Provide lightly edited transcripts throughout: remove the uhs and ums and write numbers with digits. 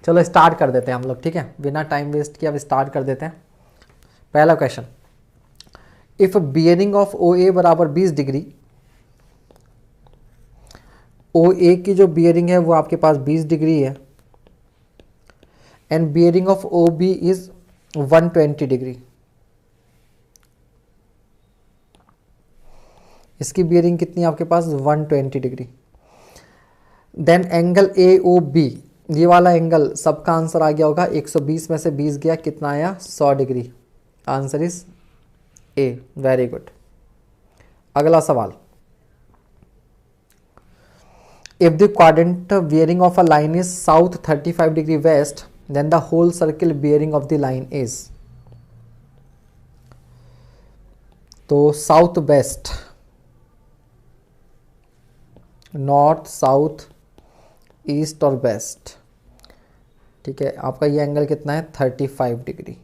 चलो स्टार्ट कर देते हैं हम लोग, ठीक है, बिना टाइम वेस्ट किए अब स्टार्ट कर देते हैं। पहला question, if bearing of O A बराबर 20 डिग्री, ओ ए की जो बियरिंग है वो आपके पास 20 डिग्री है, and bearing of O B is 120 degree. इसकी बियरिंग कितनी है आपके पास, 120 degree. Then angle A O B, ये वाला एंगल सबका आंसर आ गया होगा, 120 में से 20 गया, कितना आया, 100 degree. Answer is A, very good. अगला सवाल, if the quadrant bearing of a line is south 35 degree west, then the whole circle bearing of the line is, तो south west, north, south, east और west, ठीक है, आपका ये angle कितना है, 35 डिग्री,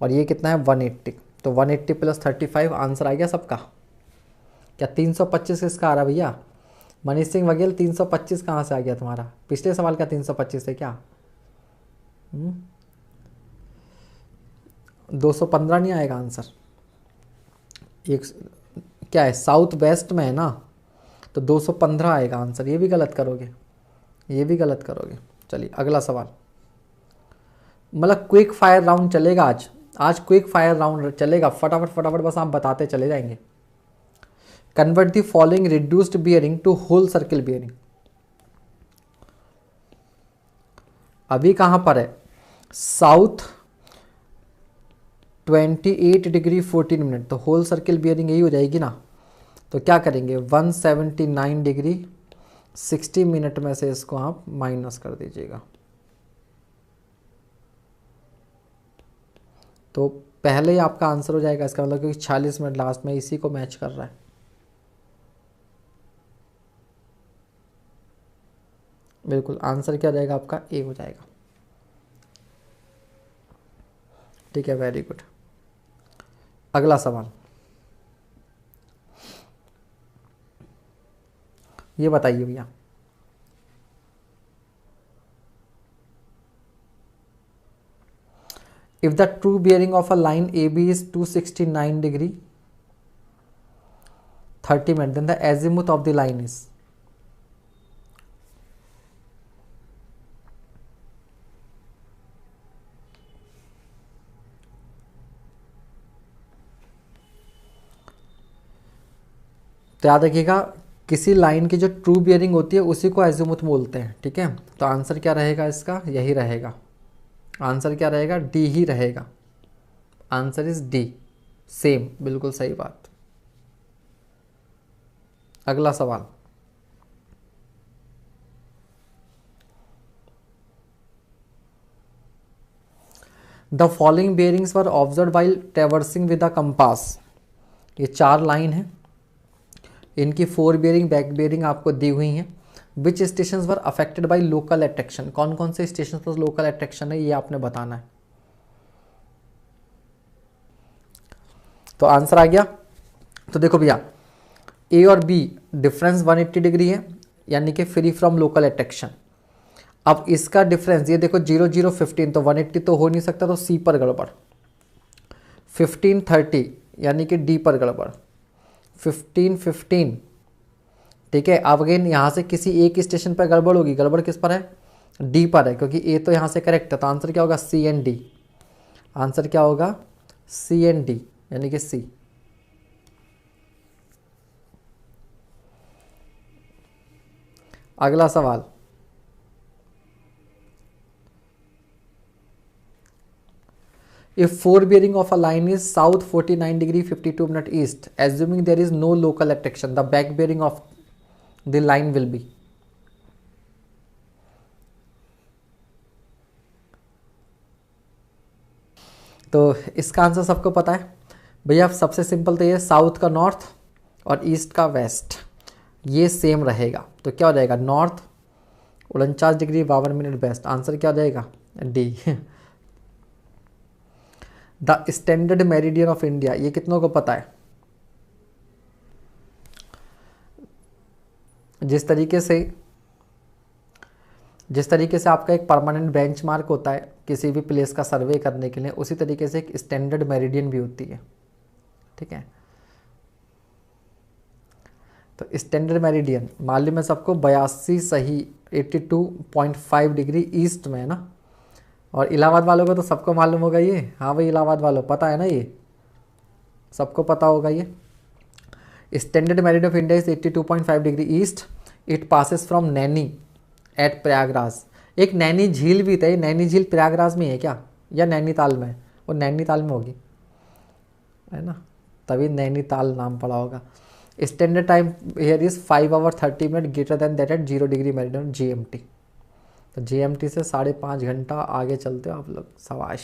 और ये कितना है, 180। तो 180 प्लस 35, आंसर आ गया सबका। क्या 325 किसका आ रहा है भैया, मनीष सिंह बघेल, 325 कहाँ से आ गया तुम्हारा, पिछले सवाल का 325 है क्या? 215 नहीं आएगा आंसर, एक क्या है, साउथ वेस्ट में है ना, तो 215 आएगा आंसर। ये भी गलत करोगे, ये भी गलत करोगे। चलिए अगला सवाल, मतलब क्विक फायर राउंड चलेगा आज, आज क्विक फायर राउंड चलेगा, फटाफट फटाफट बस आप बताते चले जाएंगे। Convert the following reduced bearing to whole circle bearing. अभी कहां पर है, साउथ 28 डिग्री 14 मिनट, तो होल सर्किल बियरिंग यही हो जाएगी ना। तो क्या करेंगे, 179 डिग्री 60 मिनट में से इसको आप माइनस कर दीजिएगा, तो पहले ही आपका आंसर हो जाएगा इसका मतलब, क्योंकि 46 मिनट लास्ट में इसी को मैच कर रहा है। बिल्कुल आंसर क्या जाएगा आपका, ए हो जाएगा, ठीक है, वेरी गुड। अगला सवाल, ये बताइए भैया, if the true bearing of a line AB is 269 degree 30 minutes, then the azimuth of the line is, तो याद रखिएगा किसी लाइन की जो ट्रू बियरिंग होती है उसी को एजिमुथ बोलते हैं, ठीक है। तो आंसर क्या रहेगा इसका, यही रहेगा, आंसर क्या रहेगा, डी ही रहेगा, आंसर इज डी, सेम, बिल्कुल सही बात। अगला सवाल, the following bearings were observe while traversing with the compass. ये 4 लाइन है, इनकी 4 बियरिंग बैक बियरिंग आपको दी हुई हैं। Which station were affected by local attraction, कौन कौन से स्टेशन पर लोकल अट्रैक्शन है ये आपने बताना है। तो आंसर आ गया, तो देखो भैया ए और बी डिफरेंस 180 डिग्री है, यानी कि फ्री फ्रॉम लोकल अट्रैक्शन। अब इसका डिफरेंस ये देखो 0 0 15, तो 180 तो हो नहीं सकता, तो सी पर गड़बड़, 15 30 यानी कि डी पर गड़बड़, 15 15, ठीक है। अब अगेन यहाँ से किसी एक स्टेशन पर गड़बड़ होगी, गड़बड़ किस पर है, डी पर है, क्योंकि ए तो यहाँ से करेक्ट है, तो आंसर क्या होगा, सी एंड डी, आंसर क्या होगा, सी एंड डी, यानी कि सी। अगला सवाल, if 4 bearing of a line is south 49 degree 52 minute east, assuming there is no local attraction, the back bearing of the line will be, तो इसका आंसर सबको पता है भैया, सबसे सिंपल तो ये साउथ का नॉर्थ और ईस्ट का वेस्ट ये सेम रहेगा, तो क्या हो जाएगा, north 49 degree 52 minute west, answer क्या हो जाएगा, D. The standard meridian of India, ये कितनों को पता है, जिस तरीके से जिस तरीके से आपका एक परमानेंट बेंचमार्क होता है किसी भी प्लेस का सर्वे करने के लिए, उसी तरीके से एक स्टैंडर्ड मेरिडियन भी होती है। ठीक है, तो स्टैंडर्ड मेरिडियन मालूम है सबको, 82 सही 82.5 डिग्री ईस्ट में है ना। और इलाहाबाद वालों को तो सबको मालूम होगा ये, हाँ भाई इलाहाबाद वालों पता है ना, ये सबको पता होगा ये। Standard meridian of India is 82.5 degree east. It passes from Naini at Prayagraj. एक नैनी झील भी था, नैनी झील प्रयागराज में है क्या या नैनीताल में? वो नैनीताल में होगी है ना, तभी नैनीताल नाम पड़ा होगा। Standard time here is 5 hour 30 minute greater than that at 0 degree meridian GMT। तो GMT से 5.5 घंटा आगे चलते हो आप लोग, शाबाश।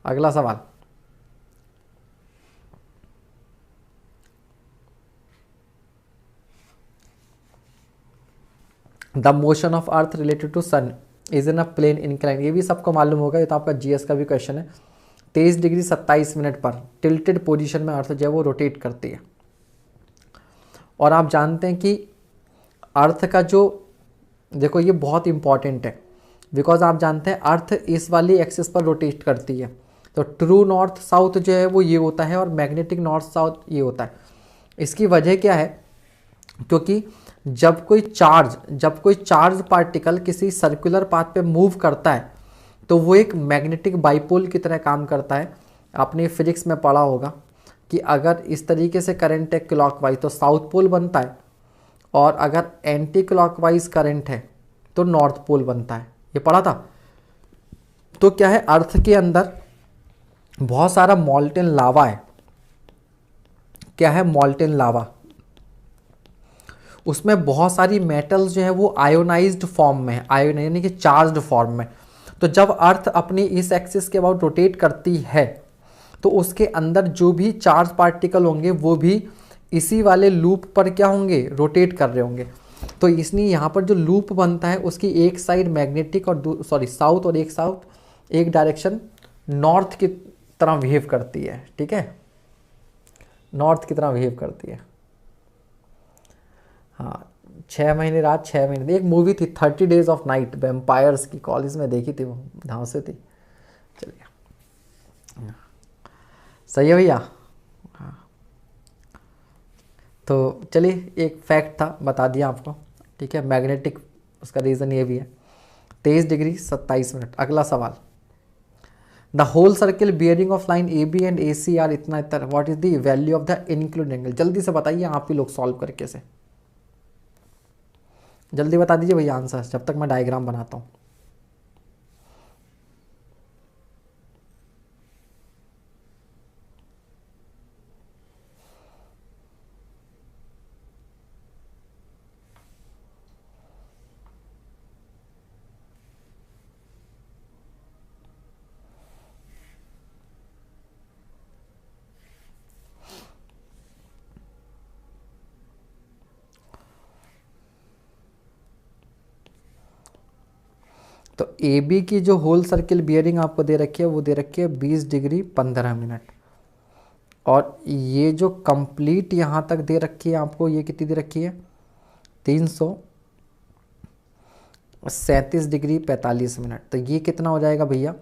अगला सवाल, the motion of earth related to sun is in a plane incline. ये भी सबको मालूम होगा, ये तो आपका GS का भी क्वेश्चन है। 23 डिग्री 27 मिनट पर टिल्टेड पोजीशन में अर्थ जो है वो रोटेट करती है। और आप जानते हैं कि अर्थ का जो, देखो ये बहुत इंपॉर्टेंट है, बिकॉज आप जानते हैं अर्थ इस वाली एक्सिस पर रोटेट करती है। तो ट्रू नॉर्थ साउथ जो है वो ये होता है और मैग्नेटिक नॉर्थ साउथ ये होता है। इसकी वजह क्या है, क्योंकि जब कोई चार्ज पार्टिकल किसी सर्कुलर पाथ पे मूव करता है तो वो एक मैग्नेटिक बाइपोल की तरह काम करता है। आपने फिजिक्स में पढ़ा होगा कि अगर इस तरीके से करंट है क्लॉकवाइज तो साउथ पोल बनता है, और अगर एंटी क्लॉकवाइज करंट है तो नॉर्थ पोल बनता है, ये पढ़ा था। तो क्या है, अर्थ के अंदर बहुत सारा मॉल्टेन लावा है। क्या है, मॉल्टेन लावा। उसमें बहुत सारी मेटल्स जो है वो आयोनाइज्ड फॉर्म में है, आयोन यानी कि चार्ज्ड फॉर्म में। तो जब अर्थ अपनी इस एक्सिस के अबाउट रोटेट करती है तो उसके अंदर जो भी चार्ज पार्टिकल होंगे वो भी इसी वाले लूप पर क्या होंगे, रोटेट कर रहे होंगे। तो इसलिए यहाँ पर जो लूप बनता है उसकी एक साइड मैग्नेटिक और साउथ, और एक डायरेक्शन नॉर्थ की तरह बिहेव करती है। ठीक है, नॉर्थ की तरह बिहेव करती है। हाँ, 6 महीने रात 6 महीने, एक मूवी थी 30 डेज ऑफ नाइट, वेम्पायर्स की, कॉलेज में देखी थी, वो ढांव से थी। चलिए सही है भैया। हाँ, तो चलिए एक फैक्ट था बता दिया आपको। ठीक है, मैग्नेटिक उसका रीज़न ये भी है। 23 डिग्री 27 मिनट। अगला सवाल, the whole circle bearing of line AB and AC are इतना, what is the value of the included angle. जल्दी से बताइए आप ही लोग सॉल्व करके से, जल्दी बता दीजिए भैया आंसर, जब तक मैं डायग्राम बनाता हूँ। तो AB की जो होल सर्किल बियरिंग आपको दे रखी है वो दे रखी है 20 डिग्री 15 मिनट। और ये जो कंप्लीट यहाँ तक दे रखी है आपको, ये कितनी दे रखी है, 337 डिग्री 45 मिनट। तो ये कितना हो जाएगा भैया,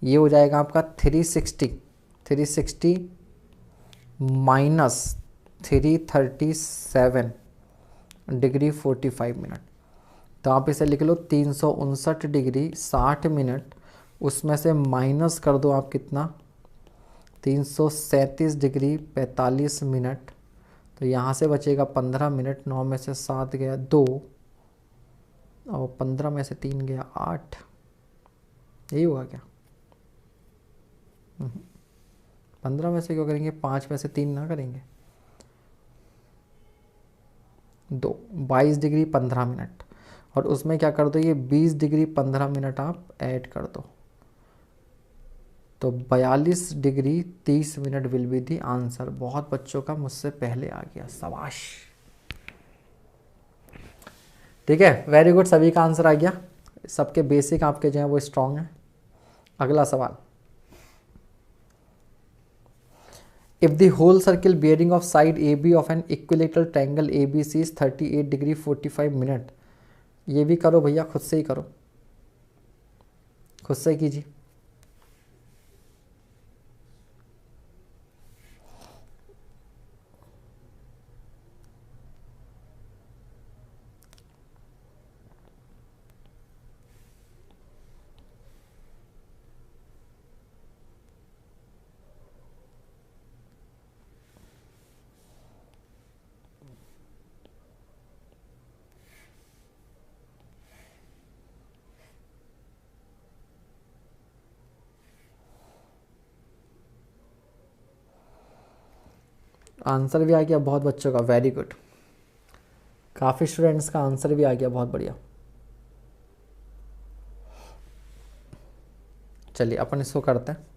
ये हो जाएगा आपका 360 माइनस 337 डिग्री 45 मिनट। तो आप इसे लिख लो 359 डिग्री 60 मिनट, उसमें से माइनस कर दो आप कितना, 337 डिग्री 45 मिनट। तो यहाँ से बचेगा 15 मिनट, 9 में से 7 गया 2, और 15 में से 3 गया 8, यही होगा क्या? 15 में से क्यों करेंगे, 5 में से 3 ना करेंगे, 22 डिग्री 15 मिनट, और उसमें क्या कर दो, ये 20 डिग्री 15 मिनट आप ऐड कर दो, तो 42 degree 30 minute will be the answer. बहुत बच्चों का मुझसे पहले आ गया, शाबाश। ठीक है, वेरी गुड, सभी का आंसर आ गया, सबके बेसिक आपके जो है वो स्ट्रांग है। अगला सवाल, if the whole circle bearing of side AB of an equilateral triangle ABC is 38 degree 45 minute, ये भी करो भैया, खुद से ही करो, खुद से कीजिए। आंसर भी आ गया बहुत बच्चों का, वेरी गुड। काफ़ी स्टूडेंट्स का आंसर भी आ गया, बहुत बढ़िया। चलिए अपन इसको करते हैं।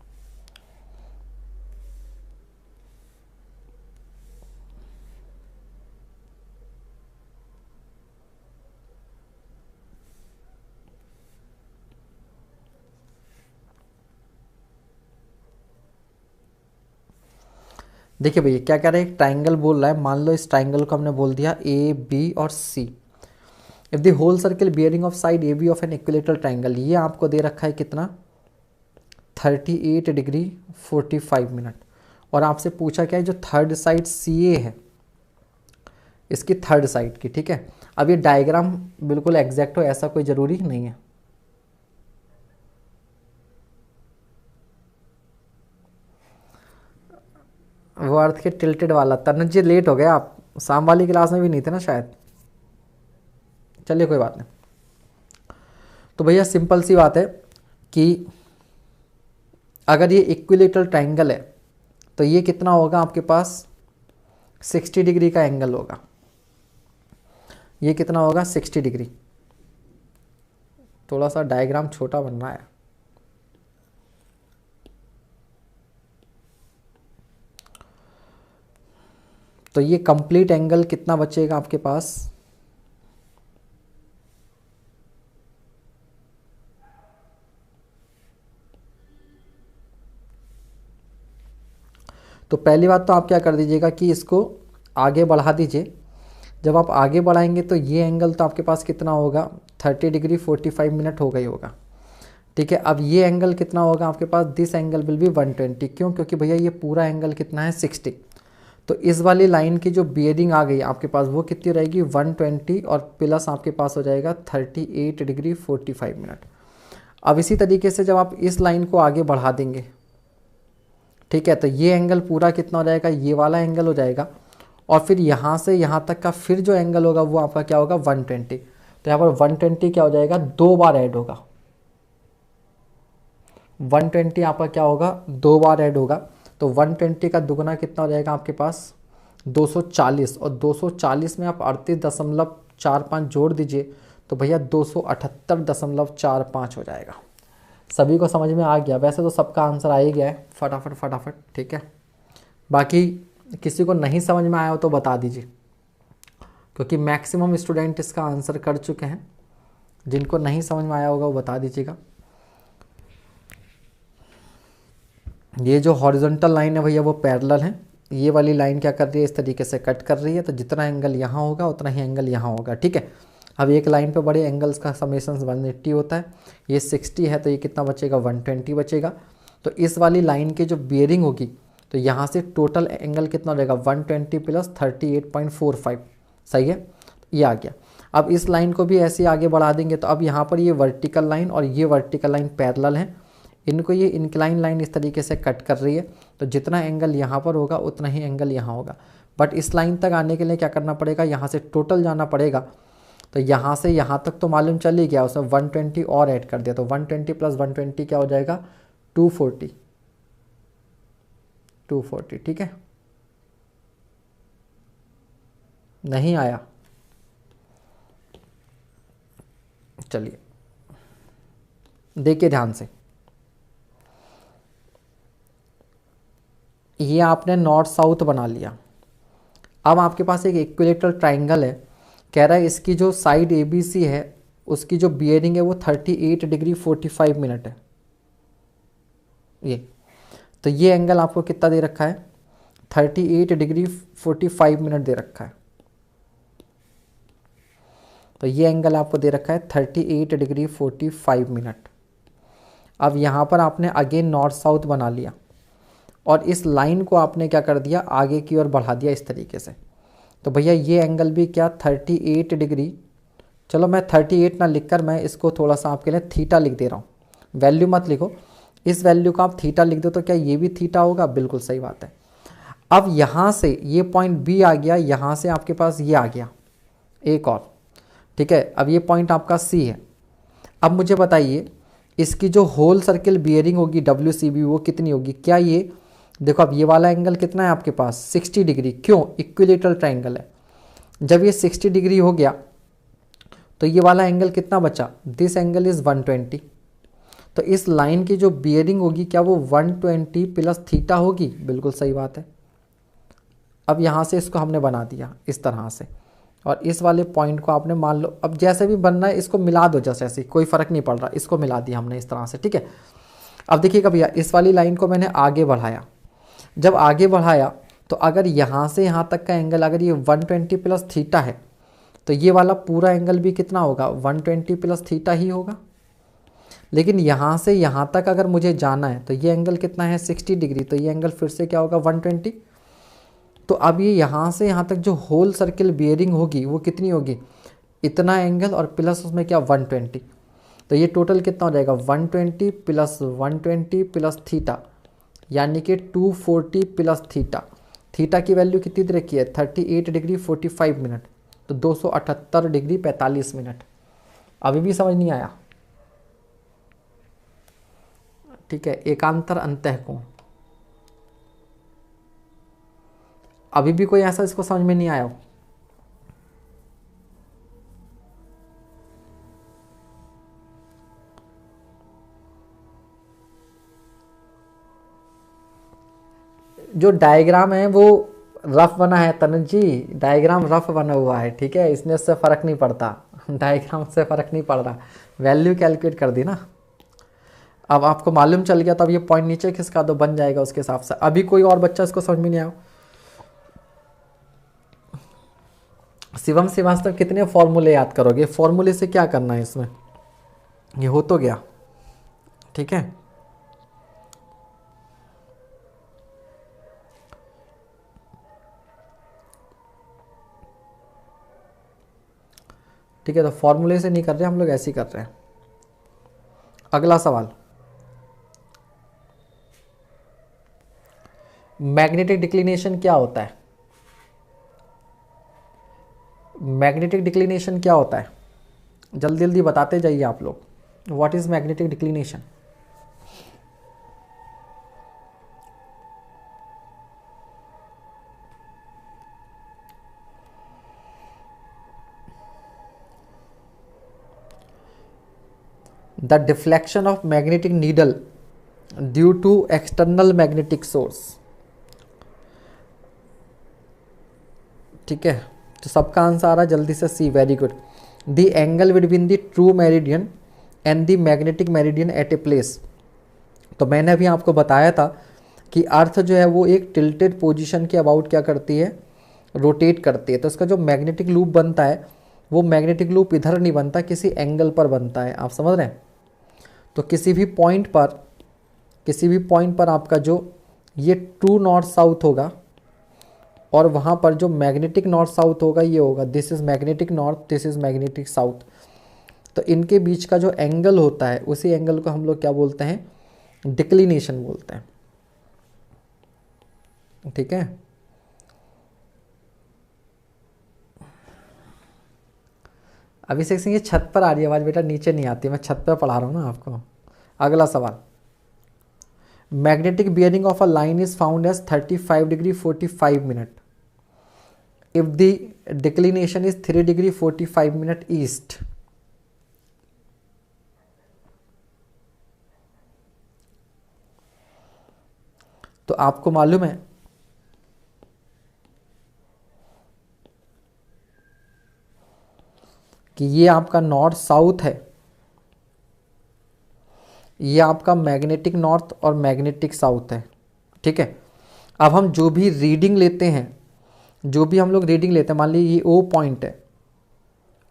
देखिए भैया क्या कह रहा है, एक ट्राइंगल बोल रहा है, मान लो इस ट्राइंगल को हमने बोल दिया ए बी और C. If the whole circle bearing of side A B of an equilateral triangle, ये आपको दे रखा है कितना, 38 डिग्री 45 मिनट। और आपसे पूछा क्या है, जो थर्ड साइड सी ए है इसकी थर्ड साइड की, ठीक है। अब ये डायग्राम बिल्कुल एग्जैक्ट हो ऐसा कोई ज़रूरी नहीं है। वो अर्थ के टिल्टेड वाला, तनुज जी लेट हो गया, आप शाम वाली क्लास में भी नहीं थे ना शायद। चलिए कोई बात नहीं। तो भैया सिंपल सी बात है कि अगर ये इक्विलेटरल ट्राइंगल है तो ये कितना होगा आपके पास, 60 डिग्री का एंगल होगा। ये कितना होगा, 60 डिग्री। थोड़ा सा डायग्राम छोटा बन रहा है। तो ये कंप्लीट एंगल कितना बचेगा आपके पास, तो पहली बात तो आप क्या कर दीजिएगा कि इसको आगे बढ़ा दीजिए। जब आप आगे बढ़ाएंगे तो ये एंगल तो आपके पास कितना होगा, 30 डिग्री 45 मिनट हो गई होगा, ठीक है। अब ये एंगल कितना होगा आपके पास, दिस एंगल विल बी 120। क्यों, क्योंकि भैया ये पूरा एंगल कितना है, 60। तो इस वाली लाइन की जो बियरिंग आ गई आपके पास वो कितनी रहेगी, 120 और प्लस आपके पास हो जाएगा 38 डिग्री 45 मिनट। अब इसी तरीके से जब आप इस लाइन को आगे बढ़ा देंगे, ठीक है, तो ये एंगल पूरा कितना हो जाएगा, ये वाला एंगल हो जाएगा। और फिर यहाँ से यहाँ तक का फिर जो एंगल होगा वो आपका क्या होगा, 120। तो यहाँ पर 120 क्या हो जाएगा, 2 बार ऐड होगा। 120 आपका क्या होगा, 2 बार ऐड होगा। तो 120 का दुगना कितना हो जाएगा आपके पास, 240। और 240 में आप 38.45 जोड़ दीजिए तो भैया 278.45 हो जाएगा। सभी को समझ में आ गया, वैसे तो सबका आंसर आ ही गया है, फटाफट फटाफट, ठीक है। बाकी किसी को नहीं समझ में आया हो तो बता दीजिए, क्योंकि मैक्सिमम स्टूडेंट इसका आंसर कर चुके हैं। जिनको नहीं समझ में आया होगा वो बता दीजिएगा। ये जो हॉरिजॉन्टल लाइन है भैया वो पैरेलल है। ये वाली लाइन क्या कर रही है, इस तरीके से कट कर रही है। तो जितना एंगल यहाँ होगा उतना ही एंगल यहाँ होगा, ठीक है। अब एक लाइन पे बड़े एंगल्स का समेशन 180 होता है, ये 60 है तो ये कितना बचेगा, 120 बचेगा। तो इस वाली लाइन की जो बियरिंग होगी तो यहाँ से टोटल एंगल कितना हो जाएगा, 120 प्लस 38.45, सही है, ये आ गया। अब इस लाइन को भी ऐसे आगे बढ़ा देंगे तो अब यहाँ पर ये वर्टिकल लाइन और ये वर्टिकल लाइन पैरेलल है, इनको ये इंक्लाइन लाइन इस तरीके से कट कर रही है। तो जितना एंगल यहाँ पर होगा उतना ही एंगल यहाँ होगा। बट इस लाइन तक आने के लिए क्या करना पड़ेगा, यहाँ से टोटल जाना पड़ेगा। तो यहाँ से यहाँ तक तो मालूम चल ही गया, उसमें 120 और ऐड कर दिया तो 120 प्लस 120 क्या हो जाएगा, 240, ठीक है। नहीं आया, चलिए देखिए ध्यान से। ये आपने नॉर्थ साउथ बना लिया। अब आपके पास एक इक्विलेटरल ट्राइंगल है, कह रहा है इसकी जो साइड ए बी सी है उसकी जो बियरिंग है वो 38 डिग्री 45 मिनट है। ये तो ये एंगल आपको कितना दे रखा है, 38 डिग्री 45 मिनट दे रखा है। तो ये एंगल आपको दे रखा है 38 डिग्री 45 मिनट। अब यहाँ पर आपने अगेन नॉर्थ साउथ बना लिया और इस लाइन को आपने क्या कर दिया, आगे की ओर बढ़ा दिया इस तरीके से। तो भैया ये एंगल भी क्या 38 डिग्री, चलो मैं 38 ना लिखकर मैं इसको थोड़ा सा आपके लिए थीटा लिख दे रहा हूँ, वैल्यू मत लिखो, इस वैल्यू को आप थीटा लिख दो तो क्या ये भी थीटा होगा, बिल्कुल सही बात है। अब यहाँ से ये पॉइंट बी आ गया, यहाँ से आपके पास ये आ गया एक और, ठीक है। अब ये पॉइंट आपका सी है। अब मुझे बताइए इसकी जो होल सर्किल बियरिंग होगी WCB वो कितनी होगी, क्या ये देखो, अब ये वाला एंगल कितना है आपके पास 60 डिग्री, क्यों, इक्विलेटरल ट्राइंगल है। जब ये 60 डिग्री हो गया तो ये वाला एंगल कितना बचा, दिस एंगल इज 120। तो इस लाइन की जो बियरिंग होगी क्या वो 120 प्लस थीटा होगी, बिल्कुल सही बात है। अब यहाँ से इसको हमने बना दिया इस तरह से, और इस वाले पॉइंट को आपने मान लो, अब जैसे भी बनना है इसको मिला दो, जैसे ऐसे कोई फ़र्क नहीं पड़ रहा, इसको मिला दिया हमने इस तरह से, ठीक है। अब देखिएगा भैया इस वाली लाइन को मैंने आगे बढ़ाया, जब आगे बढ़ाया तो अगर यहाँ से यहाँ तक का एंगल अगर ये 120 प्लस थीटा है तो ये वाला पूरा एंगल भी कितना होगा 120 प्लस थीटा ही होगा। लेकिन यहाँ से यहाँ तक अगर मुझे जाना है तो ये एंगल कितना है 60 डिग्री, तो ये एंगल फिर से क्या होगा 120। तो अब ये यहाँ से यहाँ तक जो होल सर्किल बियरिंग होगी वो कितनी होगी, इतना एंगल और प्लस उसमें क्या 120, तो ये टोटल कितना हो जाएगा 120 प्लस 120 प्लस थीटा, यानी कि 240 प्लस थीटा। थीटा की वैल्यू कितनी दे रखी है 38 डिग्री 45 मिनट, तो 278 डिग्री 45 मिनट। अभी भी समझ नहीं आया, ठीक है। एकांतर अंतःकोण, अभी भी कोई ऐसा इसको समझ में नहीं आया हो, जो डायग्राम है वो रफ बना है तनुज जी, डायग्राम रफ बना हुआ है, ठीक है, इसमें उससे फ़र्क नहीं पड़ता, डायग्राम से फ़र्क नहीं पड़ रहा, वैल्यू कैलकुलेट कर दी ना। अब आपको मालूम चल गया तो अब ये पॉइंट नीचे खिसका दो, बन जाएगा उसके हिसाब से। अभी कोई और बच्चा इसको समझ में नहीं आया। शिवम श्रीवास्तव कितने फॉर्मूले याद करोगे, फॉर्मूले से क्या करना है इसमें, ये हो तो गया, ठीक है। ठीक है, तो फॉर्मूले से नहीं कर रहे हम लोग, ऐसे ही कर रहे हैं। अगला सवाल, मैग्नेटिक डिक्लिनेशन क्या होता है, मैग्नेटिक डिक्लिनेशन क्या होता है, जल्दी जल्दी बताते जाइए आप लोग, what is magnetic declination. The deflection of magnetic needle due to external magnetic source, ठीक है। तो सबका आंसर आ रहा है जल्दी से C, very good. The angle between the true meridian and the magnetic meridian at a place. तो मैंने अभी आपको बताया था कि अर्थ जो है वो एक टिल्टेड पोजीशन के अबाउट क्या करती है, रोटेट करती है। तो इसका जो मैग्नेटिक लूप बनता है वो मैग्नेटिक लूप इधर नहीं बनता, किसी एंगल पर बनता है, आप समझ रहे हैं। तो किसी भी पॉइंट पर आपका जो ये ट्रू नॉर्थ साउथ होगा और वहाँ पर जो मैग्नेटिक नॉर्थ साउथ होगा ये होगा, this is magnetic north, this is magnetic south. तो इनके बीच का जो एंगल होता है उसी एंगल को हम लोग क्या बोलते हैं, डिक्लिनेशन बोलते हैं, ठीक है। अभिषेक सिंह ये छत पर आ रही है आवाज़ बेटा, नीचे नहीं आती, मैं छत पर पढ़ा रहा हूँ ना आपको। अगला सवाल, magnetic bearing of a line is found as 35 degree 45 minute if the declination is 3 degree 45 minute east. तो आपको मालूम है कि ये आपका नॉर्थ साउथ है, ये आपका मैग्नेटिक नॉर्थ और मैग्नेटिक साउथ है, ठीक है। अब हम जो भी रीडिंग लेते हैं, मान लीजिए ये ओ पॉइंट है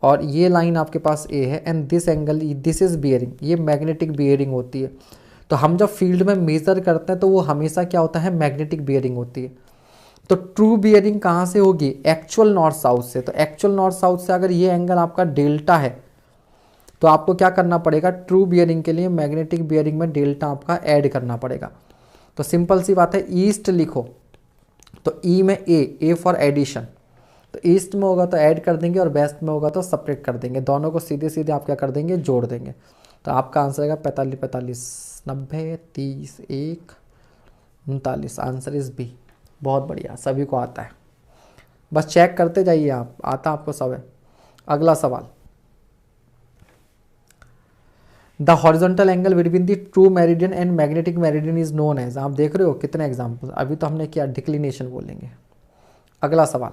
और ये लाइन आपके पास ए है and this angle, this is bearing, ये मैग्नेटिक बियरिंग होती है। तो हम जब फील्ड में मेजर करते हैं तो वो हमेशा क्या होता है, मैग्नेटिक बियरिंग होती है। तो ट्रू बियरिंग कहाँ से होगी, एक्चुअल नॉर्थ साउथ से। तो एक्चुअल नॉर्थ साउथ से अगर ये एंगल आपका डेल्टा है तो आपको क्या करना पड़ेगा, ट्रू बियरिंग के लिए मैग्नेटिक बियरिंग में डेल्टा आपका ऐड करना पड़ेगा। तो सिंपल सी बात है, ईस्ट लिखो तो ई में ए फॉर एडिशन, तो ईस्ट में होगा तो ऐड कर देंगे और वेस्ट में होगा तो सेपरेट कर देंगे, दोनों को सीधे सीधे आप क्या कर देंगे, जोड़ देंगे। तो आपका आंसर आएगा 45 45 90 30 1 39, आंसर इज बी। बहुत बढ़िया, सभी को आता है, बस चेक करते जाइए आप, आता आपको सब है। अगला सवाल, the horizontal angle between the true meridian and magnetic meridian is known as. आप देख रहे हो कितने एग्जाम्पल, अभी तो हमने किया डिक्लिनेशन बोलेंगे। अगला सवाल,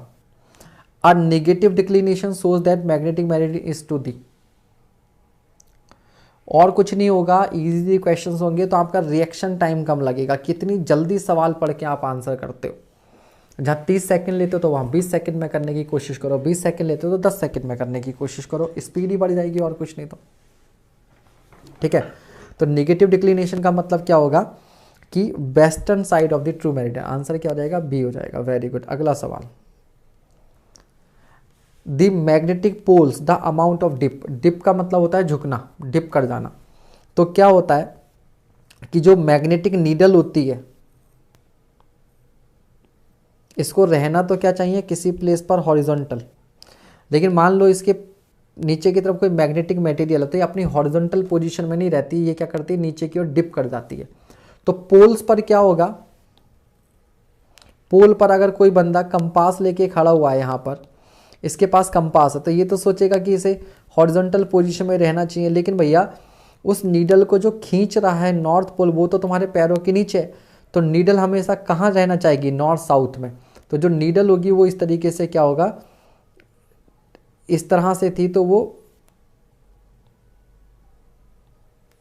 a negative declination shows that magnetic meridian is to the. और कुछ नहीं होगा, इजी क्वेश्चंस होंगे तो आपका रिएक्शन टाइम कम लगेगा, कितनी जल्दी सवाल पढ़ के आप आंसर करते हो। जहाँ 30 सेकंड लेते हो तो वहाँ 20 सेकंड में करने की कोशिश करो, 20 सेकंड लेते हो तो 10 सेकंड में करने की कोशिश करो, स्पीड ही बढ़ जाएगी और कुछ नहीं। तो ठीक है, तो नेगेटिव डिक्लिनेशन का मतलब क्या होगा कि western side of the true meridian, answer क्या हो जाएगा, बी हो जाएगा। Very good. अगला सवाल, the magnetic poles the amount of dip, dip का मतलब होता है झुकना, डिप कर जाना। तो क्या होता है कि जो मैग्नेटिक नीडल होती है, इसको रहना तो क्या चाहिए, किसी प्लेस पर हॉरिजॉन्टल, लेकिन मान लो इसके नीचे की तरफ कोई मैग्नेटिक मटेरियल होता है, अपनी हॉरिजॉन्टल पोजीशन में नहीं रहती, ये क्या करती है, नीचे की ओर डिप कर जाती है। तो पोल्स पर क्या होगा, पोल पर अगर कोई बंदा कंपास लेके खड़ा हुआ है, यहाँ पर इसके पास कंपास है, तो ये तो सोचेगा कि इसे हॉरिजॉन्टल पोजीशन में रहना चाहिए, लेकिन भैया उस नीडल को जो खींच रहा है नॉर्थ पोल, वो तो तुम्हारे पैरों के नीचे है। तो नीडल हमेशा कहाँ रहना चाहेगी, नॉर्थ साउथ में। तो जो नीडल होगी वो इस तरीके से क्या होगा, इस तरह से थी, तो वो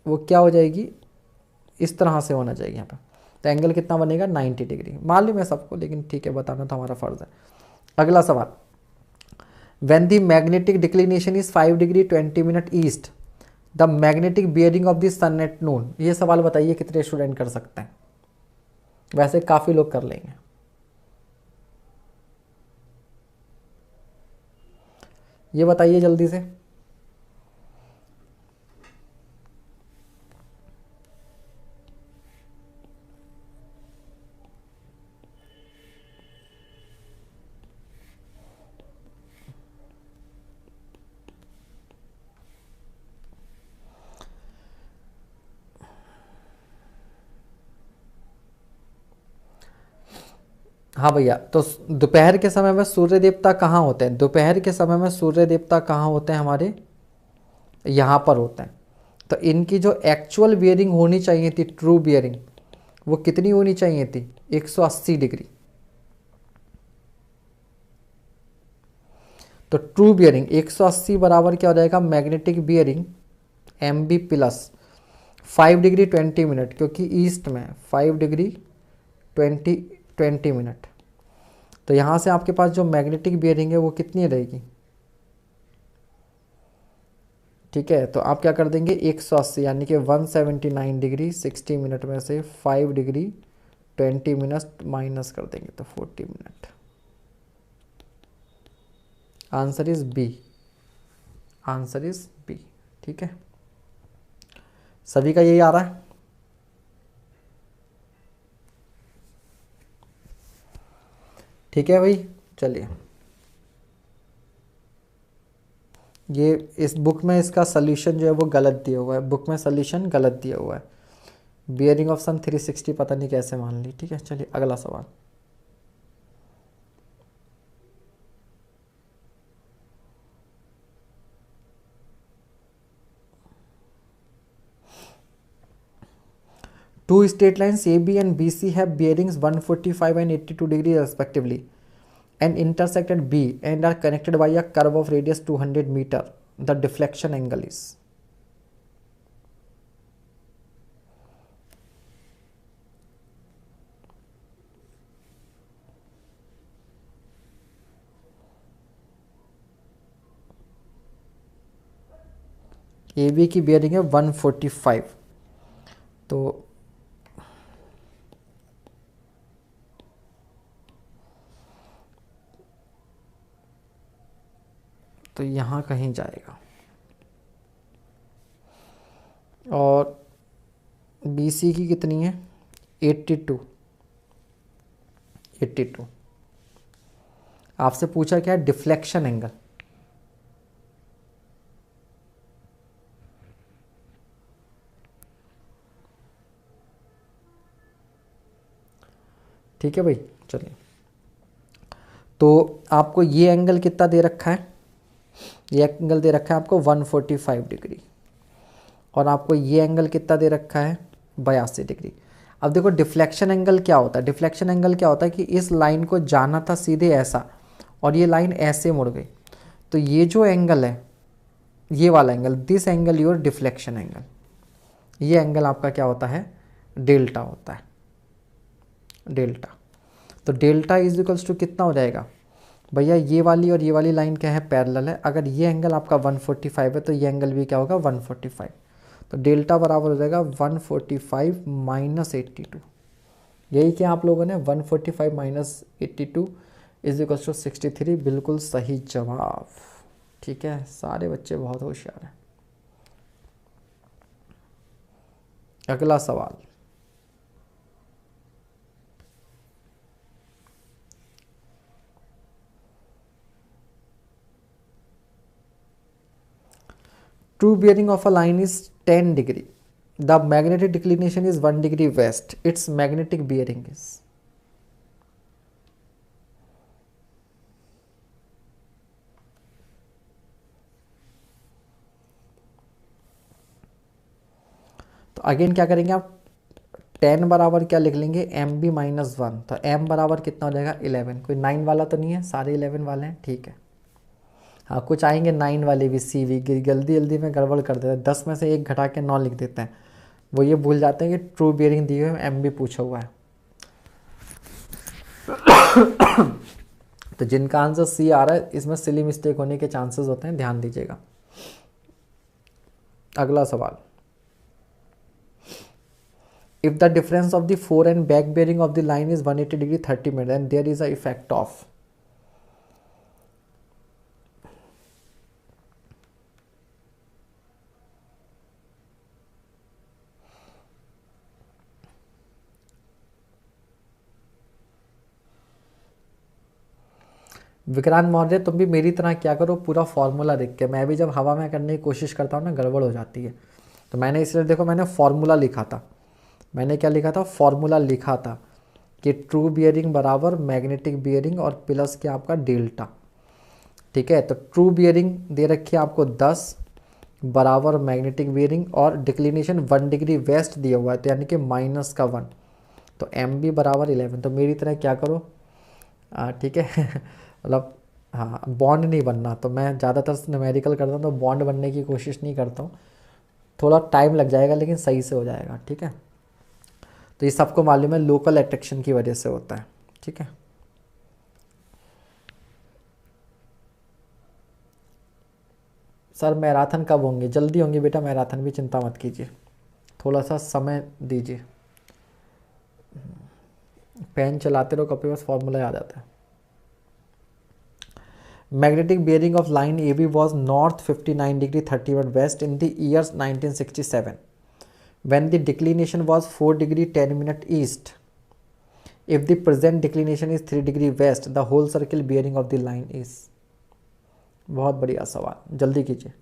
क्या हो जाएगी, इस तरह से होना चाहिए यहाँ पे। तो एंगल कितना बनेगा, 90 डिग्री। मालूम है सबको, लेकिन ठीक है, बताना तो हमारा फर्ज है। अगला सवाल, when the magnetic declination is 5 degree 20 minute east, the magnetic bearing of the sun at noon. ये सवाल बताइए कितने स्टूडेंट कर सकते हैं, वैसे काफ़ी लोग कर लेंगे। ये बताइए जल्दी से। हाँ भैया, तो दोपहर के समय में सूर्य देवता कहाँ होते हैं, दोपहर के समय में सूर्य देवता कहाँ होते हैं, हमारे यहाँ पर होते हैं। तो इनकी जो एक्चुअल बियरिंग होनी चाहिए थी, ट्रू बियरिंग, वो कितनी होनी चाहिए थी, 180 डिग्री। तो ट्रू बियरिंग 180 बराबर क्या हो जाएगा, magnetic bearing M B plus 5 degree 20 minute, क्योंकि ईस्ट में 5 डिग्री 20 मिनट। तो यहाँ से आपके पास जो मैग्नेटिक बियरिंग है वो कितनी रहेगी, ठीक है। तो आप क्या कर देंगे, 180 यानी कि 179 डिग्री 60 मिनट में से 5 डिग्री 20 मिनट माइनस कर देंगे तो 40 minute. Answer is B, answer is B. ठीक है, सभी का यही आ रहा है। ठीक है भाई, चलिए, ये इस बुक में इसका सॉल्यूशन जो है वो गलत दिया हुआ है, बुक में सॉल्यूशन गलत दिया हुआ है। बियरिंग ऑफ सन 360 पता नहीं कैसे मान ली। ठीक है, चलिए अगला सवाल, two straight lines AB and BC have bearings 145 and 82 degrees respectively and intersect at B and are connected by a curve of radius 200 meter. The deflection angle is, A B की बियरिंग है 145, तो यहाँ कहीं जाएगा। और B C की कितनी है 82। आपसे पूछा क्या है डिफ्लेक्शन एंगल, ठीक है भाई। चलिए, तो आपको ये एंगल कितना दे रखा है, ये एंगल दे रखा है आपको 145 डिग्री, और आपको ये एंगल कितना दे रखा है 82 डिग्री। अब देखो डिफ्लेक्शन एंगल क्या होता है, डिफ्लेक्शन एंगल क्या होता है कि इस लाइन को जाना था सीधे ऐसा और ये लाइन ऐसे मुड़ गई, तो ये जो एंगल है ये वाला angle, this angle your deflection angle, ये एंगल आपका क्या होता है डेल्टा होता है, डेल्टा। तो डेल्टा इज इक्वल्स टू कितना हो जाएगा भैया, ये वाली और ये वाली लाइन क्या है पैरेलल है, अगर ये एंगल आपका 145 है तो ये एंगल भी क्या होगा 145, तो डेल्टा बराबर हो जाएगा 145 माइनस 82। यही क्या आप लोगों ने 145 माइनस 82 इज इक्वल्स टू 63, बिल्कुल सही जवाब। ठीक है, सारे बच्चे बहुत होशियार हैं। अगला सवाल, true bearing of a line is 10 degree, the magnetic declination is 1 degree west, its magnetic bearing is। तो अगेन क्या करेंगे आप 10 बराबर क्या लिख लेंगे एम बी माइनस 1, तो एम बराबर कितना हो जाएगा 11, कोई 9 वाला तो नहीं है, सारे 11 वाले हैं, ठीक है। हाँ कुछ आएंगे 9 वाले भी, सी भी, जल्दी जल्दी में गड़बड़ कर देते हैं, 10 में से एक घटा के 9 लिख देते हैं, वो ये भूल जाते हैं कि ट्रू बियरिंग दी हुई है, एम भी पूछा हुआ है। तो जिनका आंसर सी आ रहा है इसमें सिली मिस्टेक होने के चांसेस होते हैं, ध्यान दीजिएगा। अगला सवाल, if the difference of the fore and back bearing of the line is 180 degree 30 minute and there is a effect of, Vikrant Maurya तुम भी मेरी तरह क्या करो, पूरा फॉर्मूला देख के, मैं भी जब हवा में करने की कोशिश करता हूँ ना गड़बड़ हो जाती है, तो मैंने इसलिए देखो मैंने फॉर्मूला लिखा था, मैंने क्या लिखा था फॉर्मूला लिखा था कि ट्रू बियरिंग बराबर मैग्नेटिक बियरिंग और प्लस क्या आपका डेल्टा। ठीक है, तो ट्रू बियरिंग दे रखी है आपको 10 बराबर मैग्नेटिक बियरिंग और डिक्लिनेशन 1 डिग्री वेस्ट दिया हुआ है, तो यानी कि माइनस का 1, तो एम बी बराबर 11। तो मेरी तरह क्या करो, ठीक है मतलब हाँ बॉन्ड नहीं बनना, तो मैं ज़्यादातर न्यूमेरिकल करता हूँ तो बॉन्ड बनने की कोशिश नहीं करता हूँ, थोड़ा टाइम लग जाएगा लेकिन सही से हो जाएगा। ठीक है, तो ये सबको मालूम है लोकल अट्रैक्शन की वजह से होता है। ठीक है, सर मैराथन कब होंगे, जल्दी होंगे बेटा मैराथन भी, चिंता मत कीजिए, थोड़ा सा समय दीजिए, पेन चलाते रहो कभी, बस फॉर्मूला याद आता है। Magnetic bearing of line AB was north 59 degree 31 west in the years 1967 when the declination was 4 degree 10 minute east. If the present declination is 3 degree west, the whole circle bearing of the line is। बहुत बढ़िया सवाल, जल्दी कीजिए।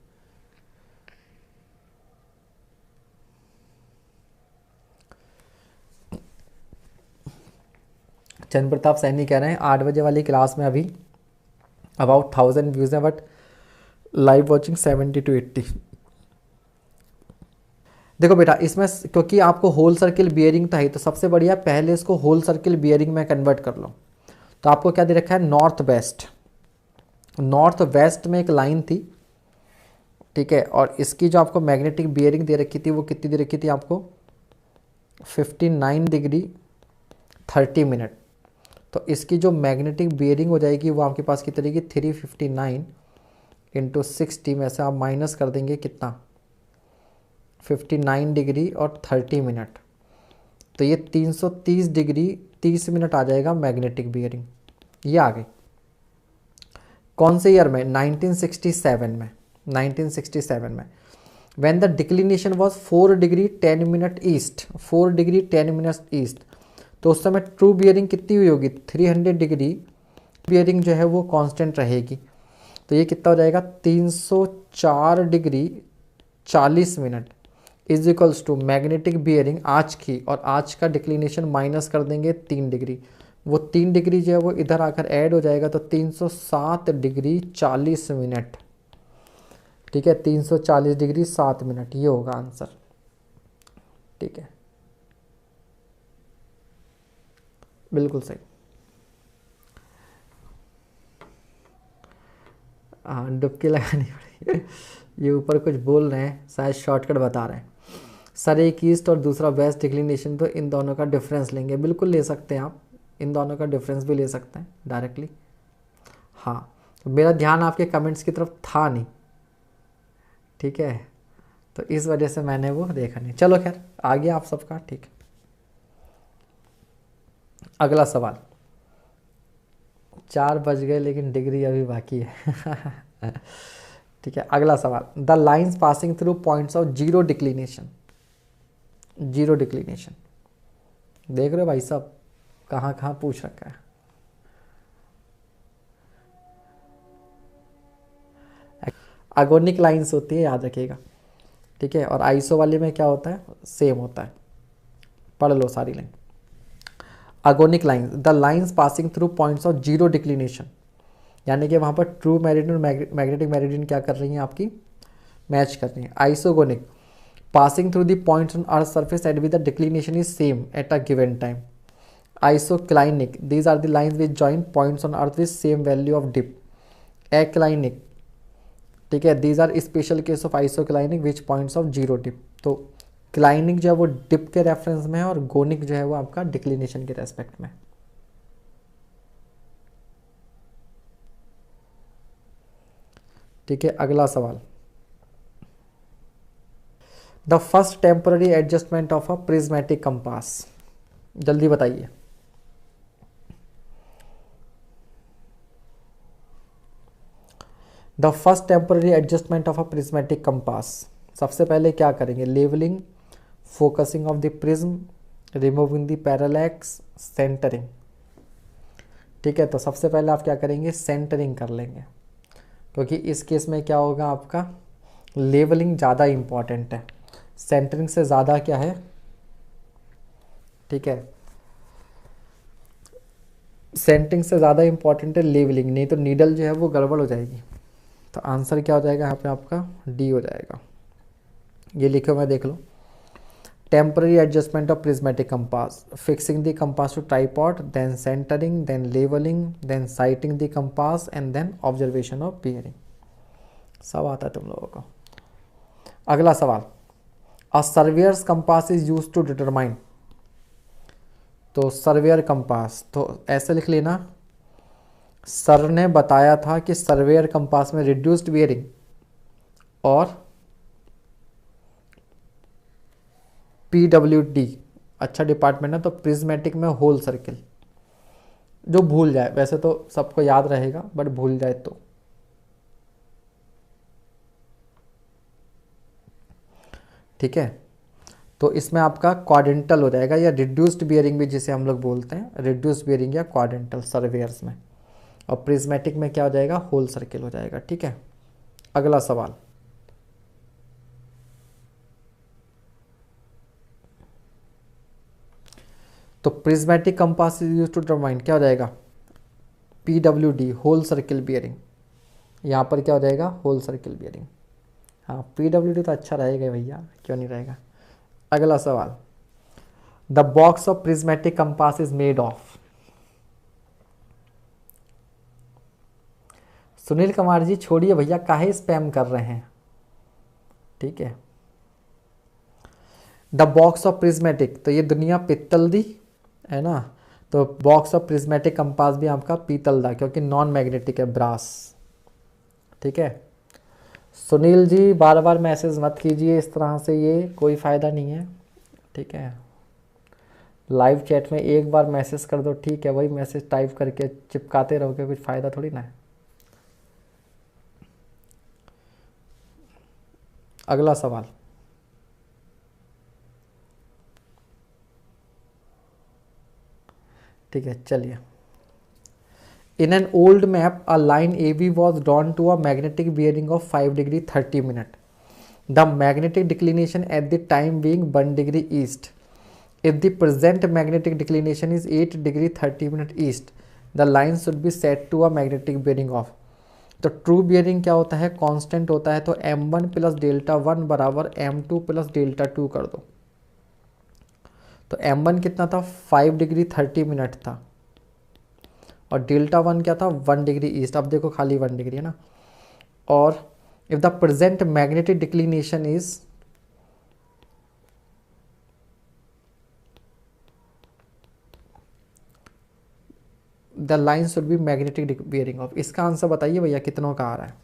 चंद्र प्रताप सैनी कह रहे हैं 8 बजे वाली क्लास में अभी अबाउट 1000 व्यूज हैं, बट लाइव वॉचिंग 70 to 80। देखो बेटा इसमें क्योंकि आपको होल सर्किल बियरिंग था ही, तो सबसे बढ़िया पहले इसको होल सर्किल बियरिंग में कन्वर्ट कर लो। तो आपको क्या दे रखा है नॉर्थ वेस्ट, नॉर्थ वेस्ट में एक लाइन थी, ठीक है, और इसकी जो आपको मैग्नेटिक बियरिंग दे रखी थी वो कितनी दे रखी थी आपको 59 डिग्री 30 मिनट। तो इसकी जो मैग्नेटिक बियरिंग हो जाएगी वो आपके पास कितनी रहेगी 359 इंटू 60 में से आप माइनस कर देंगे कितना 59 डिग्री और 30 मिनट, तो ये 330 डिग्री 30 मिनट आ जाएगा मैग्नेटिक बियरिंग। ये आ गई। कौन से ईयर में? 1967 में। 1967 में when the declination was 4 degree 10 minute east, 4 degree 10 minute east, तो उस समय ट्रू बियरिंग कितनी हुई होगी? 300 डिग्री बियरिंग जो है वो कांस्टेंट रहेगी। तो ये कितना हो जाएगा? 304 degree 40 minute is equals to magnetic bearing आज की, और आज का डिक्लिनेशन माइनस कर देंगे 3 डिग्री, वो 3 डिग्री जो है वो इधर आकर ऐड हो जाएगा, तो 307 डिग्री 40 मिनट। ठीक है, 340 डिग्री 7 मिनट, ये होगा आंसर। ठीक है, बिल्कुल सही। हाँ, डुबकी लगानी पड़ेगी। ये ऊपर कुछ बोल रहे हैं, शायद शॉर्टकट बता रहे हैं। सर एक ईस्ट और दूसरा वेस्ट डिक्लिनेशन, तो इन दोनों का डिफरेंस लेंगे। बिल्कुल ले सकते हैं आप, इन दोनों का डिफरेंस भी ले सकते हैं डायरेक्टली। हाँ, तो मेरा ध्यान आपके कमेंट्स की तरफ था नहीं, ठीक है, तो इस वजह से मैंने वो देखा नहीं। चलो खैर, आ गया आप सबका। ठीक है, अगला सवाल। 4 बज गए लेकिन डिग्री अभी बाकी है। ठीक है, अगला सवाल। The lines passing through points of zero declination, zero declination, देख रहे हो भाई साहब कहाँ कहाँ पूछ रखा है। अगोनिक लाइंस होती है, याद रखिएगा। ठीक है, और आइसो वाले में क्या होता है? सेम होता है। पढ़ लो सारी line. Agonic lines, the lines passing through points of zero declination, यानी कि वहाँ पर ट्रू मेरिडियन और मैग्नेटिक मेरिडियन क्या कर रही हैं? आपकी मैच कर रही हैं। Isogonic, passing through the points on Earth's surface and with the declination is same at a given time. Isoclinic, these are the lines which join points on Earth with same value of dip. Aclinic, ठीक है, these are special case of isoclinic which points of zero dip. तो क्लाइनिक जो है वो dip के reference में है और गोनिक जो है वो आपका डिक्लिनेशन के रेस्पेक्ट में। ठीक है, अगला सवाल। The first temporary adjustment of a prismatic compass, जल्दी बताइए। The first temporary adjustment of a prismatic compass, सबसे पहले क्या करेंगे? Levelling, focusing of the prism, removing the parallax, centring. ठीक है, तो सबसे पहले आप क्या करेंगे? सेंटरिंग कर लेंगे, क्योंकि इस केस में क्या होगा? आपका लेवलिंग ज़्यादा इम्पॉर्टेंट है, सेंटरिंग से ज़्यादा क्या है? ठीक है, सेंटरिंग से ज़्यादा इम्पॉर्टेंट है लेवलिंग, नहीं तो नीडल जो है वो गड़बड़ हो जाएगी। तो आंसर क्या हो जाएगा यहाँ पे? आपका डी हो जाएगा। ये लिखो, मैं देख लो। Temporary adjustment of prismatic compass, fixing the compass to tripod, then centring, then levelling, then sighting the compass and then observation of bearing. सब आता है तुम लोगों को। अगला सवाल। A surveyor's compass is used to determine, तो सर्वेयर कंपास, तो ऐसे लिख लेना, सर ने बताया था कि सर्वेयर कंपास में रिड्यूस्ड बियरिंग और PWD अच्छा डिपार्टमेंट है, तो प्रिज्मेटिक में होल सर्किल। जो भूल जाए, वैसे तो सबको याद रहेगा, बट भूल जाए तो। ठीक है, तो इसमें आपका क्वाड्रेंटल हो जाएगा, या रिड्यूस्ड बियरिंग भी जिसे हम लोग बोलते हैं, रिड्यूस्ड बियरिंग या क्वाड्रेंटल सर्वेयर्स में, और प्रिज्मेटिक में क्या हो जाएगा? होल सर्किल हो जाएगा। ठीक है, अगला सवाल। तो prismatic compass is used to determine, क्या हो जाएगा? PWD होल सर्किल बियरिंग, यहाँ पर क्या हो जाएगा? Whole circle bearing. हाँ, PWD तो अच्छा रहेगा भैया, क्यों नहीं रहेगा। अगला सवाल। The box of prismatic compass is made of, Sunil Kumar ji छोड़िए भैया, काहे स्पैम कर रहे हैं। ठीक है, द बॉक्स ऑफ प्रिज्मेटिक, तो ये दुनिया पित्तल दी है ना, तो बॉक्स ऑफ प्रिज्मेटिक कंपास भी आपका पीतल दा, क्योंकि नॉन मैग्नेटिक है, ब्रास। ठीक है, सुनील जी बार बार मैसेज मत कीजिए इस तरह से, ये कोई फ़ायदा नहीं है, ठीक है। लाइव चैट में एक बार मैसेज कर दो, ठीक है, वही मैसेज टाइप करके चिपकाते रहोगे, कुछ फ़ायदा थोड़ी ना है। अगला सवाल, ठीक है, चलिए। In an old map, a line AB was drawn to a magnetic bearing of 5 degree 30 minute. The magnetic declination at the time being 1 degree east. If the present magnetic declination is 8 degree 30 minute east, the line should be set to a magnetic bearing of. तो true bearing क्या होता है, constant होता है, तो m1 plus delta 1 बराबर m2 plus delta 2 कर दो। तो m1 कितना था, 5 डिग्री 30 मिनट था, और डेल्टा 1 क्या था, 1 डिग्री ईस्ट। अब देखो खाली 1 डिग्री है ना। और if the present magnetic declination is, the line should be magnetic bearing of. इसका आंसर बताइए भैया कितनों का आ रहा है।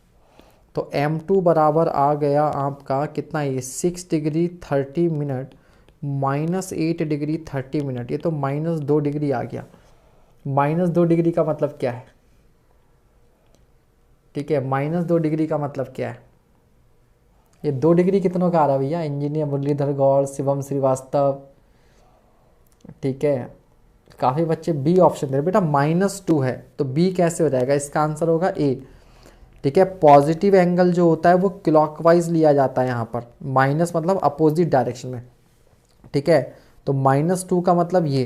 तो m2 बराबर आ गया आपका कितना, ये 6 degree 30 minute minus 8 degree 30 minute, ये तो -2 डिग्री आ गया। -2 डिग्री का मतलब क्या है, ठीक है, -2 डिग्री का मतलब क्या है, ये 2 डिग्री कितनों का आ रहा है भैया, इंजीनियर मुरलीधर गौड़, शिवम श्रीवास्तव, ठीक है, काफ़ी बच्चे बी ऑप्शन दे रहे बेटा, -2 है, तो बी कैसे हो जाएगा, इसका आंसर होगा ए, ठीक है। पॉजिटिव एंगल जो होता है वो क्लॉकवाइज लिया जाता है यहाँ पर, माइनस मतलब अपोजिट डायरेक्शन में, ठीक है। तो -2 का मतलब ये,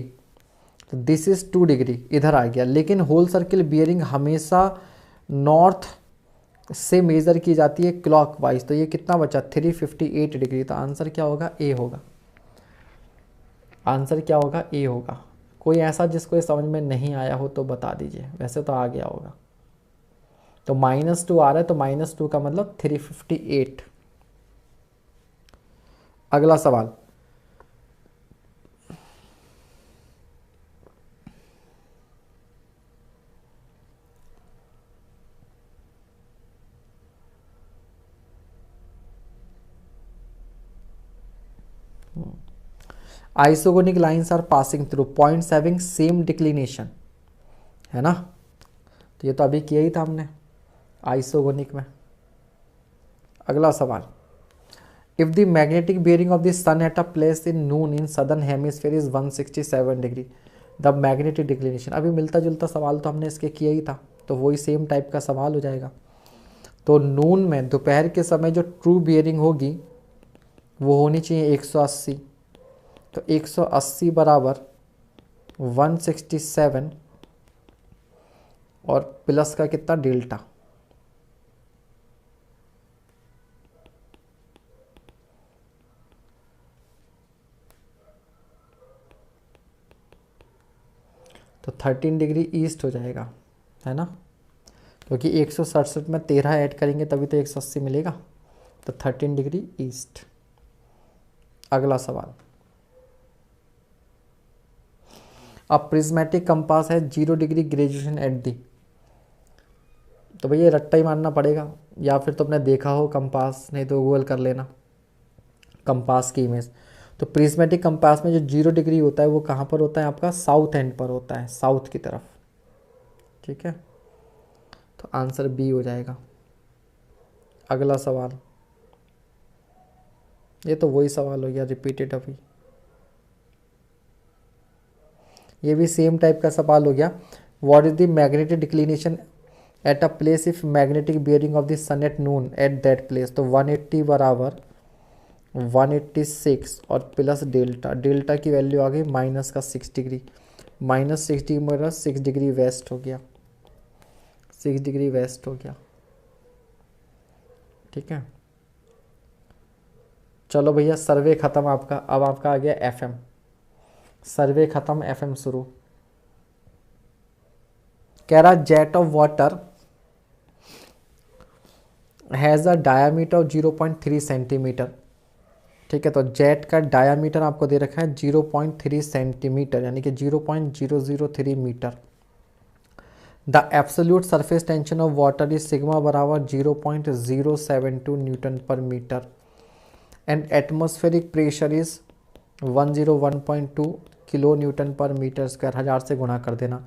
तो दिस इज 2 डिग्री इधर आ गया। लेकिन होल सर्किल बियरिंग हमेशा नॉर्थ से मेज़र की जाती है क्लॉकवाइज, तो ये कितना बचा, 358 डिग्री। तो आंसर क्या होगा, ए होगा, आंसर क्या होगा, ए होगा। कोई ऐसा जिसको ये समझ में नहीं आया हो तो बता दीजिए, वैसे तो आ गया होगा। तो -2 आ रहा है, तो -2 का मतलब 358। अगला सवाल, isogonic lines are passing through points having same declination, है ना। तो ये तो अभी किया ही था हमने आइसोगोनिक में। अगला सवाल, if the magnetic bearing of the sun at a place in noon in southern hemisphere is 167 degree, the magnetic declination. अभी मिलता जुलता सवाल तो हमने इसके किया ही था, तो वही सेम टाइप का सवाल हो जाएगा। तो नून में दोपहर के समय जो ट्रू बियरिंग होगी वो होनी चाहिए 180, तो 180 बराबर 167 और प्लस का कितना, डेल्टा। तो 13 डिग्री ईस्ट हो जाएगा, है ना, क्योंकि 167 में 13 ऐड करेंगे तभी तो 180 मिलेगा, तो 13 डिग्री ईस्ट। अगला सवाल, अब प्रिज्मेटिक कंपास है 0 डिग्री ग्रेजुएशन एट दी। तो भैया रट्टा ही मानना पड़ेगा, या फिर तो आपने देखा हो कंपास, नहीं तो गूगल कर लेना कंपास की इमेज। तो प्रिज्मेटिक कंपास में जो 0 डिग्री होता है वो कहाँ पर होता है, आपका साउथ एंड पर होता है, साउथ की तरफ, ठीक है। तो आंसर बी हो जाएगा। अगला सवाल, ये तो वही सवाल हो गया रिपीटेड अभी, ये भी सेम टाइप का सवाल हो गया। What is the magnetic declination at a place if magnetic bearing of the sun at noon at that place. तो 180 बराबर 186 और प्लस डेल्टा, डेल्टा की वैल्यू आ गई माइनस का 6 डिग्री, -6 डिग्री मतलब 6 डिग्री वेस्ट हो गया, 6 डिग्री वेस्ट हो गया, ठीक है। चलो भैया सर्वे ख़त्म आपका, अब आपका आ गया एफएम, सर्वे ख़त्म एफएम शुरू। कह रहा jet of water has a diameter of 0.3 centimetre, ठीक है। तो जेट का डायामीटर आपको दे रखा है 0.3 सेंटीमीटर, यानी कि 0.003 metre. The absolute surface tension of water is sigma बराबर 0.072 newton per metre and atmospheric pressure is 101.2 kilo newton per metre square. 1000 से गुणा कर देना।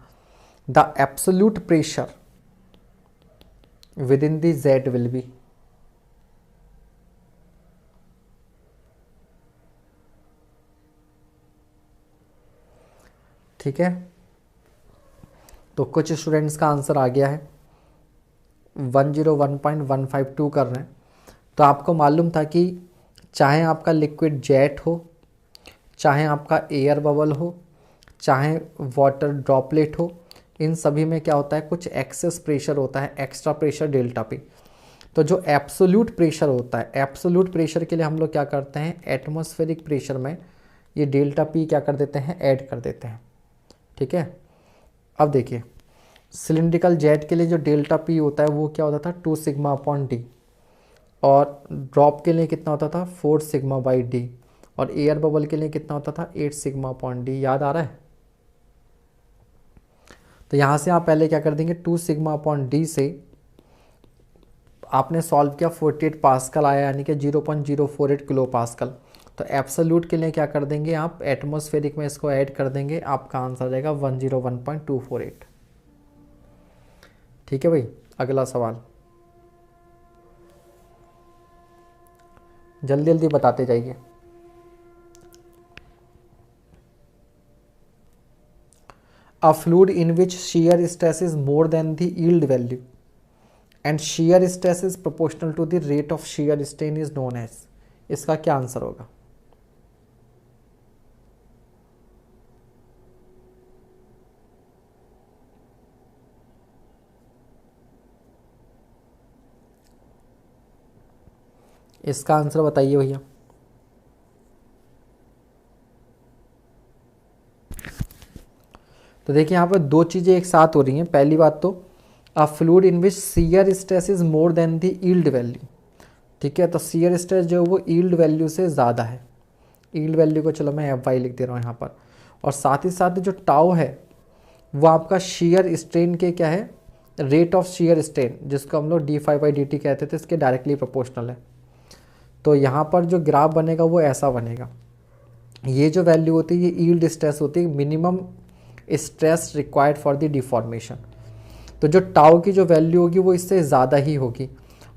The absolute pressure within the jet will be, ठीक है। तो कुछ स्टूडेंट्स का आंसर आ गया है, 101.152 कर रहे हैं। तो आपको मालूम था कि चाहे आपका लिक्विड जेट हो, चाहे आपका एयर बबल हो, चाहे वाटर ड्रॉपलेट हो, इन सभी में क्या होता है, कुछ एक्सेस प्रेशर होता है, एक्स्ट्रा प्रेशर डेल्टा पी। तो जो एब्सोल्यूट प्रेशर होता है, एब्सोल्यूट प्रेशर के लिए हम लोग क्या करते हैं, एटमॉस्फेरिक प्रेशर में ये डेल्टा पी क्या कर देते हैं, ऐड कर देते हैं, ठीक है। अब देखिए सिलिंड्रिकल जेट के लिए जो डेल्टा पी होता है वो क्या होता था, 2 सिग्मा अपॉन डी, और ड्रॉप के लिए कितना होता था, 4 सिग्मा बाई डी, और एयर बबल के लिए कितना होता था, 8 सिग्मा अपॉन डी। याद आ रहा है। तो यहाँ से आप पहले क्या कर देंगे, 2 सिग्मा अपॉन डी से आपने सॉल्व किया, 48 पास्कल आया, यानी कि 0.048 किलो पास्कल। तो एब्सोल्यूट के लिए क्या कर देंगे आप, एटमॉस्फेरिक में इसको ऐड कर देंगे, आपका आंसर आ जाएगा 101.248। ठीक है भाई। अगला सवाल जल्दी जल्दी बताते जाइए। A fluid in which shear stress is more than the yield value and shear stress is proportional to the rate of shear strain is known as, इसका क्या आंसर होगा। इसका आंसर बताइए भैया। तो देखिए यहाँ पर दो चीज़ें एक साथ हो रही हैं। पहली बात तो अ fluid in which shear stress is more than the yield value, ठीक है। तो शियर स्ट्रेस जो है वो यील्ड वैल्यू से ज़्यादा है। यील्ड वैल्यू को चलो मैं FY लिख दे रहा हूँ यहाँ पर। और साथ ही साथ जो टाउ है वो आपका शियर स्ट्रेन के क्या है, रेट ऑफ शियर स्ट्रेन, जिसको हम लोग d∅/dt कहते थे, इसके डायरेक्टली प्रोपोर्शनल है। तो यहाँ पर जो ग्राफ बनेगा वो ऐसा बनेगा। ये जो वैल्यू होती है ये यील्ड स्ट्रेस होती है, minimum stress required for the deformation. तो जो टाउ की जो वैल्यू होगी वो इससे ज़्यादा ही होगी।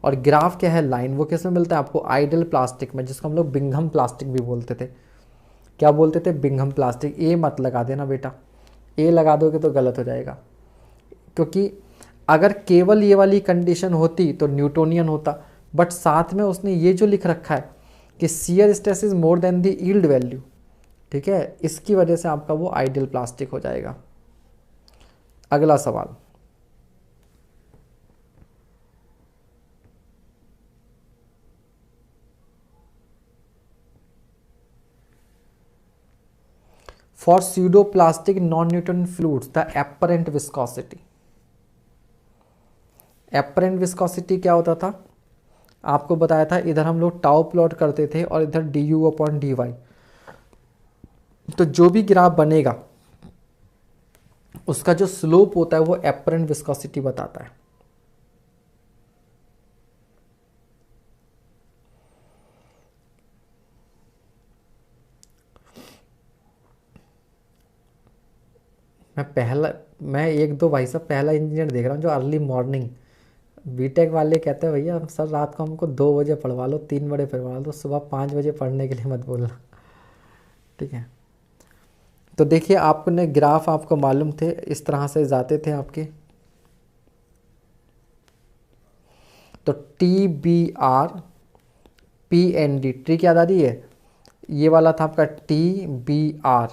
और ग्राफ क्या है, लाइन, वो किस में मिलता है आपको, आइडल प्लास्टिक में, जिसको हम लोग बिंघम प्लास्टिक भी बोलते थे। क्या बोलते थे, बिंघम प्लास्टिक। ए मत लगा देना बेटा, ए लगा दोगे तो गलत हो जाएगा, क्योंकि अगर केवल ये वाली कंडीशन होती तो न्यूटोनियन होता, बट साथ में उसने ये जो लिख रखा है कि shear stress is more than the yield value, ठीक है, इसकी वजह से आपका वो आइडियल प्लास्टिक हो जाएगा। अगला सवाल, for pseudo plastic non Newton fluids the apparent viscosity. Apparent viscosity क्या होता था, आपको बताया था, इधर हम लोग टाउ प्लॉट करते थे और इधर du/dy। तो जो भी ग्राफ बनेगा उसका जो स्लोप होता है वो एपरेंट विस्कोसिटी बताता है। मैं एक दो भाई साहब पहला इंजीनियर देख रहा हूँ जो अर्ली मॉर्निंग, बीटेक वाले कहते हैं भैया सर रात को हमको 2 बजे पढ़वा लो, 3 बजे पढ़वा लो, सुबह 5 बजे पढ़ने के लिए मत बोलना, ठीक है। तो देखिए आपने ग्राफ आपको मालूम थे, इस तरह से जाते थे आपके। तो TBR PND, ट्रिक याद आ रही है, ये वाला था आपका TBR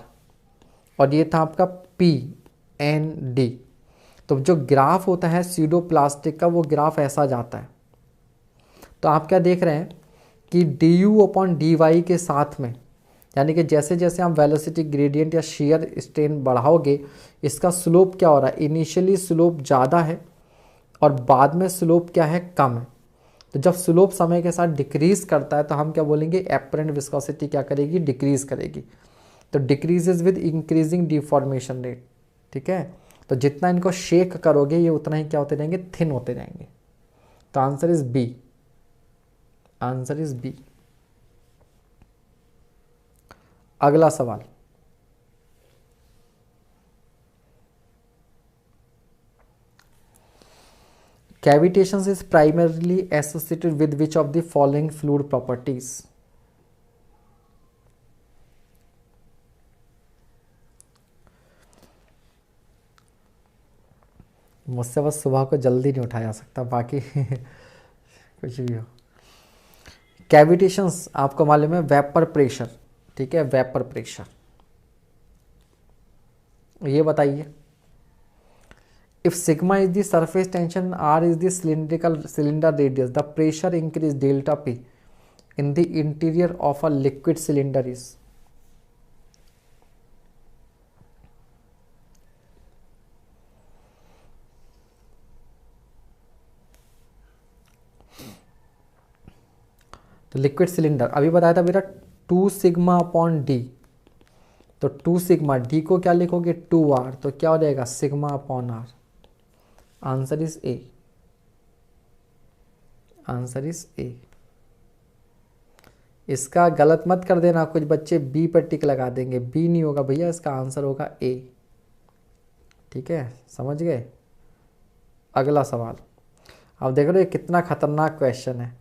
और ये था आपका PND। तो जो ग्राफ होता है स्यूडो प्लास्टिक का वो ग्राफ ऐसा जाता है। तो आप क्या देख रहे हैं कि du/dy के साथ में, यानी कि जैसे जैसे आप वेलोसिटी ग्रेडियंट या शियर स्ट्रेन बढ़ाओगे इसका स्लोप क्या हो रहा है, इनिशियली स्लोप ज़्यादा है और बाद में स्लोप क्या है, कम है। तो जब स्लोप समय के साथ डिक्रीज करता है तो हम क्या बोलेंगे, एपरेंट विस्कोसिटी क्या करेगी, डिक्रीज करेगी। तो decreases with increasing deformation rate, ठीक है। तो जितना इनको शेक करोगे ये उतना ही क्या होते जाएंगे, थिन होते जाएंगे। तो answer is B, answer is B. अगला सवाल, cavitation is primarily associated with which of the following fluid properties? मुझसे बस सुबह को जल्दी नहीं उठाया जा सकता, बाकी कुछ भी हो। कैविटेशंस आपको मालूम है वेपर प्रेशर, ठीक है, वेपर प्रेशर। ये बताइए, if sigma is the surface tension, R is the cylinder radius, the pressure increase delta P in the interior of a liquid cylinder is. तो लिक्विड सिलेंडर अभी बताया था बेटा 2 सिग्मा अपॉन डी, तो 2 sigma, D को क्या लिखोगे 2r, तो क्या हो जाएगा sigma upon R. Answer is A, answer is A. इसका गलत मत कर देना, कुछ बच्चे बी पर टिक लगा देंगे, बी नहीं होगा भैया, इसका आंसर होगा ए, ठीक है, समझ गए। अगला सवाल, अब देख लो ये कितना खतरनाक क्वेश्चन है।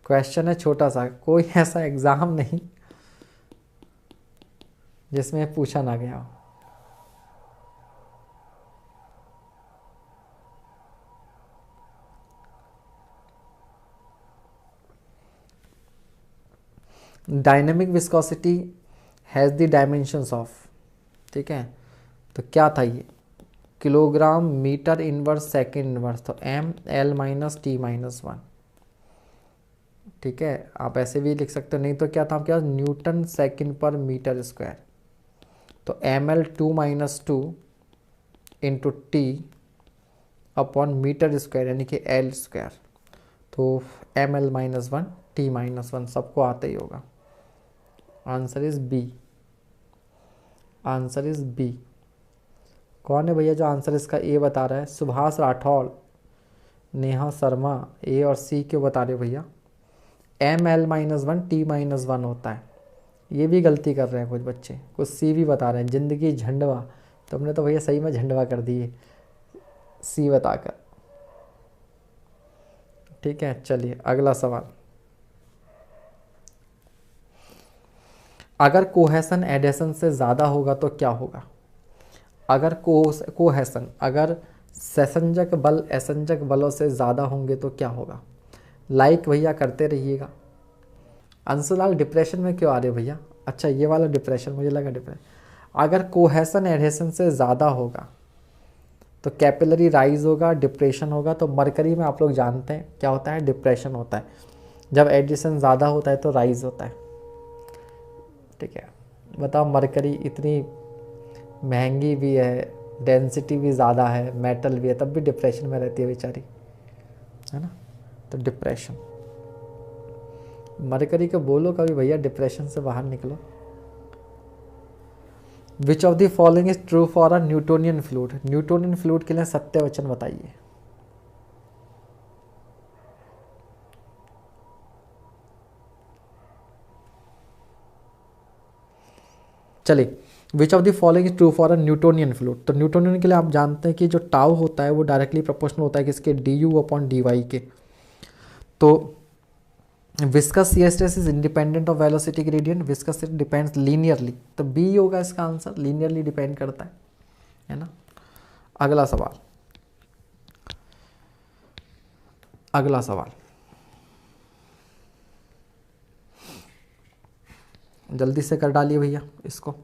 क्वेश्चन है छोटा सा, कोई ऐसा एग्जाम नहीं जिसमें पूछा ना गया हो। Dynamic viscosity has the dimensions of, ठीक है, तो क्या था ये, kilogram metre inverse second inverse, तो M L minus T minus 1, ठीक है, आप ऐसे भी लिख सकते हो, नहीं तो क्या था आपके पास newton second per metre square, तो M L 2 minus 2 into T upon metre square यानी कि एल स्क्वायर, तो M L minus 1 T minus 1 सबको आता ही होगा। Answer is B, answer is B. कौन है भैया जो आंसर इसका ए बता रहा है? सुभाष राठौड़, नेहा शर्मा, ए और सी क्यों बता रहे हो भैया? M L minus 1 T minus 1 होता है, ये भी गलती कर रहे हैं कुछ बच्चे, कुछ सी भी बता रहे हैं जिंदगी झंडवा, तुमने तो भैया सही में झंडवा कर दिए सी बताकर, ठीक है। चलिए अगला सवाल, अगर कोहेसन एडेशन से ज़्यादा होगा तो क्या होगा? अगर कोहेसन, अगर सहसंजक बल असंजक बलों से ज़्यादा होंगे तो क्या होगा? लाइक भैया करते रहिएगा। अंशुलाल डिप्रेशन में क्यों आ रहे हो भैया? अच्छा ये वाला डिप्रेशन, मुझे लगा डिप्रेशन। अगर कोहेसन एडेशन से ज़्यादा होगा तो कैपिलरी राइज होगा, डिप्रेशन होगा। तो मरकरी में आप लोग जानते हैं क्या होता है, डिप्रेशन होता है। जब एडिशन ज़्यादा होता है तो राइज होता है, ठीक है। बताओ मरकरी इतनी महंगी भी है, डेंसिटी भी ज़्यादा है, मेटल भी है, तब भी डिप्रेशन में रहती है बेचारी, है ना। तो डिप्रेशन, मरकरी को बोलो कभी भैया डिप्रेशन से बाहर निकलो। विच of the following is true for a Newtonian fluid? Newtonian fluid के लिए सत्य वचन बताइए। चलिए, विच of the following is true for a Newtonian fluid? तो न्यूटोनियन के लिए आप जानते हैं कि जो टाउ होता है वो डायरेक्टली प्रोपोर्शनल होता है किसके, D U upon D Y के। तो viscous shear stress is independent of velocity gradient, viscous depends linearly, तो बी होगा इसका आंसर, लीनियरली डिपेंड करता है ना। अगला सवाल, अगला सवाल जल्दी से कर डालिए भैया इसको।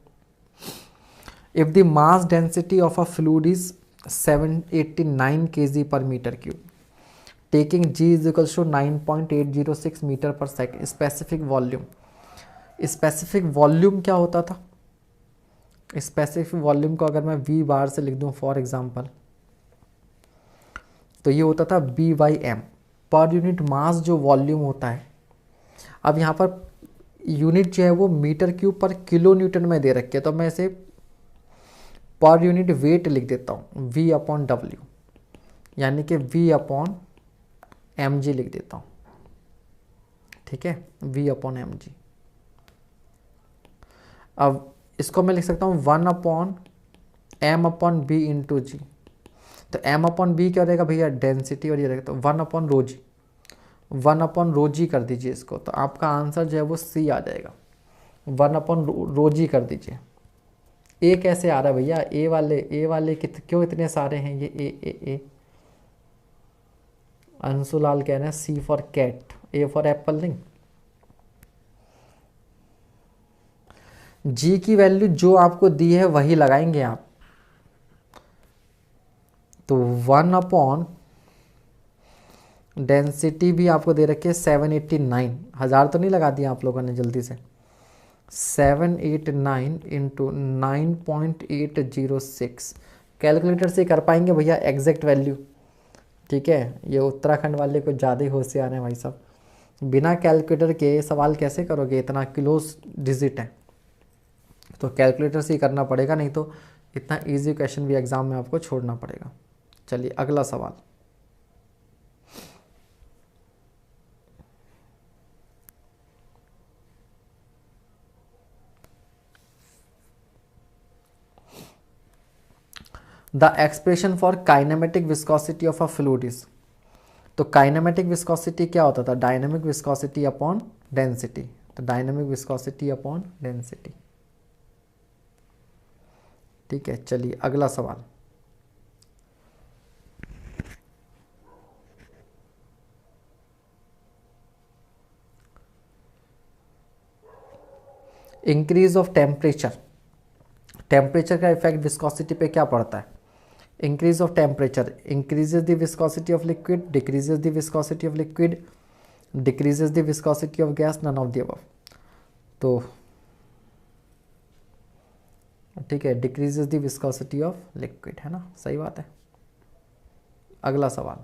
If the mass density of a fluid is 789 kg per metre cube, taking g is equals to 9.806 metre per second, specific volume. Specific volume क्या होता था? स्पेसिफिक वॉल्यूम को अगर मैं v बार से लिख दूं फॉर एग्जांपल, तो ये होता था b बाई एम, पर यूनिट मास जो वॉल्यूम होता है। अब यहाँ पर यूनिट जो है वो मीटर क्यूब पर किलो न्यूटन में दे रखे, तो मैं इसे पर यूनिट वेट लिख देता हूँ v अपॉन डब्ल्यू, यानी कि v अपॉन एम जी लिख देता हूँ, ठीक है, v अपॉन एम जी। अब इसको मैं लिख सकता हूँ 1 upon M upon B into G. तो एम अपॉन बी क्या रहेगा भैया, डेंसिटी, और ये रहेगा तो 1 अपॉन रो जी, 1 अपॉन रो जी कर दीजिए इसको, तो आपका आंसर जो है वो सी आ जाएगा। 1 अपॉन रो जी कर दीजिए। ए कैसे आ रहा है भैया, ए वाले क्यों इतने सारे हैं ये, ए अंशुलाल कह रहे हैं C for cat, A for apple नहीं। जी की वैल्यू जो आपको दी है वही लगाएंगे आप, तो 1 अपॉन डेंसिटी भी आपको दे रखी है 789, हज़ार तो नहीं लगा दिया आप लोगों ने जल्दी से, 789 इंटू 9.806। कैलकुलेटर से कर पाएंगे भैया एग्जैक्ट वैल्यू, ठीक है, ये उत्तराखंड वाले को ज़्यादा ही होशियार हैं भाई साहब, बिना कैलकुलेटर के सवाल कैसे करोगे, इतना क्लोज डिजिट है, तो कैलकुलेटर से ही करना पड़ेगा, नहीं तो इतना इजी क्वेश्चन भी एग्जाम में आपको छोड़ना पड़ेगा। चलिए अगला सवाल, the expression for kinematic viscosity of a fluid is. तो काइनेमेटिक विस्कोसिटी क्या होता था, डायनेमिक विस्कोसिटी अपॉन डेंसिटी, तो डायनेमिक विस्कोसिटी अपॉन डेंसिटी, ठीक है। चलिए अगला सवाल, इंक्रीज ऑफ टेम्परेचर, टेम्परेचर का इफेक्ट विस्कोसिटी पे क्या पड़ता है, increase of temperature increases the viscosity of liquid, decreases the viscosity of liquid, decreases the viscosity of gas, none of the above. तो ठीक है, decreases the viscosity of liquid, है ना, सही बात है। अगला सवाल,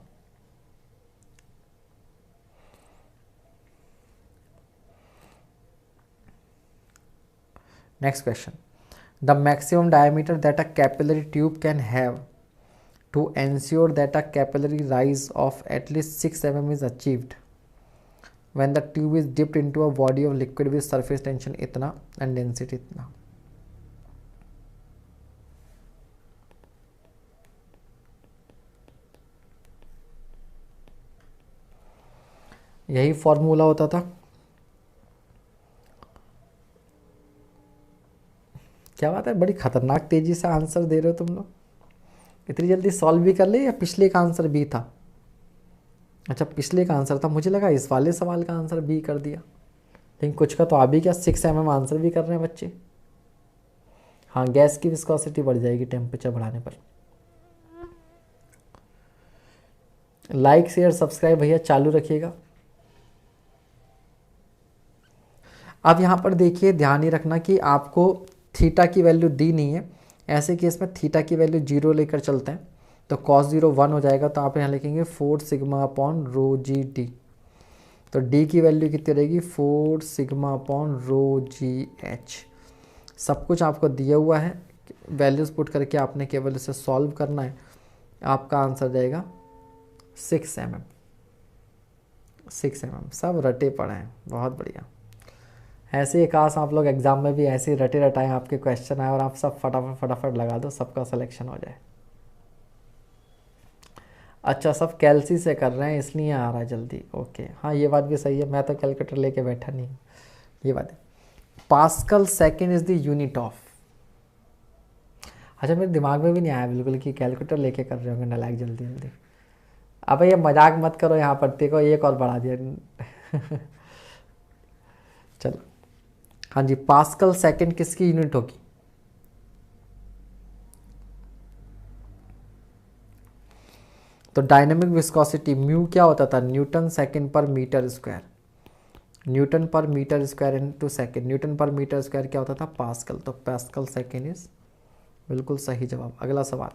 next question, the maximum diameter that a capillary tube can have to ensure that a capillary rise of at least 6 mm is achieved when the tube is dipped into a body of liquid with surface tension इतना and density इतना। यही formula होता था, क्या बात है, बड़ी खतरनाक तेजी से आंसर दे रहे हो तुम लोग, इतनी जल्दी सॉल्व भी कर ले, या पिछले का आंसर बी था, अच्छा पिछले का आंसर था, मुझे लगा इस वाले सवाल का आंसर बी कर दिया, लेकिन कुछ का तो आ भी क्या, 6 mm आंसर भी कर रहे हैं बच्चे। हाँ, गैस की विस्कोसिटी बढ़ जाएगी टेम्परेचर बढ़ाने पर। लाइक शेयर सब्सक्राइब भैया चालू रखिएगा। अब यहाँ पर देखिए, ध्यान ही रखना कि आपको थीटा की वैल्यू दी नहीं है, ऐसे केस में थीटा की वैल्यू 0 लेकर चलते हैं, तो cos 0 1 हो जाएगा, तो आप यहाँ लिखेंगे 4 sigma upon rho G D, तो डी की वैल्यू कितनी रहेगी 4 sigma upon rho G H. सब कुछ आपको दिया हुआ है, वैल्यूज़ पुट करके आपने केवल इसे सॉल्व करना है, आपका आंसर जाएगा 6 mm, 6 mm, सब रटे पड़े हैं, बहुत बढ़िया। ऐसे ही काश आप लोग एग्ज़ाम में भी ऐसे ही रटे रटाएं, आपके क्वेश्चन आए और आप सब फटाफट लगा दो, सबका सिलेक्शन हो जाए। अच्छा, सब कैलसी से कर रहे हैं इसलिए आ रहा है जल्दी, ओके, हाँ ये बात भी सही है, मैं तो कैलकुलेटर लेके बैठा नहीं, ये बात है। Pascal second is the unit of, अच्छा मेरे दिमाग में भी नहीं आया बिल्कुल कि कैलकुलेटर लेके कर रहे होंगे नालायक जल्दी जल्दी। अब ये मजाक मत करो, यहाँ पर देखो एक और बढ़ा दिया चलो, हाँ जी, पास्कल सेकेंड किसकी यूनिट होगी, तो डायनेमिक विस्कोसिटी म्यू क्या होता था, newton second per metre square, newton per metre square into second, newton per metre square क्या होता था पास्कल, तो पास्कल सेकेंड इज बिल्कुल सही जवाब। अगला सवाल,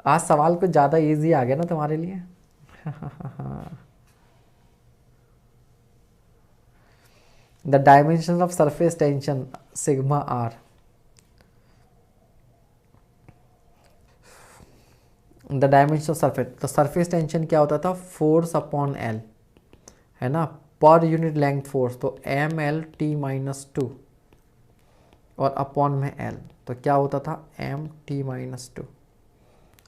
आज सवाल कुछ ज़्यादा इजी आ गया ना तुम्हारे लिए the dimension of surface tension sigma are, the dimension of surface, तो सरफेस टेंशन क्या होता था, फोर्स अपॉन एल, है ना, पर यूनिट लेंथ फोर्स, तो M L T minus two और अपॉन में एल, तो क्या होता था एम टी माइनस टू।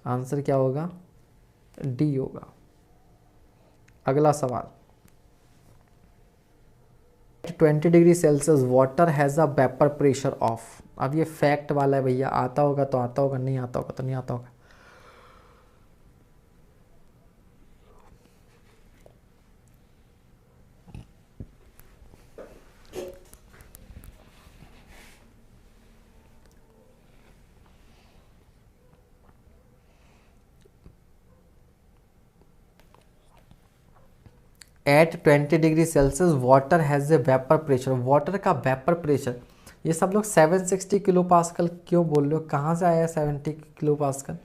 आंसर क्या होगा, डी होगा। अगला सवाल, 20 degree Celsius water has a vapour pressure of. अब ये फैक्ट वाला है भैया, आता होगा तो आता होगा, नहीं आता होगा तो नहीं आता होगा। At 20 degree Celsius water has a vapour pressure, water का वेपर प्रेशर, ये सब लोग 760 किलो पास्कल क्यों बोल रहे हो, कहाँ से आया 70 किलो पास्कल,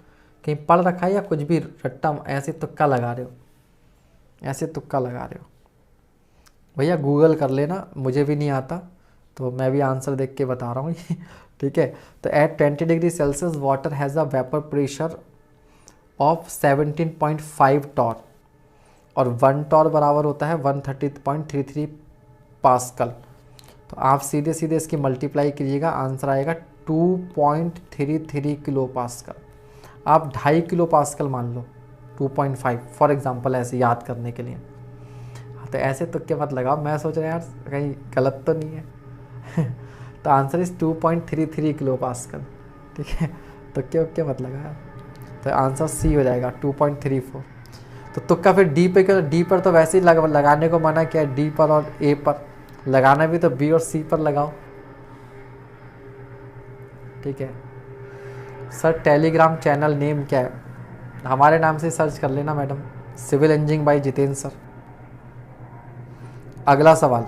कहीं पढ़ रखा है या कुछ भी रट्टा ऐसे तुक्का लगा रहे हो, ऐसे तुक्का लगा रहे हो। भैया गूगल कर लेना, मुझे भी नहीं आता तो मैं भी आंसर देख के बता रहा हूँ ठीक है। तो at 20 degree Celsius water has a vapour pressure of 17.5 torr, और 1 टॉर बराबर होता है 130.33 पास्कल। तो आप सीधे सीधे इसकी मल्टीप्लाई कीजिएगा, आंसर आएगा 2.33 किलो पास्कल। आप 2.5 किलो पास्कल मान लो, 2.5 फॉर एग्जांपल, ऐसे याद करने के लिए। तो ऐसे तुक्के मत लगाओ, मैं सोच रहा यार कहीं गलत तो नहीं है तो आंसर इस 2.33 किलो पास्कल, ठीक है, तुक्के उक्के मत लगाया। तो आंसर सी हो जाएगा 2.34। तो तुक्का फिर डी पे कर, डी पर तो वैसे ही लगाने को मना किया, डी पर और ए पर लगाना भी तो बी और सी पर लगाओ, ठीक है। सर टेलीग्राम चैनल नेम क्या है, हमारे नाम से सर्च कर लेना madam, civil engineering by Jitendra sir. अगला सवाल,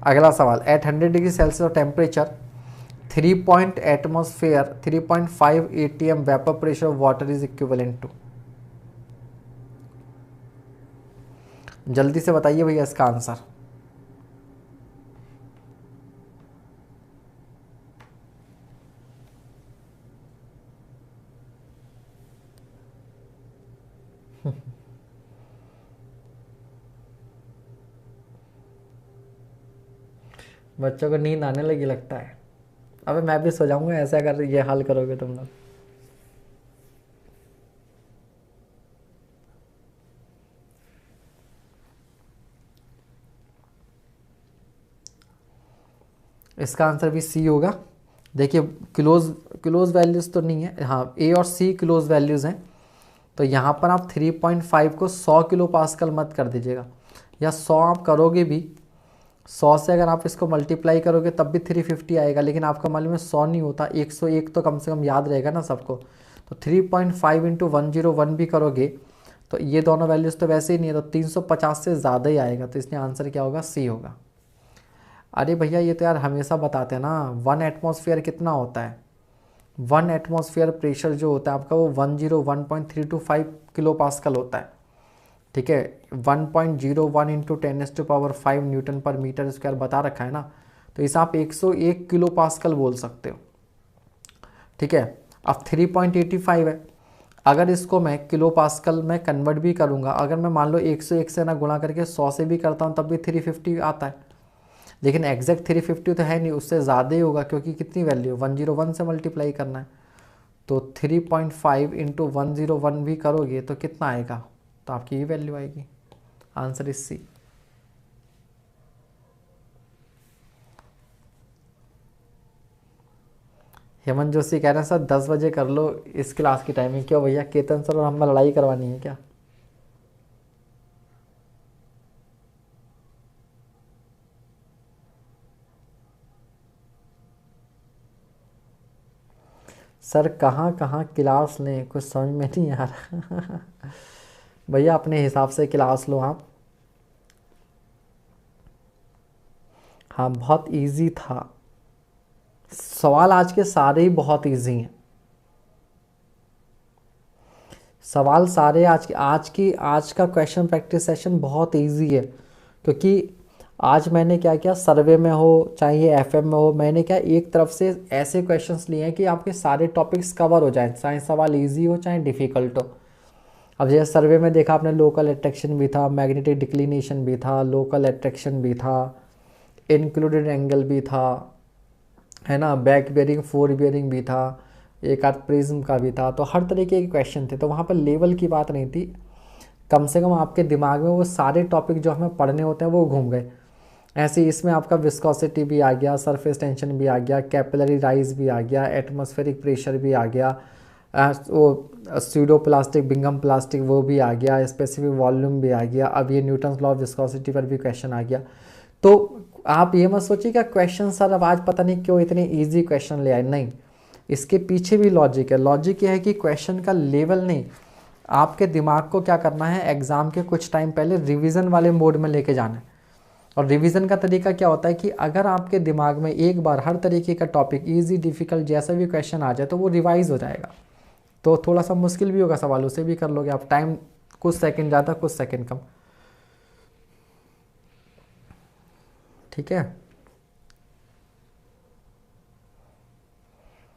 अगला सवाल, at 100 degree Celsius of temperature 3.5 atm vapour pressure of water is equivalent to. जल्दी से बताइए भैया इसका आंसर। बच्चों को नींद आने लगी लगता है, अबे मैं भी सो जाऊंगा ऐसा अगर ये हाल करोगे तुम लोग। इसका आंसर भी सी होगा। देखिए क्लोज वैल्यूज़ तो नहीं है, हाँ ए और सी क्लोज वैल्यूज़ हैं, तो यहाँ पर आप 3.5 को 100 किलो पास्कल मत कर दीजिएगा, या 100 आप करोगे भी, 100 से अगर आप इसको मल्टीप्लाई करोगे तब भी 350 आएगा, लेकिन आपका मालूम है 100 नहीं होता, 101 तो कम से कम याद रहेगा ना सबको। तो 3.5 इंटू 101 भी करोगे तो ये दोनों वैल्यूज़ तो वैसे ही नहीं है, तो 350 से ज़्यादा ही आएगा, तो इसलिए आंसर क्या होगा, सी होगा। अरे भैया ये तो यार हमेशा बताते हैं ना, 1 एटमॉस्फेयर कितना होता है, 1 एटमॉस्फेयर प्रेशर जो होता है आपका वो 101.325 किलो पास्कल होता है, ठीक है। 1.01 into 10⁵ Newton per metre square बता रखा है ना, तो इसे आप 101 किलो पास्कल बोल सकते हो, ठीक है। अब 3.85 है, अगर इसको मैं किलो पास्कल में कन्वर्ट भी करूँगा, अगर मैं मान लो 101 से ना गुणा करके 100 से भी करता हूँ तब भी 350 आता है, लेकिन एग्जैक्ट 350 तो है नहीं, उससे ज़्यादा ही होगा, क्योंकि कितनी वैल्यू 101 से मल्टीप्लाई करना है। तो 3.5 इंटू 101 भी करोगे तो कितना आएगा, तो आपकी ये वैल्यू आएगी, answer is C. Hemant Joshi कह रहे हैं सर 10 बजे कर लो इस क्लास की टाइमिंग, क्यों भैया केतन सर और हमें लड़ाई करवानी है क्या। सर कहाँ कहाँ क्लास लें, कुछ समझ में नहीं आ रहा भैया अपने हिसाब से क्लास लो आप। हाँ बहुत इजी था, सवाल आज के सारे ही बहुत इजी हैं, सवाल सारे आज का क्वेश्चन प्रैक्टिस सेशन बहुत इजी है, क्योंकि आज मैंने क्या किया, सर्वे में हो चाहे ये एफएम में हो, मैंने क्या एक तरफ से ऐसे क्वेश्चंस लिए हैं कि आपके सारे टॉपिक्स कवर हो जाएं, चाहे सवाल इजी हो चाहे डिफ़िकल्ट हो। अब जैसे सर्वे में देखा आपने, लोकल अट्रैक्शन भी था, मैग्नेटिक डिक्लिनेशन भी था, लोकल अट्रैक्शन भी था, इंक्लूडेड एंगल भी था, है ना, बैक बेयरिंग फोर बेयरिंग भी था, एक आध प्रिज्म का भी था। तो हर तरीके के क्वेश्चन थे, तो वहाँ पर लेवल की बात नहीं थी, कम से कम आपके दिमाग में वो सारे टॉपिक जो हमें पढ़ने होते हैं वो घूम गए। ऐसे इसमें आपका विस्कोसिटी भी आ गया, सरफेस टेंशन भी आ गया, कैपिलरी राइज भी आ गया, एटमॉस्फेरिक प्रेशर भी आ गया, वो स्यूडो प्लास्टिक बिंगम प्लास्टिक वो भी आ गया, स्पेसिफिक वॉल्यूम भी आ गया, अब ये न्यूटन्स लॉ ऑफ विस्कोसिटी पर भी क्वेश्चन आ गया। तो आप ये मत सोचिए कि क्वेश्चन सर अब आज पता नहीं क्यों इतने ईजी क्वेश्चन ले आए, नहीं, इसके पीछे भी लॉजिक है। लॉजिक ये है कि क्वेश्चन का लेवल नहीं, आपके दिमाग को क्या करना है, एग्ज़ाम के कुछ टाइम पहले रिवीजन वाले मोड में लेके जाना है। और रिवीजन का तरीका क्या होता है कि अगर आपके दिमाग में एक बार हर तरीके का टॉपिक इजी डिफ़िकल्ट जैसा भी क्वेश्चन आ जाए तो वो रिवाइज हो जाएगा। तो थोड़ा सा मुश्किल भी होगा सवाल, उसे भी कर लोगे आप, टाइम कुछ सेकंड ज़्यादा कुछ सेकंड कम, ठीक है।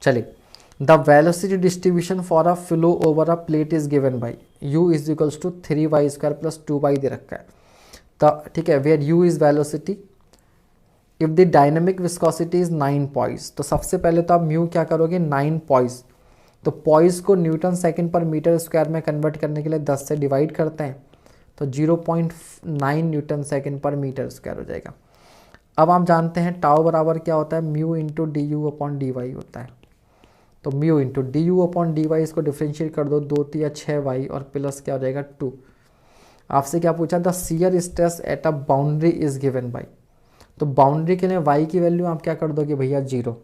चलिए, the velocity distribution for a flow over a plate is given by u is equals to 3y² plus 2y दे रखा है। तो ठीक है, where u is velocity, if the dynamic viscosity is 9 poise, तो सबसे पहले तो आप म्यू क्या करोगे, 9 पॉइस, तो पॉइस को न्यूटन सेकंड पर मीटर स्क्वायर में कन्वर्ट करने के लिए 10 से डिवाइड करते हैं, तो 0.9 न्यूटन सेकंड पर मीटर स्क्वायर हो जाएगा। अब आप जानते हैं टाउ बराबर क्या होता है, mu into D U upon D Y होता है। तो mu into D U upon D Y, इसको डिफ्रेंशिएट कर दो, 2 या 6y और प्लस क्या हो जाएगा 2। आपसे क्या पूछा, the shear stress at a boundary is given by, तो बाउंड्री के लिए y की वैल्यू आप क्या कर दोगे भैया 0,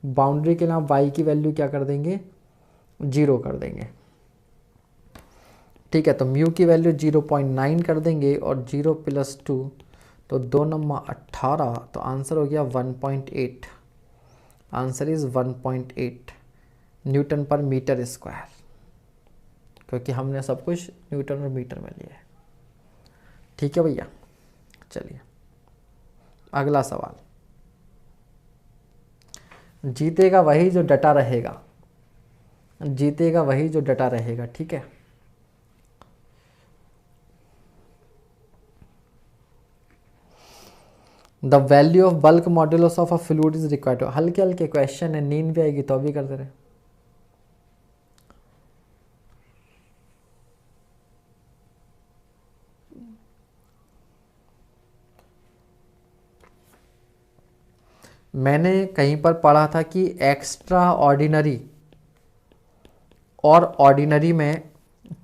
बाउंड्री के लिए आप y की वैल्यू क्या कर देंगे 0 कर देंगे, ठीक है। तो म्यू की वैल्यू 0.9 कर देंगे और 0 + 2, तो 2 नंबर 18, तो आंसर हो गया 1.8, answer is 1.8 Newton per metre square, क्योंकि हमने सब कुछ न्यूटन और मीटर में लिया है, ठीक है भैया। चलिए अगला सवाल, जीतेगा वही जो डटा रहेगा, जीतेगा वही जो डटा रहेगा, ठीक है। The value of bulk modulus of a fluid is required, हल्के हल्के क्वेश्चन है, नींद भी आएगी तो भी करते रहे। मैंने कहीं पर पढ़ा था कि एक्स्ट्रा ऑर्डिनरी और ऑर्डिनरी में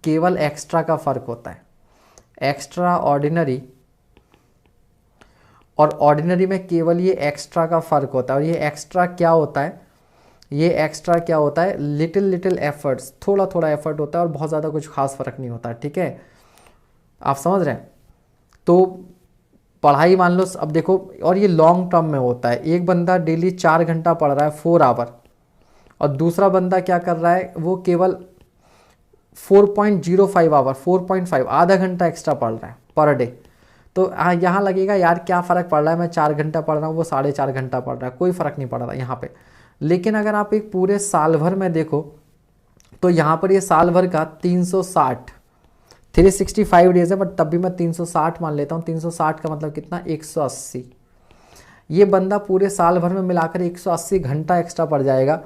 केवल एक्स्ट्रा का फ़र्क होता है, एक्स्ट्रा ऑर्डिनरी और ऑर्डिनरी में केवल ये एक्स्ट्रा का फ़र्क होता है। और ये एक्स्ट्रा क्या होता है, ये एक्स्ट्रा क्या होता है, लिटिल लिटिल एफर्ट्स, थोड़ा थोड़ा एफर्ट होता है और बहुत ज़्यादा कुछ खास फ़र्क नहीं होता, ठीक है, आप समझ रहे हैं। तो पढ़ाई मान लो, अब देखो, और ये लॉन्ग टर्म में होता है, एक बंदा डेली 4 घंटा पढ़ रहा है 4 आवर, और दूसरा बंदा क्या कर रहा है, वो केवल 4.05 आवर, 4.5 आधा घंटा एक्स्ट्रा पढ़ रहा है पर डे। तो यहाँ लगेगा यार क्या फ़र्क पड़ रहा है, मैं 4 घंटा पढ़ रहा हूँ, वो 4.5 घंटा पढ़ रहा है, कोई फ़र्क नहीं पड़ रहा यहाँ पे। लेकिन अगर आप एक पूरे साल भर में देखो तो यहाँ पर ये साल भर का 360, 365 डेज है, बट तब भी मैं 360 मान लेता हूँ। 360 का मतलब कितना, 180। ये बंदा पूरे साल भर में मिलाकर 180 घंटा एक्स्ट्रा पड़ जाएगा।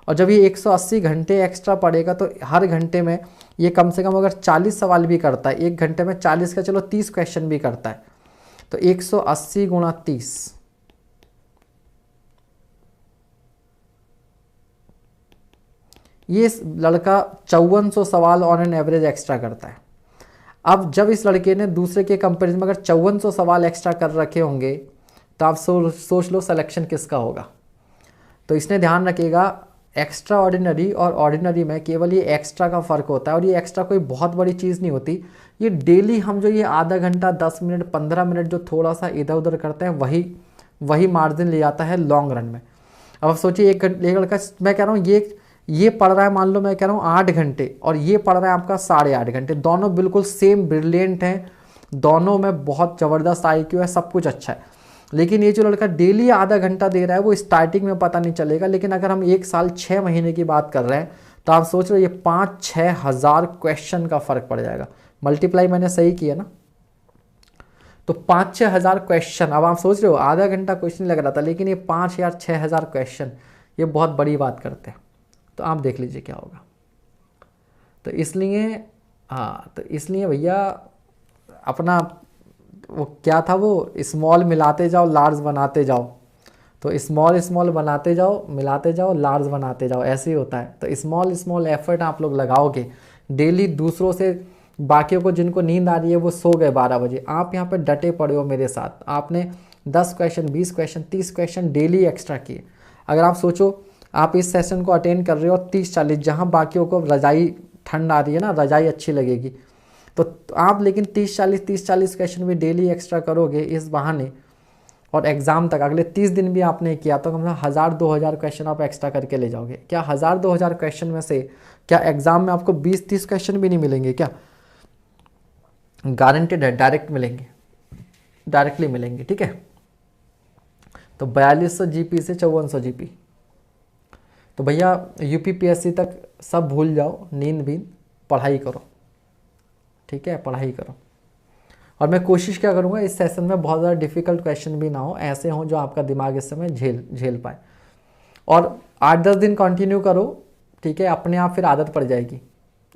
और जब ये 180 घंटे एक्स्ट्रा पड़ेगा तो हर घंटे में ये कम से कम अगर 40 सवाल भी करता है, एक घंटे में 40 का, चलो 30 क्वेश्चन भी करता है, तो 180 गुणा 30, ये लड़का 5400 सवाल ऑन एन एवरेज एक्स्ट्रा करता है। अब जब इस लड़के ने दूसरे के कंपैरिजन में अगर 5400 सवाल एक्स्ट्रा कर रखे होंगे तो आप सोच लो सिलेक्शन किसका होगा। तो इसने ध्यान रखिएगा, एक्स्ट्रा ऑर्डिनरी और ऑर्डिनरी में केवल ये एक्स्ट्रा का फ़र्क होता है, और ये एक्स्ट्रा कोई बहुत बड़ी चीज़ नहीं होती। ये डेली हम जो ये आधा घंटा, 10 मिनट, 15 मिनट जो थोड़ा सा इधर उधर करते हैं, वही मार्जिन ले जाता है लॉन्ग रन में। अब आप सोचिए एक लड़का, मैं कह रहा हूँ ये पढ़ रहा है, मान लो मैं कह रहा हूँ 8 घंटे, और ये पढ़ रहा है आपका 8.5 घंटे, दोनों बिल्कुल सेम ब्रिलियंट हैं, दोनों में बहुत ज़बरदस्त IQ है, सब कुछ अच्छा है। लेकिन ये जो लड़का डेली आधा घंटा दे रहा है वो स्टार्टिंग में पता नहीं चलेगा, लेकिन अगर हम 1 साल 6 महीने की बात कर रहे हैं तो आप सोच रहे हो ये 5-6 हज़ार क्वेश्चन का फ़र्क पड़ जाएगा। मल्टीप्लाई मैंने सही किया ना, तो 5-6 हज़ार क्वेश्चन। अब आप सोच रहे हो आधा घंटा क्वेश्चन लग रहा था, लेकिन ये 5 या 6 हज़ार क्वेश्चन, ये बहुत बड़ी बात करते हैं। तो आप देख लीजिए क्या होगा। तो इसलिए तो इसलिए भैया अपना वो क्या था, वो स्मॉल मिलाते जाओ लार्ज बनाते जाओ, तो स्मॉल स्मॉल बनाते जाओ मिलाते जाओ लार्ज बनाते जाओ, ऐसे ही होता है। तो स्मॉल स्मॉल एफर्ट आप लोग लगाओगे डेली, दूसरों से, बाकियों को जिनको नींद आ रही है वो सो गए 12 बजे, आप यहाँ पे डटे पड़े हो मेरे साथ, आपने 10 question 20 question 30 question daily extra किए। अगर आप सोचो आप इस सेशन को अटेंड कर रहे हो 30-40, जहाँ बाकियों को रजाई ठंड आ रही है ना, रजाई अच्छी लगेगी, तो आप लेकिन 30-40 क्वेश्चन भी डेली एक्स्ट्रा करोगे इस बहाने, और एग्ज़ाम तक अगले 30 दिन भी आपने किया तो कम से कम 1000-2000 क्वेश्चन आप एक्स्ट्रा करके ले जाओगे। क्या 1000-2000 क्वेश्चन में से क्या एग्ज़ाम में आपको 20-30 क्वेश्चन भी नहीं मिलेंगे क्या? गारंटेड है, डायरेक्ट मिलेंगे, डायरेक्टली मिलेंगे, ठीक है। तो 4200 GP से 5400 GP, तो भैया UPPSC तक सब भूल जाओ, नींद बींद, पढ़ाई करो, ठीक है, पढ़ाई करो। और मैं कोशिश क्या करूँगा इस सेशन में बहुत ज़्यादा डिफ़िकल्ट क्वेश्चन भी ना हो, ऐसे हों जो आपका दिमाग इस समय झेल पाए। और 8-10 दिन कंटिन्यू करो, ठीक है, अपने आप फिर आदत पड़ जाएगी,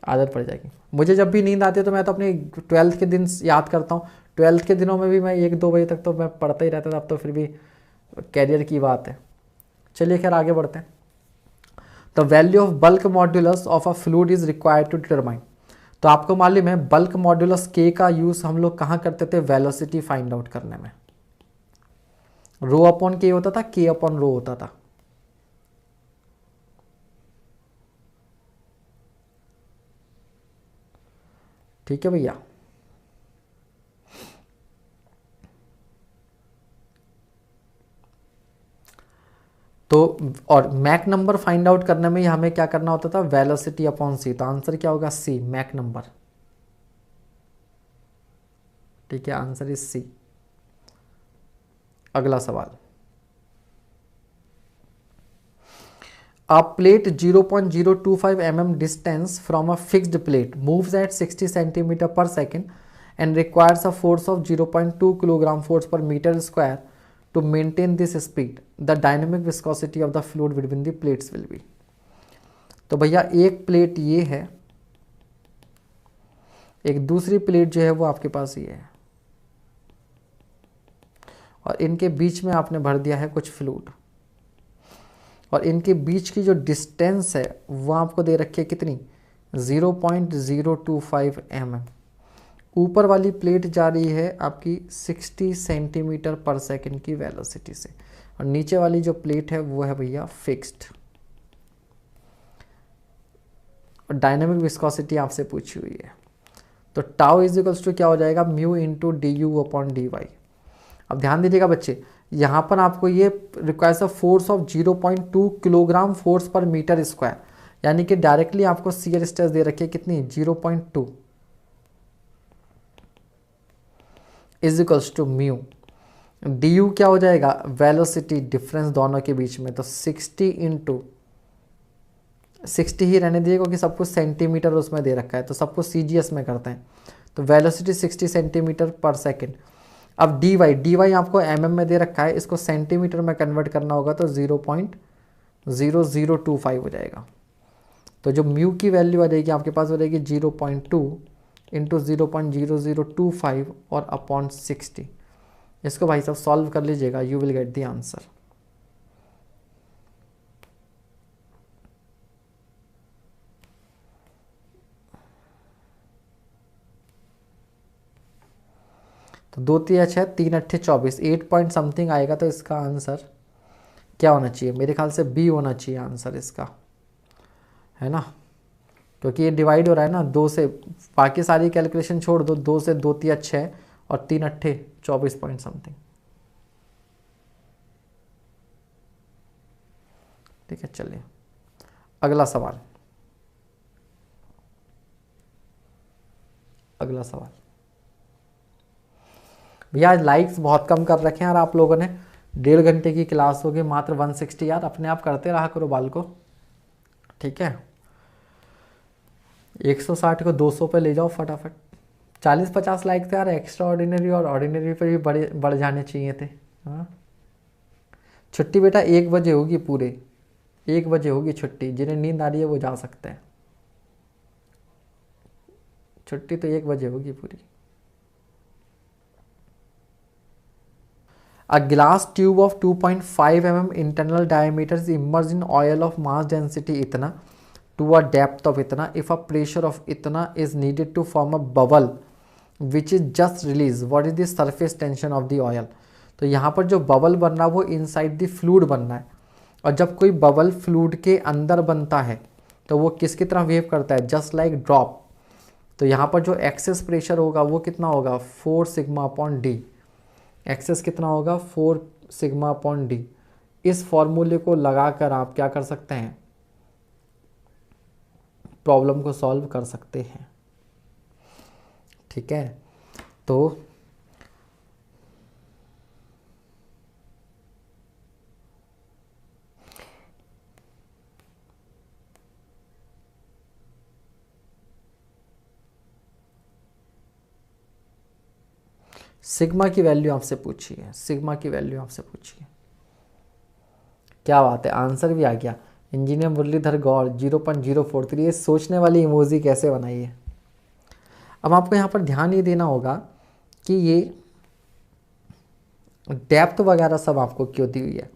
आदत पड़ जाएगी। मुझे जब भी नींद आती है तो मैं तो अपने 12th के दिन याद करता हूँ, 12th के दिनों में भी मैं 1-2 बजे तक तो मैं पढ़ता ही रहता था। अब तो फिर भी कैरियर की बात है। चलिए खैर आगे बढ़ते हैं। The value of bulk modulus of a fluid is required to determine. तो आपको मालूम है बल्क मॉड्यूलस के का यूज़ हम लोग कहाँ करते थे? वेलोसिटी फाइंड आउट करने में। रो अपॉन के होता था, के अपॉन रो होता था। ठीक है भैया। तो और मैक नंबर फाइंड आउट करने में हमें क्या करना होता था? वेलोसिटी अपॉन सी। तो आंसर क्या होगा? सी, मैक नंबर। ठीक है, आंसर इज सी। अगला सवाल, A plate 0.025 mm distance from a fixed plate moves at 60 cm per second and requires a force of 0.2 kg force per meter square to maintain this speed. The dynamic viscosity of the fluid between the plates will be. तो भैया एक plate ये है, एक दूसरी plate जो है वो आपके पास ये है, और इनके बीच में आपने भर दिया है कुछ फ्लूइड, और इनके बीच की जो डिस्टेंस है वो आपको दे रखी है कितनी? 0.025 mm। ऊपर वाली प्लेट जा रही है आपकी 60 सेंटीमीटर पर सेकंड की वेलोसिटी से, और नीचे वाली जो प्लेट है वो है भैया फिक्स्ड। और डायनामिक विस्कोसिटी आपसे पूछी हुई है, तो टाउ इज इक्वल्स टू क्या हो जाएगा? Mu into D U upon D Y. अब ध्यान दीजिएगा बच्चे, यहाँ पर आपको ये requires a force of 0.2 kilogram force per metre square, यानी कि डायरेक्टली आपको शियर स्ट्रेस दे रखी है कितनी? 0.2 is equals to mu D U क्या हो जाएगा? वेलोसिटी डिफरेंस दोनों के बीच में, तो 60 इंटू 60 ही रहने दिए क्योंकि सब कुछ सेंटीमीटर उसमें दे रखा है, तो सबको CGS में करते हैं। तो वेलोसिटी 60 सेंटीमीटर पर सेकेंड। अब डी वाई आपको mm में दे रखा है, इसको सेंटीमीटर में कन्वर्ट करना होगा तो 0.0025 हो जाएगा। तो जो म्यू की वैल्यू आ जाएगी आपके पास हो जाएगी 0.2 इंटू 0.0025 और अपॉन 60। इसको भाई साहब सॉल्व कर लीजिएगा, you will get the answer. तो 2 3 6 3 8 24, 8 पॉइंट समथिंग आएगा। तो इसका आंसर क्या होना चाहिए? मेरे ख्याल से बी होना चाहिए आंसर इसका, है ना, क्योंकि ये डिवाइड हो रहा है ना 2 से। बाकी सारी कैलकुलेशन छोड़ दो, 2 से 2 3 6 और 3 8 24 पॉइंट समथिंग। ठीक है, चलिए अगला सवाल। अगला सवाल भैया, आज लाइक्स बहुत कम कर रखे हैं यार आप लोगों ने। 1.5 घंटे की क्लास होगी, मात्र 160 यार, अपने आप करते रहा करो बाल को, ठीक है। 160 को 200 पे ले जाओ फटाफट। 40-50 लाइक थे यार, एक्स्ट्रा ऑर्डिनरी और ऑर्डिनरी पे भी बढ़ जाने चाहिए थे। हाँ, छुट्टी बेटा 1 बजे होगी, पूरे 1 बजे होगी छुट्टी। जिन्हें नींद आ रही है वो जा सकते हैं, छुट्टी तो 1 बजे होगी पूरी। A glass tube of 2.5 mm internal diameter is immersed in oil of mass density इतना to a depth of इतना. If a pressure of इतना is needed to form a bubble which is just released, what is the surface tension of the oil? तो यहाँ पर जो bubble बनना है वो इनसाइड द फ्लूड बनना है, और जब कोई बबल फ्लूड के अंदर बनता है तो वो किसकी तरह वेव करता है, जस्ट लाइक ड्रॉप। तो यहाँ पर जो एक्सेस प्रेशर होगा वो कितना होगा, 4 सिग्मा अपॉन डी। एक्सेस कितना होगा, 4 सिग्मा अपॉन डी। इस फॉर्मूले को लगाकर आप क्या कर सकते हैं, प्रॉब्लम को सॉल्व कर सकते हैं, ठीक है। तो सिग्मा की वैल्यू आपसे पूछी है, सिग्मा की वैल्यू आपसे पूछी है। क्या बात है, आंसर भी आ गया। इंजीनियर मुरलीधर गौर 0.043। ये सोचने वाली इमोजी कैसे बनाई है। अब आपको यहाँ पर ध्यान ये देना होगा कि ये डेप्थ वगैरह सब आपको क्यों दी हुई है,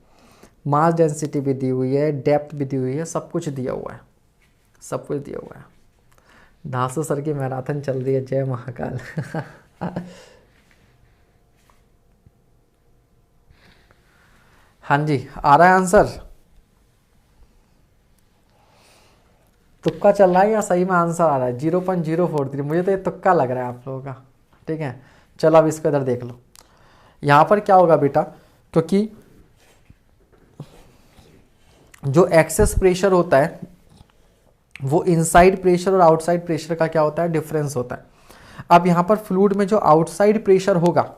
मास डेंसिटी भी दी हुई है, डेप्थ भी दी हुई है, सब कुछ दिया हुआ है, सब कुछ दिया हुआ है। धासु सर की मैराथन चल रही है, जय महाकाल। हाँ जी, आ रहा है आंसर, तुक्का चल रहा है या सही में आंसर आ रहा है। 0.043, मुझे तो ये तुक्का लग रहा है आप लोगों का, ठीक है। चलो अब इसको इधर देख लो। यहाँ पर क्या होगा बेटा, क्योंकि जो एक्सेस प्रेशर होता है वो इनसाइड प्रेशर और आउटसाइड प्रेशर का क्या होता है, डिफरेंस होता है। अब यहाँ पर फ्लूइड में जो आउटसाइड प्रेशर होगा,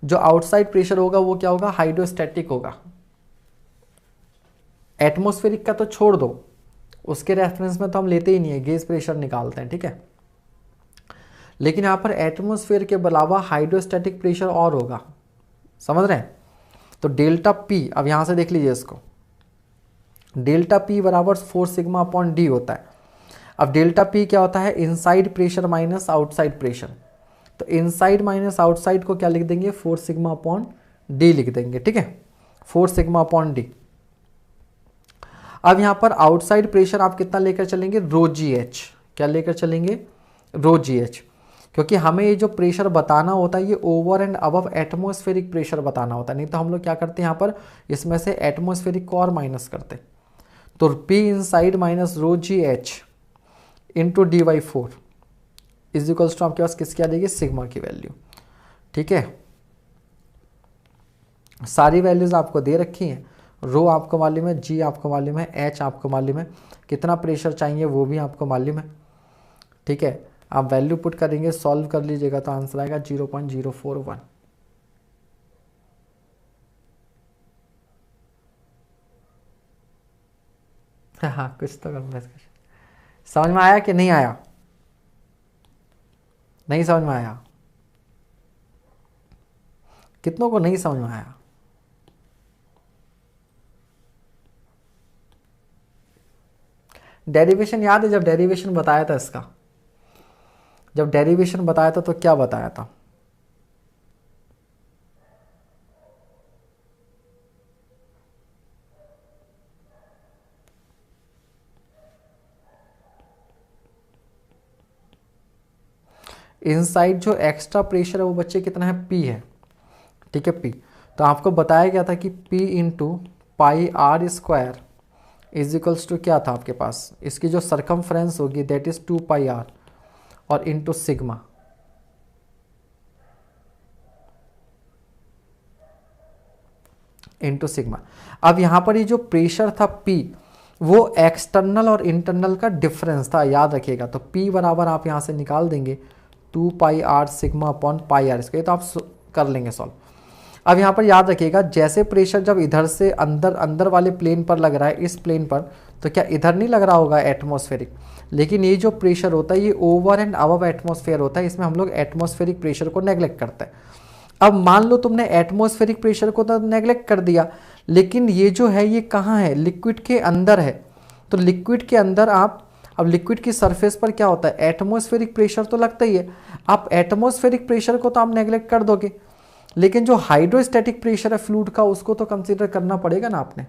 जो आउटसाइड प्रेशर होगा वो क्या होगा, हाइड्रोस्टैटिक होगा। एटमॉस्फेरिक का तो छोड़ दो, उसके रेफरेंस में तो हम लेते ही नहीं है, गेज प्रेशर निकालते हैं, ठीक है। लेकिन यहाँ पर एटमॉस्फेयर के अलावा हाइड्रोस्टैटिक प्रेशर और होगा, समझ रहे हैं। तो डेल्टा पी, अब यहाँ से देख लीजिए इसको, डेल्टा पी बराबर 4 सिग्मा अपॉन डी होता है। अब डेल्टा पी क्या होता है, inside pressure minus outside pressure. तो इनसाइड माइनस आउटसाइड को क्या लिख देंगे, 4 सिग्मा अपॉन डी लिख देंगे, ठीक है, 4 सिग्मा अपॉन डी। अब यहाँ पर आउटसाइड प्रेशर आप कितना लेकर चलेंगे, रो जी एच। क्या लेकर चलेंगे, रो जी एच, क्योंकि हमें ये जो प्रेशर बताना होता है ये over and above atmospheric pressure बताना होता है। नहीं तो हम लोग क्या करते हैं यहाँ पर, इसमें से एटमॉस्फेरिक को और माइनस करते। तो P inside minus rho G H into D by 4 is equals to आपके पास किसकी आ जाएगी, सिग्मा की वैल्यू, ठीक है। सारी वैल्यूज आपको दे रखी हैं, रो आपको मालूम है, जी आपको मालूम है, एच आपको मालूम है, कितना प्रेशर चाहिए वो भी आपको मालूम है, ठीक है। आप वैल्यू पुट करेंगे, सॉल्व कर लीजिएगा तो आंसर आएगा 0.041। हाँ कुछ तो कर, समझ में आया कि नहीं आया, नहीं समझ में आया, कितनों को नहीं समझ में आया। डेरिवेशन याद है, जब डेरिवेशन बताया था इसका, जब डेरिवेशन बताया था तो क्या बताया था, इनसाइड जो एक्स्ट्रा प्रेशर है वो बच्चे कितना है, पी है, ठीक है, पी। तो आपको बताया गया था कि P into pi R square is equals to क्या था आपके पास, इसकी जो सरकमफ्रेंस होगी दैट इज 2 पाई आर और इंटू सिग्मा। Into sigma. अब यहाँ पर ये जो प्रेशर था P, वो एक्सटर्नल और इंटरनल का डिफरेंस था, याद रखिएगा। तो P बराबर आप यहाँ से निकाल देंगे 2 pi R sigma upon pi R square, तो आप कर लेंगे सॉल्व। अब यहाँ पर याद रखिएगा, जैसे प्रेशर जब इधर से अंदर अंदर वाले प्लेन पर लग रहा है, इस प्लेन पर, तो क्या इधर नहीं लग रहा होगा एटमॉस्फेरिक, लेकिन ये जो प्रेशर होता है ये ओवर एंड अबव एटमॉस्फेयर होता है, इसमें हम लोग एटमॉस्फेरिक प्रेशर को नेग्लेक्ट करते हैं। अब मान लो तुमने एटमॉस्फेरिक प्रेशर को तो नेग्लेक्ट कर दिया, लेकिन ये जो है ये कहाँ है, लिक्विड के अंदर है। तो लिक्विड के अंदर आप, अब लिक्विड की सरफेस पर क्या होता है, एटमॉस्फेरिक प्रेशर तो लगता ही है। आप एटमॉस्फेरिक प्रेशर को तो आप नेग्लेक्ट कर दोगे, लेकिन जो हाइड्रोस्टैटिक प्रेशर है फ्लूइड का, उसको तो कंसीडर करना पड़ेगा ना आपने,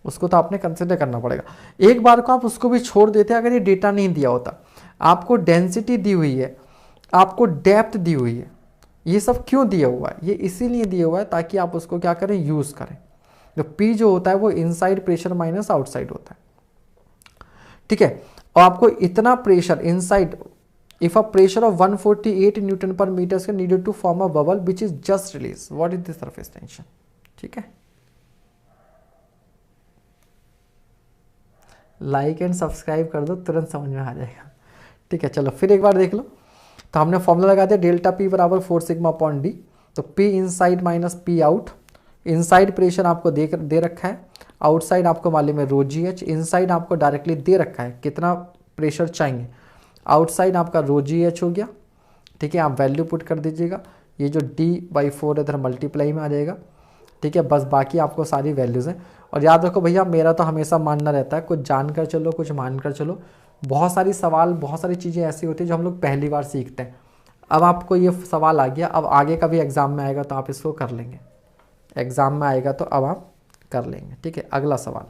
उसको तो आपने कंसीडर करना पड़ेगा। एक बार को आप उसको भी छोड़ देते अगर ये डेटा नहीं दिया होता। आपको डेंसिटी दी हुई है, आपको डेप्थ दी हुई है, ये सब क्यों दिया हुआ है, ये इसीलिए दिया हुआ है ताकि आप उसको क्या करें, यूज करें। तो P जो होता है वो इनसाइड प्रेशर माइनस आउटसाइड होता है, ठीक है। और आपको इतना pressure inside, if a pressure of 148 Newton per meter is needed to form a bubble which is just released, what is the surface tension, ठीक है। लाइक एंड सब्सक्राइब कर दो, तुरंत समझ में आ जाएगा, ठीक है। चलो फिर एक बार देख लो। तो हमने फॉर्मूला लगा दिया, डेल्टा P बराबर 4 सिग्मा अपॉन डी। तो P inside minus P out. Inside pressure आपको दे रखा है, आउटसाइड आपको मालूम है रो जी एच। इनसाइड आपको डायरेक्टली दे रखा है कितना प्रेशर चाहिए, आउटसाइड आपका रो जी एच हो गया, ठीक है। आप वैल्यू पुट कर दीजिएगा, ये जो D/4 इधर मल्टीप्लाई में आ जाएगा, ठीक है। बस बाकी आपको सारी वैल्यूज़ हैं। और याद रखो भैया, मेरा तो हमेशा मानना रहता है कुछ जानकर चलो कुछ मानकर चलो। बहुत सारी सवाल, बहुत सारी चीज़ें ऐसी होती है जो हम लोग पहली बार सीखते हैं। अब आपको ये सवाल आ गया, अब आगे का भी एग्ज़ाम में आएगा तो आप इसको कर लेंगे, एग्ज़ाम में आएगा तो अब आप कर लेंगे, ठीक है। अगला सवाल,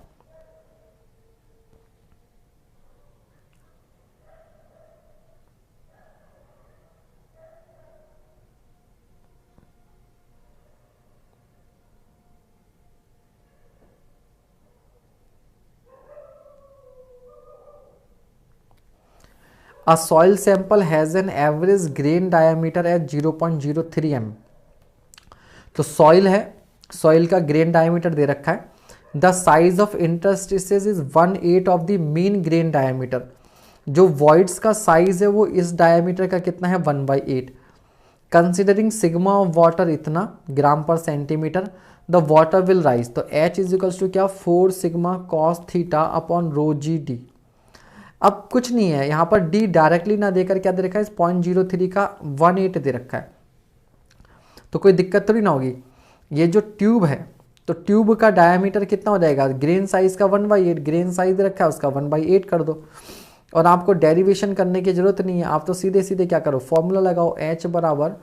A soil sample has an average grain diameter at 0.03 mm। तो सॉइल है, सॉइल का ग्रेन डायमीटर दे रखा है। The size of interstices is 1/8 of the mean grain diameter. जो वॉइड्स का साइज है वो इस डायमीटर का कितना है, 1/8। कंसिडरिंग सिग्मा ऑफ वाटर इतना ग्राम पर centimetre, the water will rise. तो H इज इक्वल्स टू क्या, 4 sigma cos theta upon rho G D. अब कुछ नहीं है यहाँ पर, D डायरेक्टली ना देकर क्या दे रखा है, 0.03 का 1/8 दे रखा है, तो कोई दिक्कत थोड़ी ना होगी। ये जो ट्यूब है, तो ट्यूब का डायमीटर कितना हो जाएगा, ग्रेन साइज का 1/8, ग्रेन साइज दे रखा है उसका 1/8 कर दो। और आपको डेरिवेशन करने की जरूरत नहीं है, आप तो सीधे सीधे क्या करो, फॉर्मूला लगाओ, H बराबर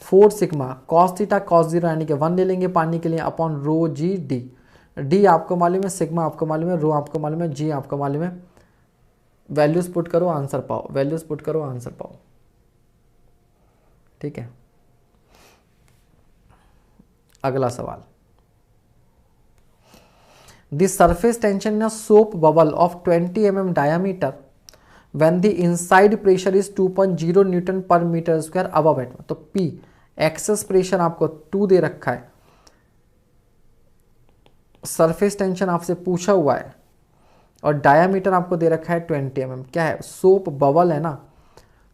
4 सिग्मा कॉस थीटा कॉस 0 यानी कि 1 ले लेंगे पानी के लिए upon rho G D. D आपको मालूम है, सिग्मा आपको मालूम है, रो आपको मालूम है, जी आपको मालूम है। वैल्यूज पुट करो आंसर पाओ, वैल्यूज पुट करो आंसर पाओ, ठीक है। अगला सवाल, the surface tension in a soap bubble of 20 mm diameter when the inside pressure is 2.0 Newton per metre square above eight. तो P एक्सेस प्रेशर आपको 2 दे रखा है, सरफेस टेंशन आपसे पूछा हुआ है, और डायामीटर आपको दे रखा है 20 mm। क्या है, सोप बबल है ना,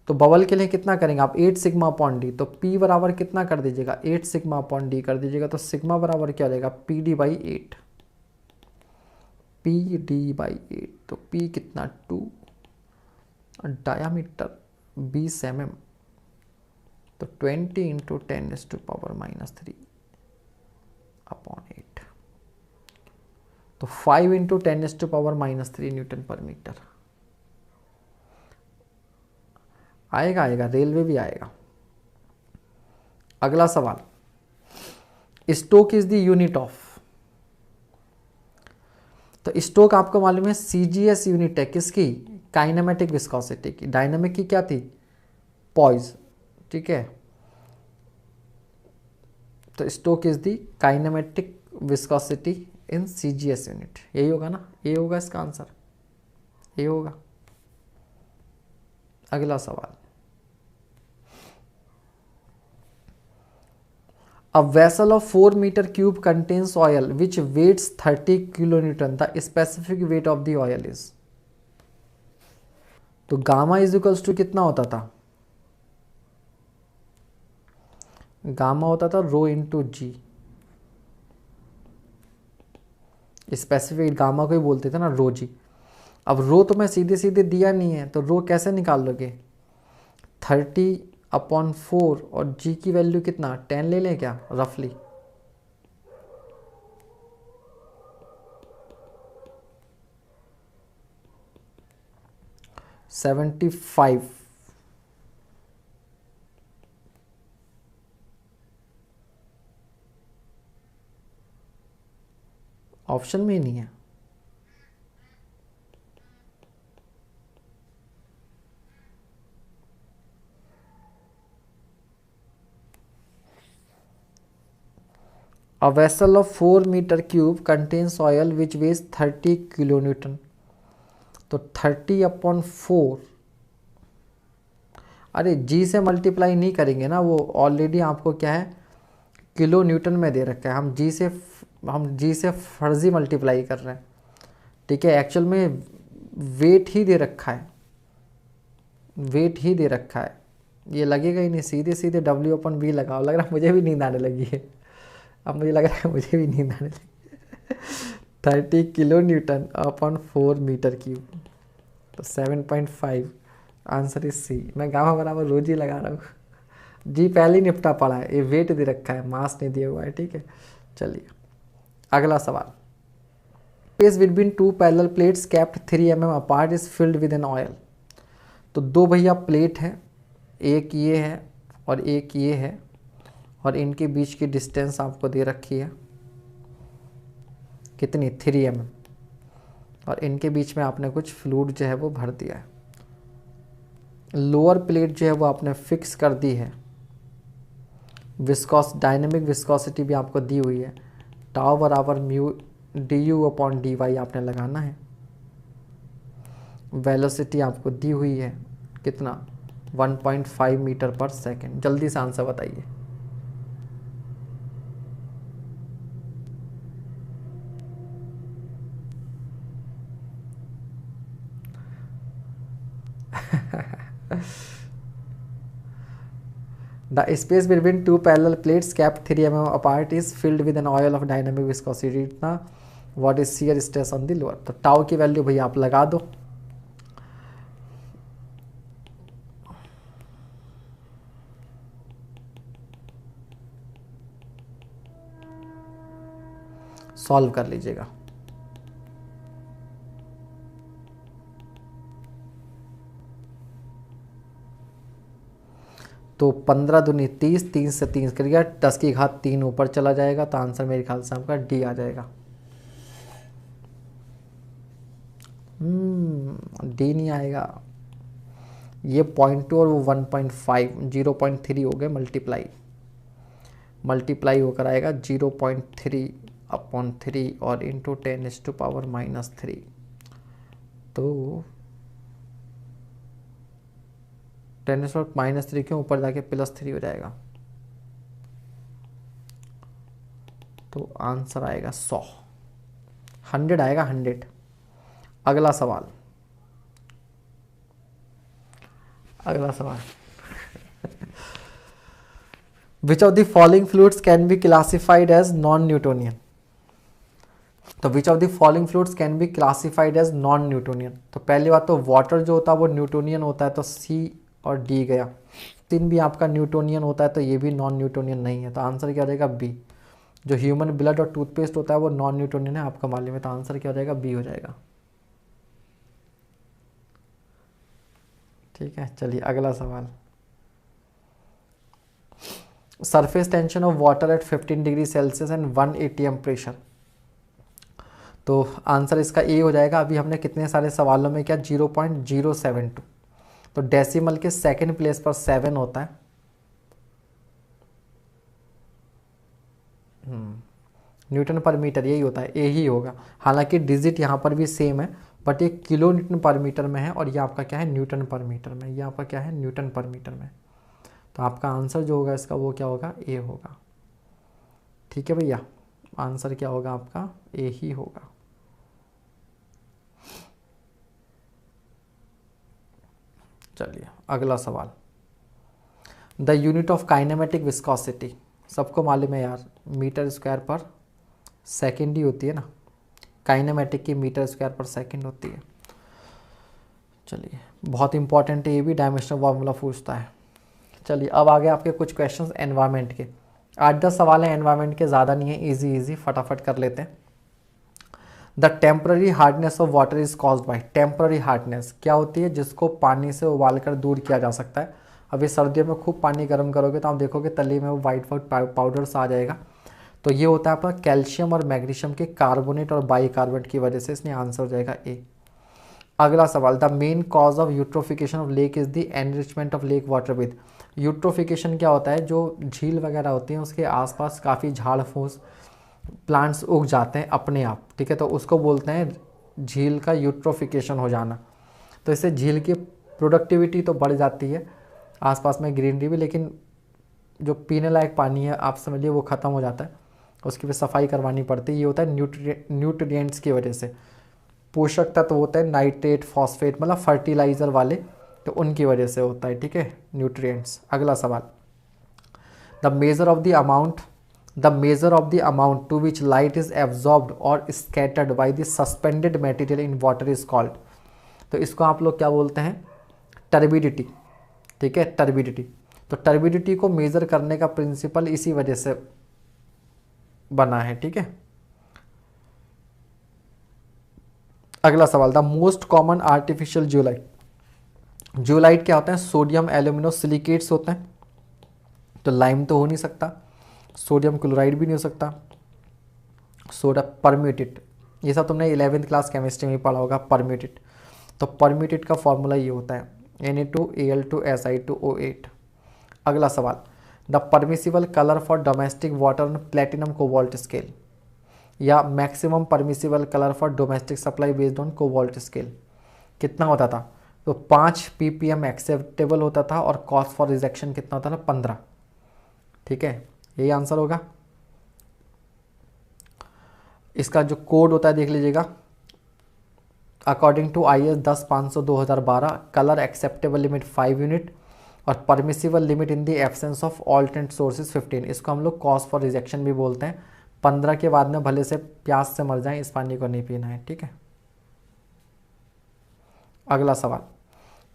तो बबल के लिए कितना करेंगे आप, 8 सिग्मा अपॉन डी। तो P बराबर कितना कर दीजिएगा, 8 सिग्मा अपॉन डी कर दीजिएगा। तो सिग्मा बराबर क्या रहेगा, PD/8, PD/8। तो P कितना 2, डायामीटर 20 mm, तो 20 × 10⁻³ अपॉन 8, तो 5 × 10⁻³ न्यूटन पर मीटर आएगा, आएगा, रेलवे भी आएगा। अगला सवाल, stoke is the unit of. तो स्टोक आपको मालूम है CGS यूनिट है किसकी, काइनेमेटिक विस्कोसिटी की। डायनामिक की क्या थी, पॉइज, ठीक है। तो stoke is the kinematic viscosity in CGS unit, यही होगा ना, ये होगा इसका आंसर, ये होगा। अगला सवाल, a vessel of 4 metre cube contains oil which weighs 30 kilo newton, the specific weight of the oil is. तो गामा इज इक्वल्स टू कितना होता था, गामा होता था rho into G, specific gamma को ही बोलते थे ना रो जी। अब रो तो मैं सीधे सीधे दिया नहीं है, तो रो कैसे निकाल लोगे, 30/4 और जी की वैल्यू कितना 10 ले लें क्या रफली, $75। ऑप्शन में ही नहीं है। A vessel of 4 metre cube contains oil which weighs 30 kilo newton. तो 30/4, अरे जी से मल्टीप्लाई नहीं करेंगे ना, वो ऑलरेडी आपको क्या है किलो न्यूटन में दे रखा है, हम जी से फर्जी मल्टीप्लाई कर रहे हैं, ठीक है। एक्चुअल में वेट ही दे रखा है, वेट ही दे रखा है, ये लगेगा ही नहीं, सीधे सीधे W/V लगाओ। लग रहा है मुझे भी नींद आने लगी है, अब मुझे लग रहा है मुझे भी नींद आने लगी। 30 kilo newton upon 4 metre cube, तो 7.5, आंसर इज सी। मैं गामा बराबर रोज ही लगा रहा हूँ, जी पहले ही निपटा पड़ा है, ये वेट दे रखा है, मास नहीं दिया हुआ है, ठीक है। चलिए अगला सवाल, space between two parallel plates kept 3 mm apart is filled with an oil. तो दो भैया प्लेट हैं, एक ये है और एक ये है, और इनके बीच की डिस्टेंस आपको दे रखी है कितनी 3 mm, और इनके बीच में आपने कुछ फ्लूइड जो है वो भर दिया है। लोअर प्लेट जो है वो आपने फिक्स कर दी है, डायनेमिक विस्कोसिटी भी आपको दी हुई है, टाउ बराबर म्यू du/dy आपने लगाना है। वेलोसिटी आपको दी हुई है कितना 1.5 मीटर पर सेकेंड। जल्दी से आंसर बताइए। The space between two parallel plates kept 3 mm apart is filled with an oil of dynamic viscosity. इतना what is shear stress on the lower। तो टाउ की वैल्यू भैया आप लगा दो, सॉल्व कर लीजिएगा। तो 15 दूनी 30, 3 से 3 करिएगा, 10 की घात 3 ऊपर चला जाएगा, तो आंसर मेरे ख्याल से आपका डी आ जाएगा। डी नहीं आएगा, ये 0.2 और वो 1.5, 0.3 हो गए मल्टीप्लाई होकर आएगा 0.3/3 और इंटू 10⁻⁻3। तो 10⁻³ के ऊपर जाके +3 हो जाएगा, तो आंसर आएगा 100 आएगा 100। अगला सवाल which of the following fluids can be classified as non Newtonian. तो which of the following fluids can be classified as non Newtonian. तो पहली बात तो वाटर जो होता है वो न्यूटोनियन होता है, तो सी और डी गया। तीन भी आपका न्यूटोनियन होता है, तो ये भी नॉन न्यूटोनियन नहीं है, तो आंसर क्या हो जाएगा बी। जो ह्यूमन ब्लड और टूथपेस्ट होता है वो नॉन न्यूटोनियन है, आपका मालूम है, तो आंसर क्या हो जाएगा बी हो जाएगा। ठीक है, चलिए अगला सवाल, surface tension of water at 15 degree Celsius and 1 atm pressure. तो आंसर इसका ए हो जाएगा। अभी हमने कितने सारे सवालों में क्या 0.072, तो डेसिमल के सेकंड प्लेस पर 7 होता है। न्यूटन पर मीटर यही होता है, ए ही होगा। हालांकि डिजिट यहाँ पर भी सेम है, बट ये किलो न्यूटन पर मीटर में है और ये आपका क्या है न्यूटन पर मीटर में, ये आपका क्या है न्यूटन पर मीटर में। तो आपका आंसर जो होगा इसका वो क्या होगा ए होगा। ठीक है भैया, आंसर क्या होगा आपका, ए ही होगा। चलिए अगला सवाल, the unit of kinematic viscosity, सबको मालूम है यार, मीटर स्क्वायर पर सेकेंड ही होती है ना, काइनेमेटिक की मीटर स्क्वायर पर सेकेंड होती है। चलिए बहुत इंपॉर्टेंट है ये भी, डायमेंशनल फार्मूला पूछता है। चलिए अब आगे आपके कुछ क्वेश्चंस एनवायरनमेंट के, 8-10 सवाल हैं एनवायरनमेंट के, ज़्यादा नहीं है, इजी फटाफट कर लेते हैं। The temporary hardness of water is caused by, temporary hardness क्या होती है, जिसको पानी से उबाल कर दूर किया जा सकता है। अभी सर्दियों में खूब पानी गर्म करोगे तो आप देखोगे तली में वो वाइट पाउडर्स आ जाएगा, तो ये होता है आपका कैल्शियम और मैग्नीशियम के कार्बोनेट और बाइकार्बोनेट की वजह से, इसलिए आंसर हो जाएगा ए। अगला सवाल, the main cause of eutrophication of lake is the enrichment of lake water with, eutrophication क्या होता है, जो झील वगैरह होती हैं उसके आसपास काफ़ी झाड़ फूस प्लांट्स उग जाते हैं अपने आप, ठीक है, तो उसको बोलते हैं झील का यूट्रोफिकेशन हो जाना। तो इससे झील की प्रोडक्टिविटी तो बढ़ जाती है, आसपास में ग्रीनरी भी, लेकिन जो पीने लायक पानी है आप समझिए वो ख़त्म हो जाता है, उसकी भी सफाई करवानी पड़ती है। ये होता है न्यूट्रिएंट्स की वजह से, पोषक तत्व होता है नाइट्रेट फॉस्फेट मतलब फर्टिलाइज़र वाले, तो उनकी वजह से होता है, ठीक है, न्यूट्रिएंट्स। अगला सवाल, the measure of the amount to which light is absorbed और scattered by the suspended material in water is called, तो इसको आप लोग क्या बोलते हैं, टर्बिडिटी, ठीक है, टर्बिडिटी। तो टर्बिडिटी को मेजर करने का प्रिंसिपल इसी वजह से बना है, ठीक है। अगला सवाल, the most common artificial zeolite क्या होता है, सोडियम एल्यूमिनो सिलिकेट्स होते हैं, तो लाइम तो हो नहीं सकता, सोडियम क्लोराइड भी नहीं हो सकता, सोडा परम्यूटेट, ये सब तुमने 11th क्लास केमिस्ट्री में पढ़ा होगा, परम्यूटेट। तो परम्यूटेट का फॉर्मूला ये होता है Na2Al2Si2O8। अगला सवाल, the permissible colour for domestic water on platinum cobalt scale, या maximum permissible colour for domestic supply based on cobalt scale कितना होता था, तो 5 ppm एक्सेप्टेबल होता था, और कॉस्ट फॉर रिजेक्शन कितना होता था, 15, ठीक है, यही आंसर होगा। इसका जो कोड होता है देख लीजिएगा, according to IS 10-500/2012 colour acceptable limit 5 unit और permissible limit in the absence of alternate sources 15, इसको हम लोग कॉस्ट फॉर रिजेक्शन भी बोलते हैं। 15 के बाद में भले से प्यास से मर जाएं, इस पानी को नहीं पीना है, ठीक है। अगला सवाल,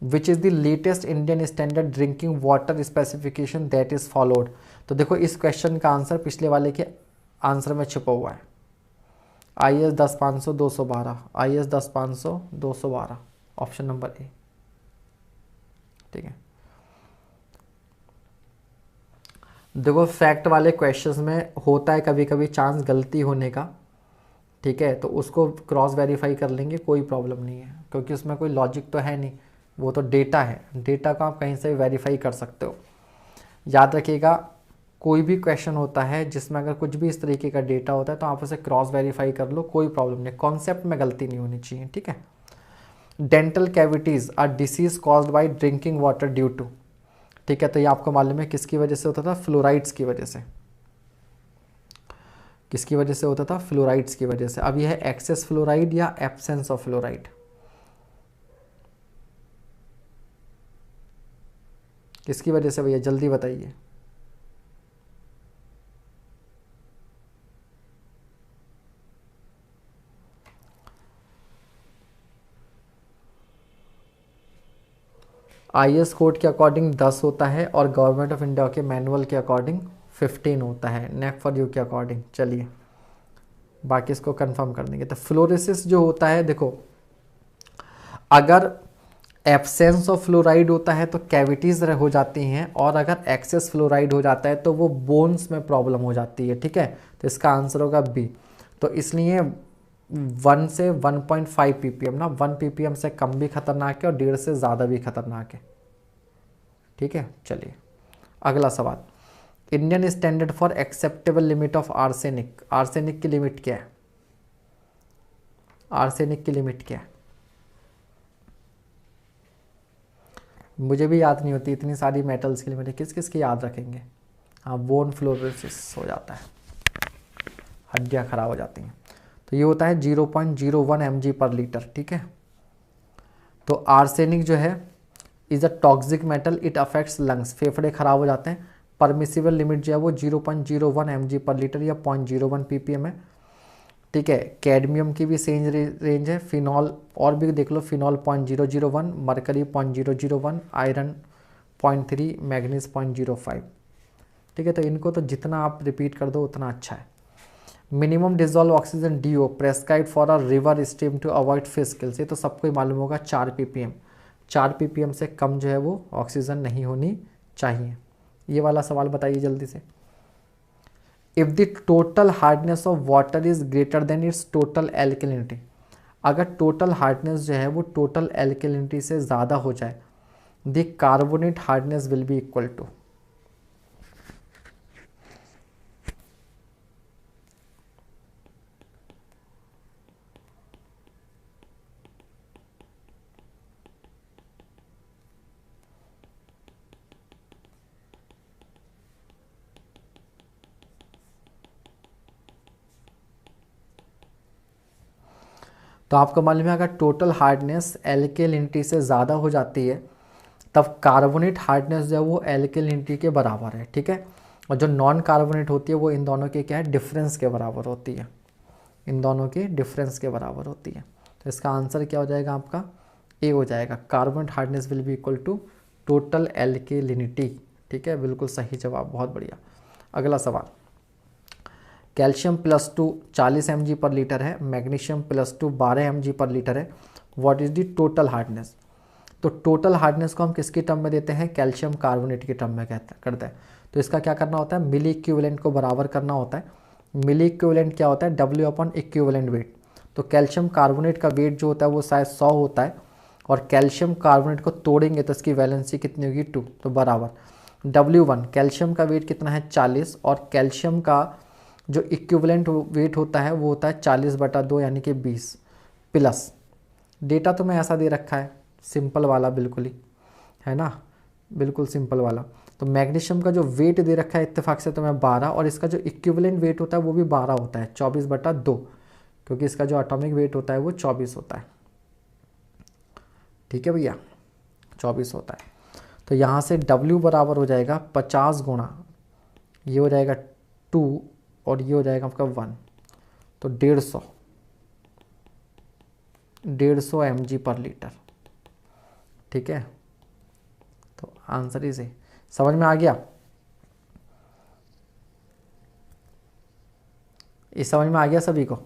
which is the latest Indian standard drinking water specification that is followed, तो देखो इस क्वेश्चन का आंसर पिछले वाले के आंसर में छुपा हुआ है, IS 10-500/212, IS 10-500/212, option number A, ठीक है। देखो फैक्ट वाले क्वेश्चंस में होता है कभी कभी चांस गलती होने का, ठीक है, तो उसको क्रॉस वेरीफाई कर लेंगे, कोई प्रॉब्लम नहीं है, क्योंकि उसमें कोई लॉजिक तो है नहीं, वो तो डेटा है, डेटा को आप कहीं से भी वेरीफाई कर सकते हो। याद रखिएगा, कोई भी क्वेश्चन होता है जिसमें अगर कुछ भी इस तरीके का डेटा होता है तो आप उसे क्रॉस वेरीफाई कर लो, कोई प्रॉब्लम नहीं, कॉन्सेप्ट में गलती नहीं होनी चाहिए, ठीक है। Dental cavities are disease caused by drinking water due to, ठीक है, तो ये आपको मालूम है किसकी वजह से होता था, फ्लोराइड्स की वजह से, किसकी वजह से होता था, फ्लोराइड्स की वजह से। अब यह है एक्सेस फ्लोराइड या एब्सेंस ऑफ फ्लोराइड, किसकी वजह से भैया, जल्दी बताइए। IS कोड के अकॉर्डिंग 10 होता है और गवर्नमेंट ऑफ इंडिया के मैनुअल के अकॉर्डिंग 15 होता है, नेक फॉर यू के अकॉर्डिंग। चलिए बाकी इसको कंफर्म कर देंगे। तो फ्लोरेसिस जो होता है, देखो अगर एब्सेंस ऑफ फ्लोराइड होता है तो कैविटीज़ हो जाती हैं, और अगर एक्सेस फ्लोराइड हो जाता है तो वो बोन्स में प्रॉब्लम हो जाती है, ठीक है, तो इसका आंसर होगा बी। तो इसलिए 1 से 1.5 ppm ना, 1 ppm से कम भी खतरनाक है और 1.5 से ज़्यादा भी खतरनाक है, ठीक है। चलिए अगला सवाल, Indian standard for acceptable limit of arsenic, arsenic की लिमिट क्या है, आर्सेनिक की लिमिट क्या है, मुझे भी याद नहीं होती, इतनी सारी मेटल्स की लिमिट, किस किस की याद रखेंगे। हाँ, बोन फ्लोरोसिस हो जाता है। हड्डियाँ खराब हो जाती हैं। तो ये होता है 0.01 mg पर लीटर, ठीक है। तो आर्सेनिक जो है is a toxic metal, it affects lungs, फेफड़े खराब हो जाते हैं। परमिसिबल लिमिट जो है वो 0.01 mg पर लीटर या 0.01 ppm है, ठीक है। कैडमियम की भी सेम रेंज है। फिनॉल और भी देख लो, फिनॉल 0.001, मरकरी 0.001, आयरन 0.3, मैग्नीज 0.05, ठीक है। तो इनको तो जितना आप रिपीट कर दो उतना अच्छा है। Minimum dissolved oxygen DO prescribe for a river stream to avoid fish kills, ये तो सबको ही मालूम होगा 4 ppm। 4 ppm से कम जो है वो ऑक्सीजन नहीं होनी चाहिए। ये वाला सवाल बताइए जल्दी से। If the total hardness of water is greater than its total alkalinity, अगर टोटल हार्डनेस जो है वो टोटल एल्कलिनिटी से ज़्यादा हो जाए, the carbonate hardness will be equal to, तो आपको मालूम है अगर टोटल हार्डनेस एल्केलिनिटी से ज़्यादा हो जाती है तब कार्बोनेट हार्डनेस जो है वो एल्केलिनिटी के बराबर है, ठीक है। और जो नॉन कार्बोनेट होती है वो इन दोनों के क्या है, डिफरेंस के बराबर होती है, इन दोनों के डिफरेंस के बराबर होती है। तो इसका आंसर क्या हो जाएगा आपका, ए हो जाएगा। Carbonate hardness will be equal to total alkalinity, ठीक है, बिल्कुल सही जवाब, बहुत बढ़िया। अगला सवाल, कैल्शियम +2 40 mg पर लीटर है, मैग्नीशियम +2 12 mg पर लीटर है, what is the total hardness. तो टोटल हार्डनेस को हम किसकी टर्म में देते हैं, कैल्शियम कार्बोनेट की टर्म में करते हैं। तो इसका क्या करना होता है, मिली इक्विवेलेंट को बराबर करना होता है। मिली इक्विवेलेंट क्या होता है, W इक्विवेलेंट वेट। तो कैल्शियम कार्बोनेट का वेट जो होता है वो शायद 100 होता है, और कैल्शियम कार्बोनेट को तोड़ेंगे तो इसकी वैलेंसी कितनी होगी 2, तो बराबर W1 कैल्शियम का वेट कितना है 40, और कैल्शियम का जो इक्विवेलेंट वेट होता है वो होता है 40/2 यानी कि 20, प्लस डेटा तो मैं ऐसा दे रखा है सिंपल वाला, बिल्कुल ही है ना, बिल्कुल सिंपल वाला। तो मैग्नीशियम का जो वेट दे रखा है इत्तेफाक से तो मैं 12, और इसका जो इक्विवेलेंट वेट होता है वो भी 12 होता है, 24/2, क्योंकि इसका जो एटॉमिक वेट होता है वो 24 होता है, ठीक है भैया, 24 होता है। तो यहाँ से W बराबर हो जाएगा 50 गुणा, ये हो जाएगा 2 और ये हो जाएगा आपका 1, तो 150 mg पर लीटर, ठीक है। तो आंसर इज ए, समझ में आ गया, ये समझ में आ गया सभी को,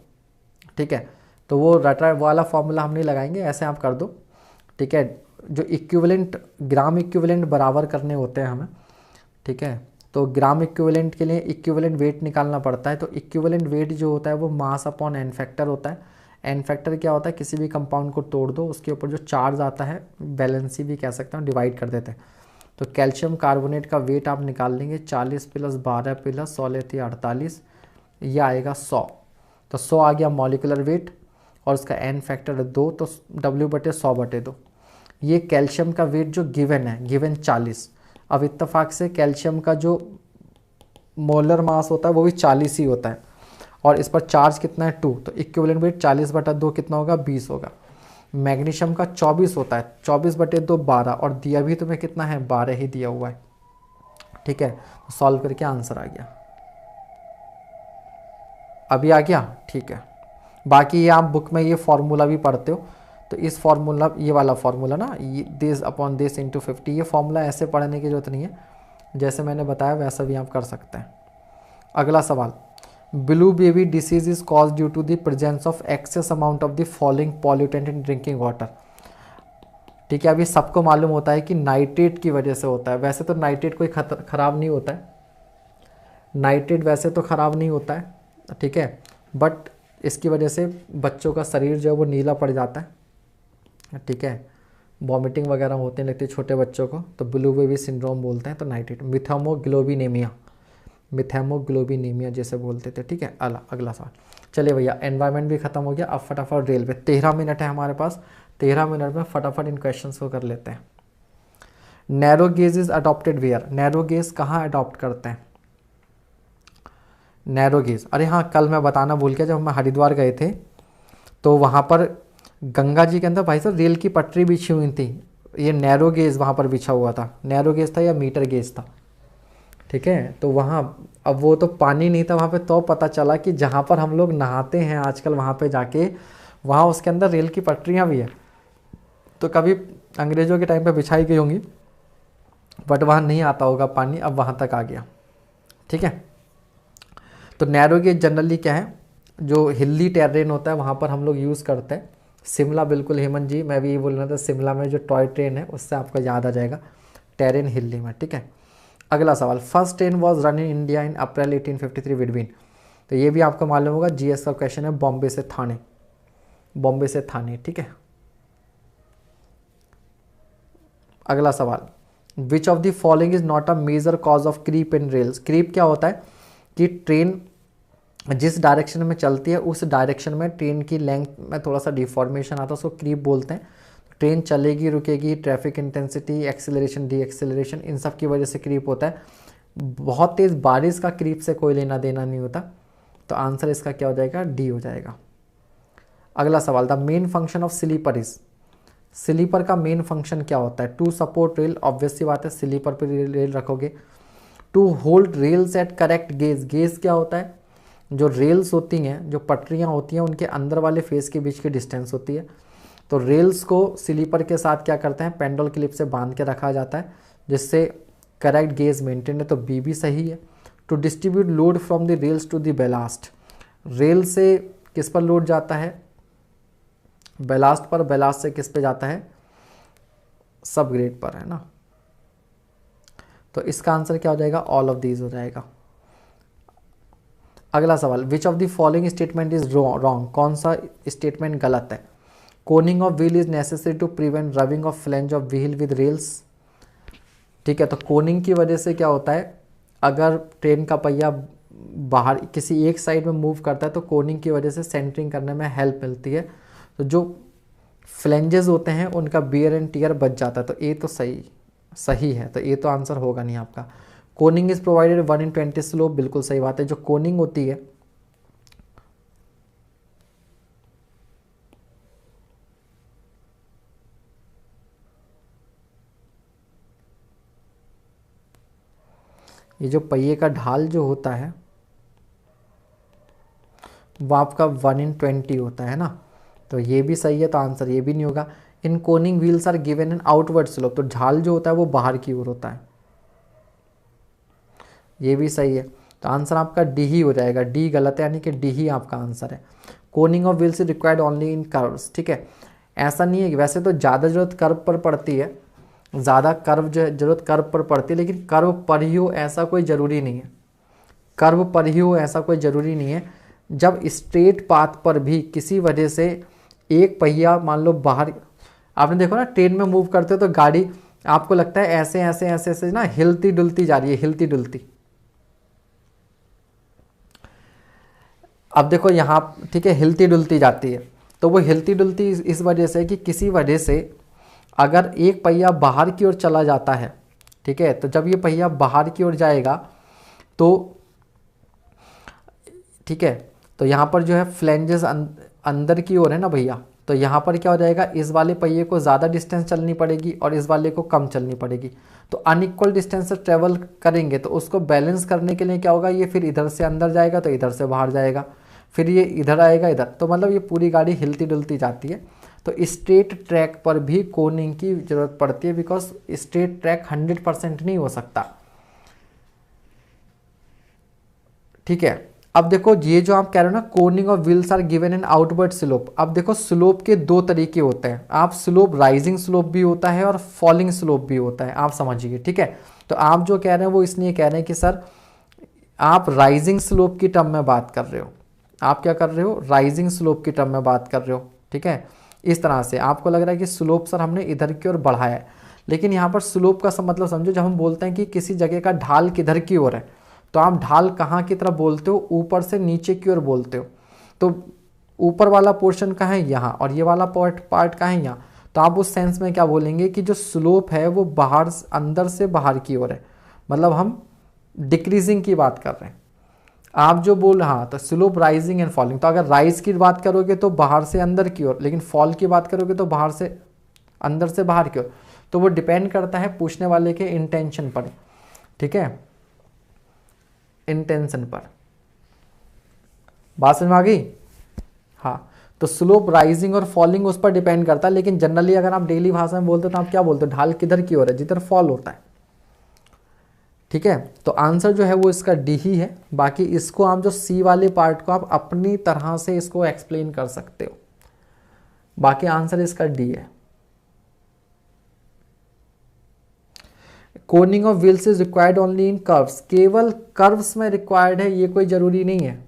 ठीक है। तो वो रटा वाला फॉर्मूला हम नहीं लगाएंगे, ऐसे आप कर दो, ठीक है। जो इक्विवेलेंट ग्राम इक्विवेलेंट बराबर करने होते हैं हमें, ठीक है। तो ग्राम इक्विवेलेंट के लिए इक्विवेलेंट वेट निकालना पड़ता है। तो इक्विवेलेंट वेट जो होता है वो मास अपॉन एन फैक्टर होता है। एन फैक्टर क्या होता है, किसी भी कंपाउंड को तोड़ दो, उसके ऊपर जो चार्ज आता है, बैलेंसी भी कह सकते हैं, डिवाइड कर देते हैं। तो कैल्शियम कार्बोनेट का वेट आप निकाल लेंगे, 40 + 12 + 16 = 48, ये आएगा 100। तो 100 आ गया मॉलिकुलर वेट, और उसका एन फैक्टर 2, तो W/100/2। ये कैल्शियम का वेट जो गिवन है, गिवन 40। अब इत्तेफाक से कैल्शियम का जो मोलर मास होता है वो भी 40 ही होता है, और इस पर चार्ज कितना है 2, तो इक्विवेलेंट वेट 40/2 कितना होगा, 20 होगा। मैग्नीशियम का 24 होता है, 24/2 12, और दिया भी तुम्हें कितना है, 12 ही दिया हुआ है, ठीक है। तो सॉल्व करके आंसर आ गया, अभी आ गया, ठीक है। बाकी ये आप बुक में ये फार्मूला भी पढ़ते हो, तो इस फार्मूला, ये वाला फार्मूला ना, ये दिस अपॉन दिस इंटू 50, ये फार्मूला ऐसे पढ़ने की जरूरत नहीं है, जैसे मैंने बताया वैसा भी आप कर सकते हैं। अगला सवाल, blue baby disease is cause due to the presence of excess amount of the following pollutant in drinking water, ठीक है। अभी सबको मालूम होता है कि नाइट्रेट की वजह से होता है, वैसे तो नाइट्रेट कोई ख़राब नहीं होता है, नाइट्रेट वैसे तो ख़राब नहीं होता है, ठीक है, बट इसकी वजह से बच्चों का शरीर जो है वो नीला पड़ जाता है, ठीक है, वॉमिटिंग वगैरह होते हैं लगती है छोटे बच्चों को, तो ब्लू बेबी सिंड्रोम बोलते हैं। तो नाइट्रेट, मिथेमोग्लोबिनेमिया जैसे बोलते थे, ठीक है। अगला सवाल, चलिए भैया, एनवायरनमेंट भी खत्म हो गया, अब फटाफट रेलवे, 13 मिनट है हमारे पास, 13 मिनट में फटाफट इन क्वेश्चंस को कर लेते हैं। Narrow gauge is adopted where, narrow gauge कहाँ अडॉप्ट करते हैं, नैरो गेज, अरे हाँ कल मैं बताना भूल गया, जब हम हरिद्वार गए थे तो वहाँ पर गंगा जी के अंदर भाई साहब रेल की पटरी बिछी हुई थी, ये नैरो गेज वहाँ पर बिछा हुआ था। नैरो गेज था या मीटर गेज था, ठीक है। तो वहाँ अब वो तो पानी नहीं था वहाँ पे, तो पता चला कि जहाँ पर हम लोग नहाते हैं आजकल वहाँ पे जाके, वहाँ उसके अंदर रेल की पटरियाँ भी है। तो कभी अंग्रेज़ों के टाइम पे बिछाई गई होंगी, बट वहाँ नहीं आता होगा पानी, अब वहाँ तक आ गया, ठीक है। तो नैरो गेज जनरली क्या है, जो हिली टेरेन होता है वहाँ पर हम लोग यूज़ करते हैं। शिमला, बिल्कुल हेमंत जी, मैं भी ये बोल रहा था, शिमला में जो टॉय ट्रेन है उससे आपको याद आ जाएगा टेरेन हिली में, ठीक है। अगला सवाल, first train was run in India in April 1853 between, तो ये भी आपको मालूम होगा, जीएस का क्वेश्चन है, बॉम्बे से थाने, बॉम्बे से थाने, ठीक है। अगला सवाल, which of the following is not a major cause of creep in rails. Creep क्या होता है कि ट्रेन जिस डायरेक्शन में चलती है उस डायरेक्शन में ट्रेन की लेंथ में थोड़ा सा डिफॉर्मेशन आता है, उसको क्रीप बोलते हैं। ट्रेन चलेगी रुकेगी, traffic intensity, acceleration deceleration, इन सब की वजह से क्रीप होता है। बहुत तेज़ बारिश का क्रीप से कोई लेना देना नहीं होता, तो आंसर इसका क्या हो जाएगा, डी हो जाएगा। अगला सवाल, the main function of sleeper is, sleeper का मेन फंक्शन क्या होता है, टू सपोर्ट रेल, ऑब्वियस सी बात है स्लीपर पर रेल रखोगे। To hold rails at correct gauge, gauge क्या होता है, जो रेल्स होती हैं, जो पटरियाँ होती हैं, उनके अंदर वाले फेस के बीच की डिस्टेंस होती है। तो रेल्स को स्लीपर के साथ क्या करते हैं, पेंडल क्लिप से बांध के रखा जाता है, जिससे करेक्ट गेज मेंटेन है, तो बी भी सही है। To distribute load from the rails to the ballast, rail से किस पर लोड जाता है, बेलास्ट पर, बेलास्ट से किस पे जाता है, सब ग्रेड पर, है ना। तो इसका आंसर क्या हो जाएगा, ऑल ऑफ दीज हो जाएगा। अगला सवाल, which of the following statement is wrong, कौन सा स्टेटमेंट गलत है। Coning of wheel is necessary to prevent rubbing of flange of wheel with rails, ठीक है। तो कोनिंग की वजह से क्या होता है, अगर ट्रेन का पहिया बाहर किसी एक साइड में मूव करता है तो कोनिंग की वजह से सेंटरिंग करने में हेल्प मिलती है, तो जो फ्लेंजेस होते हैं उनका बियर एंड टियर बच जाता है। तो ये तो सही है, तो ये तो आंसर होगा नहीं आपका। कोनिंग इज प्रोवाइडेड 1/20 स्लोप, बिल्कुल सही बात है। जो कोनिंग होती है ये जो पहिए का ढाल जो होता है वो आपका 1/20 होता है ना, तो ये भी सही है, तो आंसर ये भी नहीं होगा। In coning wheels are given an outward slope, तो ढाल जो होता है वो बाहर की ओर होता है, ये भी सही है। तो आंसर आपका डी ही हो जाएगा, डी गलत है, यानी कि डी ही आपका आंसर है। Coning of wheels is required only in curves, ठीक है। ऐसा नहीं है कि वैसे तो ज़्यादा ज़रूरत कर्व पर पड़ती है, ज़्यादा कर्व जो ज़रूरत कर्व पर पड़ती है, लेकिन कर्व पर ही हो ऐसा कोई ज़रूरी नहीं है, कर्व पर ही हो ऐसा कोई ज़रूरी नहीं है। जब स्ट्रेट पाथ पर भी किसी वजह से एक पहिया मान लो बाहर, आपने देखो ना ट्रेन में मूव करते हो तो गाड़ी आपको लगता है ऐसे ऐसे ऐसे ऐसे ना हिलती डुलती जा रही है, हिलती डुलती। अब देखो यहाँ, ठीक है, हिलती डुलती जाती है, तो वो हिलती डुलती इस वजह से कि किसी वजह से अगर एक पहिया बाहर की ओर चला जाता है, ठीक है, तो जब ये पहिया बाहर की ओर जाएगा तो ठीक है, तो यहाँ पर जो है फ्लेंजेस अंदर की ओर है ना भैया, तो यहाँ पर क्या हो जाएगा, इस वाले पहिए को ज़्यादा डिस्टेंस चलनी पड़ेगी और इस वाले को कम चलनी पड़ेगी। तो अनइक्वल डिस्टेंस से ट्रेवल करेंगे तो उसको बैलेंस करने के लिए क्या होगा, ये फिर इधर से अंदर जाएगा तो इधर से बाहर जाएगा, फिर ये इधर आएगा इधर, तो मतलब ये पूरी गाड़ी हिलती डुलती जाती है। तो स्ट्रेट ट्रैक पर भी कोनिंग की ज़रूरत पड़ती है, बिकॉज स्ट्रेट ट्रैक 100% नहीं हो सकता, ठीक है। अब देखो ये जो आप कह रहे हो ना, coning of wheels are given in outward slope, अब देखो स्लोप के दो तरीके होते हैं, आप स्लोप राइजिंग स्लोप भी होता है और फॉलिंग स्लोप भी होता है, आप समझिए, ठीक है। तो आप जो कह रहे हैं वो इसलिए कह रहे हैं कि सर आप राइजिंग स्लोप की टर्म में बात कर रहे हो, आप क्या कर रहे हो, राइजिंग स्लोप की टर्म में बात कर रहे हो, ठीक है। इस तरह से आपको लग रहा है कि स्लोप सर हमने इधर की ओर बढ़ाया है, लेकिन यहाँ पर स्लोप का मतलब समझो, जब हम बोलते हैं कि किसी जगह का ढाल किधर की ओर है, तो आप ढाल कहाँ की तरफ बोलते हो, ऊपर से नीचे की ओर बोलते हो, तो ऊपर वाला पोर्शन कहाँ है, यहाँ, और ये वाला पार्ट कहाँ है, यहाँ। तो आप उस सेंस में क्या बोलेंगे कि जो स्लोप है वो बाहर अंदर से बाहर की ओर है, मतलब हम डिक्रीजिंग की बात कर रहे हैं। आप जो बोल, हाँ, तो स्लोप राइजिंग एंड फॉलिंग, तो अगर राइज की बात करोगे तो बाहर से अंदर की ओर, लेकिन फॉल की बात करोगे तो बाहर से अंदर से बाहर की ओर। तो वो डिपेंड करता है पूछने वाले के इंटेंशन पर, ठीक है, इंटेंशन पर। बात समझ में आ गई? हाँ, तो स्लोप राइजिंग और फॉलिंग उस पर डिपेंड करता है, लेकिन जनरली अगर आप डेली भाषा में बोलते हो तो आप क्या बोलते हो, ढाल किधर की ओर है, जिधर फॉल होता है, ठीक है। तो आंसर जो है वो इसका डी ही है। बाकी इसको आप जो सी वाले पार्ट को आप अपनी तरह से इसको एक्सप्लेन कर सकते हो, बाकी आंसर इसका डी है। Coning of wheels is required only in curves, केवल कर्व्स में रिक्वायर्ड है, ये कोई जरूरी नहीं है।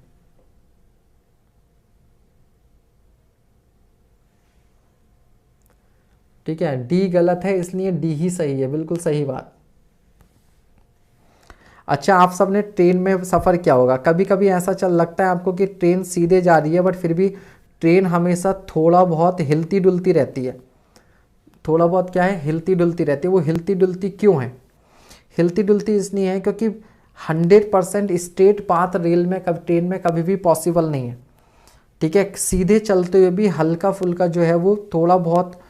ठीक है, डी गलत है, इसलिए डी ही सही है, बिल्कुल सही बात। अच्छा, आप सबने ट्रेन में सफ़र किया होगा, कभी कभी ऐसा चल लगता है आपको कि ट्रेन सीधे जा रही है, बट फिर भी ट्रेन हमेशा थोड़ा बहुत हिलती डुलती रहती है। थोड़ा बहुत क्या है, हिलती डुलती रहती है। वो हिलती डुलती क्यों है? हिलती डुलती इसलिए है क्योंकि 100% स्ट्रेट पाथ रेल में ट्रेन में कभी भी पॉसिबल नहीं है, ठीक है। सीधे चलते हुए भी हल्का फुल्का जो है वो थोड़ा बहुत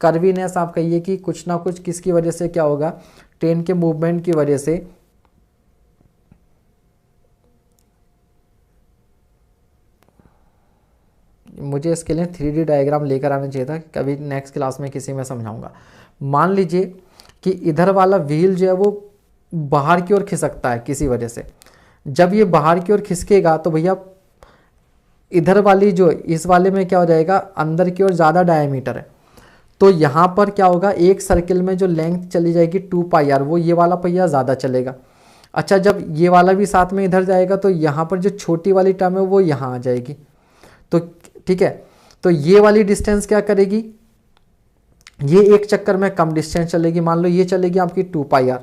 कर्वीनेस, आप कहिए कि कुछ ना कुछ किसकी वजह से क्या होगा, ट्रेन के मूवमेंट की वजह से मुझे इसके लिए 3D डायग्राम लेकर आना चाहिए था, कभी नेक्स्ट क्लास में किसी में समझाऊंगा। मान लीजिए कि इधर वाला व्हील जो है वो बाहर की ओर खिसकता है किसी वजह से। जब ये बाहर की ओर खिसकेगा तो भैया इधर वाली जो इस वाले में क्या हो जाएगा, अंदर की ओर ज़्यादा डायमीटर है, तो यहाँ पर क्या होगा, एक सर्किल में जो लेंथ चली जाएगी 2πr, वो ये वाला पहिया ज़्यादा चलेगा। अच्छा, जब ये वाला भी साथ में इधर जाएगा तो यहाँ पर जो छोटी वाली टर्म है वो यहाँ आ जाएगी, तो ठीक है। तो ये वाली डिस्टेंस क्या करेगी, ये एक चक्कर में कम डिस्टेंस चलेगी। मान लो ये चलेगी आपकी 2πr,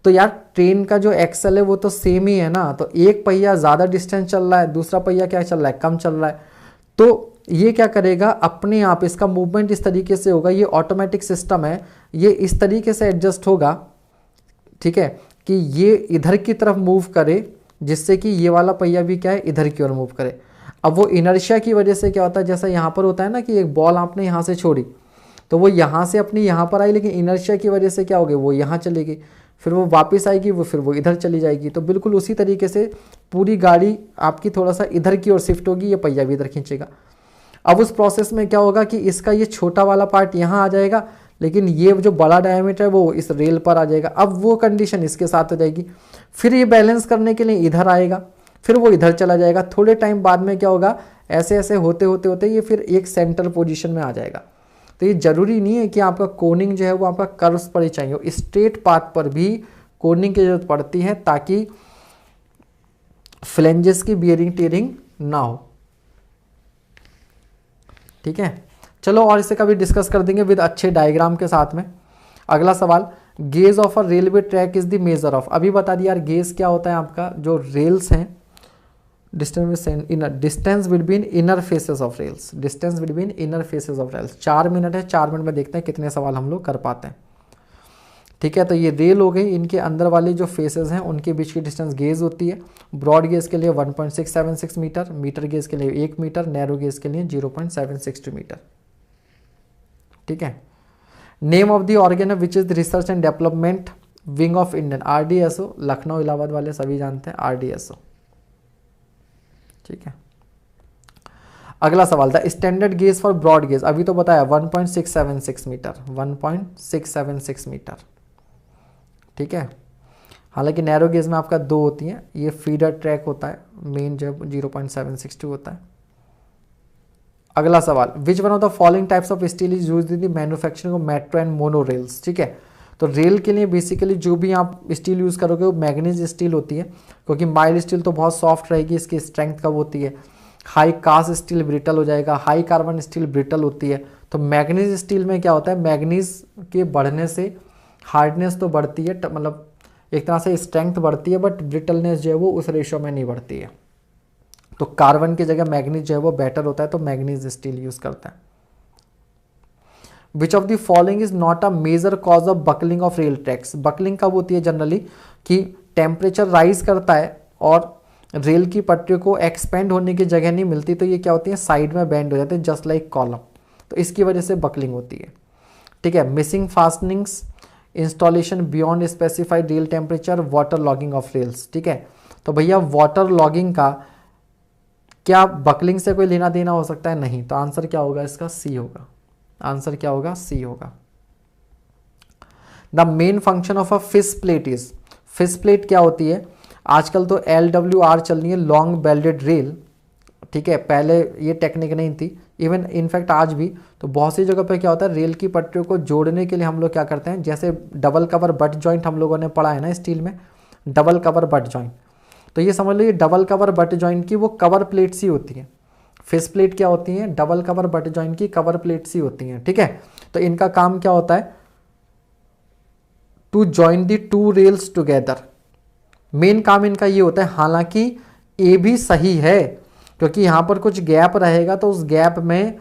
तो यार ट्रेन का जो एक्सल है वो तो सेम ही है ना, तो एक पहिया ज़्यादा डिस्टेंस चल रहा है, दूसरा पहिया क्या चल रहा है, कम चल रहा है। तो ये क्या करेगा, अपने आप इसका मूवमेंट इस तरीके से होगा, ये ऑटोमेटिक सिस्टम है, ये इस तरीके से एडजस्ट होगा, ठीक है, कि ये इधर की तरफ मूव करे, जिससे कि ये वाला पहिया भी क्या है, इधर की ओर मूव करे। अब वो इनर्शिया की वजह से क्या होता है, जैसा यहाँ पर होता है ना कि एक बॉल आपने यहाँ से छोड़ी तो वो यहाँ से अपनी यहाँ पर आई, लेकिन इनर्शिया की वजह से क्या हो गई, वो यहाँ चलेगी, फिर वो वापस आएगी, वो फिर वो इधर चली जाएगी। तो बिल्कुल उसी तरीके से पूरी गाड़ी आपकी थोड़ा सा इधर की ओर शिफ्ट होगी, ये पहिया भी इधर खींचेगा। अब उस प्रोसेस में क्या होगा कि इसका ये छोटा वाला पार्ट यहाँ आ जाएगा, लेकिन ये जो बड़ा डायमीटर है वो इस रेल पर आ जाएगा। अब वो कंडीशन इसके साथ हो जाएगी, फिर ये बैलेंस करने के लिए इधर आएगा, फिर वो इधर चला जाएगा। थोड़े टाइम बाद में क्या होगा, ऐसे ऐसे होते होते होते ये फिर एक सेंटर पोजीशन में आ जाएगा। तो ये जरूरी नहीं है कि आपका कोनिंग जो है वो आपका कर्व्स पर ही चाहिए हो, स्ट्रेट पाथ पर भी कोनिंग की जरूरत पड़ती है ताकि फ्लेंजेस की बियरिंग टीयरिंग ना हो, ठीक है। चलो और इसे कभी डिस्कस कर देंगे विद अच्छे डायग्राम के साथ में। अगला सवाल, gauge of a railway track is the measure of. अभी बता दिया यार, गेज क्या होता है आपका, जो रेल्स हैं, distance between inner faces of rails, distance between inner faces of rails. 4 minute है, 4 मिनट में देखते हैं कितने सवाल हम लोग कर पाते हैं, ठीक है। तो ये रेल हो गई, इनके अंदर वाले जो फेसेस हैं उनके बीच की डिस्टेंस गेज होती है। ब्रॉड गेज के लिए 1.676 मीटर, मीटर गेज के लिए 1 मीटर, नैरो गेज के लिए 0.762 मीटर, ठीक है। Name of the organ which is the research and development wing of Indian, RDSO, Lucknow Allahabad वाले सभी जानते हैं RDSO, ठीक है। अगला सवाल था standard gauge for broad gauge, अभी तो बताया 1.676 मीटर, 1.676 मीटर, ठीक है। हालांकि नैरो गेज में आपका 2 होती हैं, ये फीडर ट्रैक होता है, मेन जो 0.762 होता है। अगला सवाल, which one of the following types of steel is used in the manufacturing of metro and mono rails, ठीक है। तो रेल के लिए बेसिकली जो भी आप स्टील यूज़ करोगे वो मैग्नीज स्टील होती है, क्योंकि माइल्ड स्टील तो बहुत सॉफ्ट रहेगी, इसकी स्ट्रेंथ कब होती है, हाई कास्ट स्टील ब्रिटल हो जाएगा, हाई कार्बन स्टील ब्रिटल होती है। तो मैग्नीज स्टील में क्या होता है, मैग्नीज के बढ़ने से हार्डनेस तो बढ़ती है, मतलब एक तरह से स्ट्रेंथ बढ़ती है, बट ब्रिटलनेस जो है वो उस रेशो में नहीं बढ़ती है। तो कार्बन की जगह मैग्नीज जो है वो बेटर होता है, तो मैग्नीज स्टील यूज़ करते हैं। Which of the following is not a major cause of buckling of rail tracks, buckling कब होती है जनरली, कि टेम्परेचर राइज करता है और रेल की पटरी को एक्सपेंड होने की जगह नहीं मिलती तो ये क्या होती है, साइड में बेंड हो जाते हैं जस्ट लाइक कॉलम, तो इसकी वजह से बकलिंग होती है। ठीक है, missing fastenings, installation beyond specified rail temperature, water logging off rails. ठीक है, तो भैया वाटर लॉगिंग का क्या बकलिंग से कोई लेना देना हो सकता है? नहीं, तो आंसर क्या होगा इसका? सी होगा। आंसर क्या होगा? सी होगा। The main function of a fish plate is, fish plate क्या होती है? आजकल तो LWR चल रही है, लॉन्ग बेल्डेड रेल। ठीक है, पहले ये टेक्निक नहीं थी, इवन इनफैक्ट आज भी तो बहुत सी जगह पे क्या होता है, रेल की पटरियों को जोड़ने के लिए हम लोग क्या करते हैं, जैसे डबल कवर बट जॉइंट हम लोगों ने पढ़ा है ना स्टील में, डबल कवर बट जॉइंट, तो ये समझ लो ये डबल कवर बट जॉइंट की वो कवर प्लेट्स ही होती हैं। फिश प्लेट क्या होती हैं? डबल कवर बट जॉइंट की कवर प्लेट्स ही होती हैं। ठीक है, तो इनका काम क्या होता है? To join the two rails together, main काम इनका ये होता है। हालांकि ये भी सही है क्योंकि यहाँ पर कुछ गैप रहेगा तो उस गैप में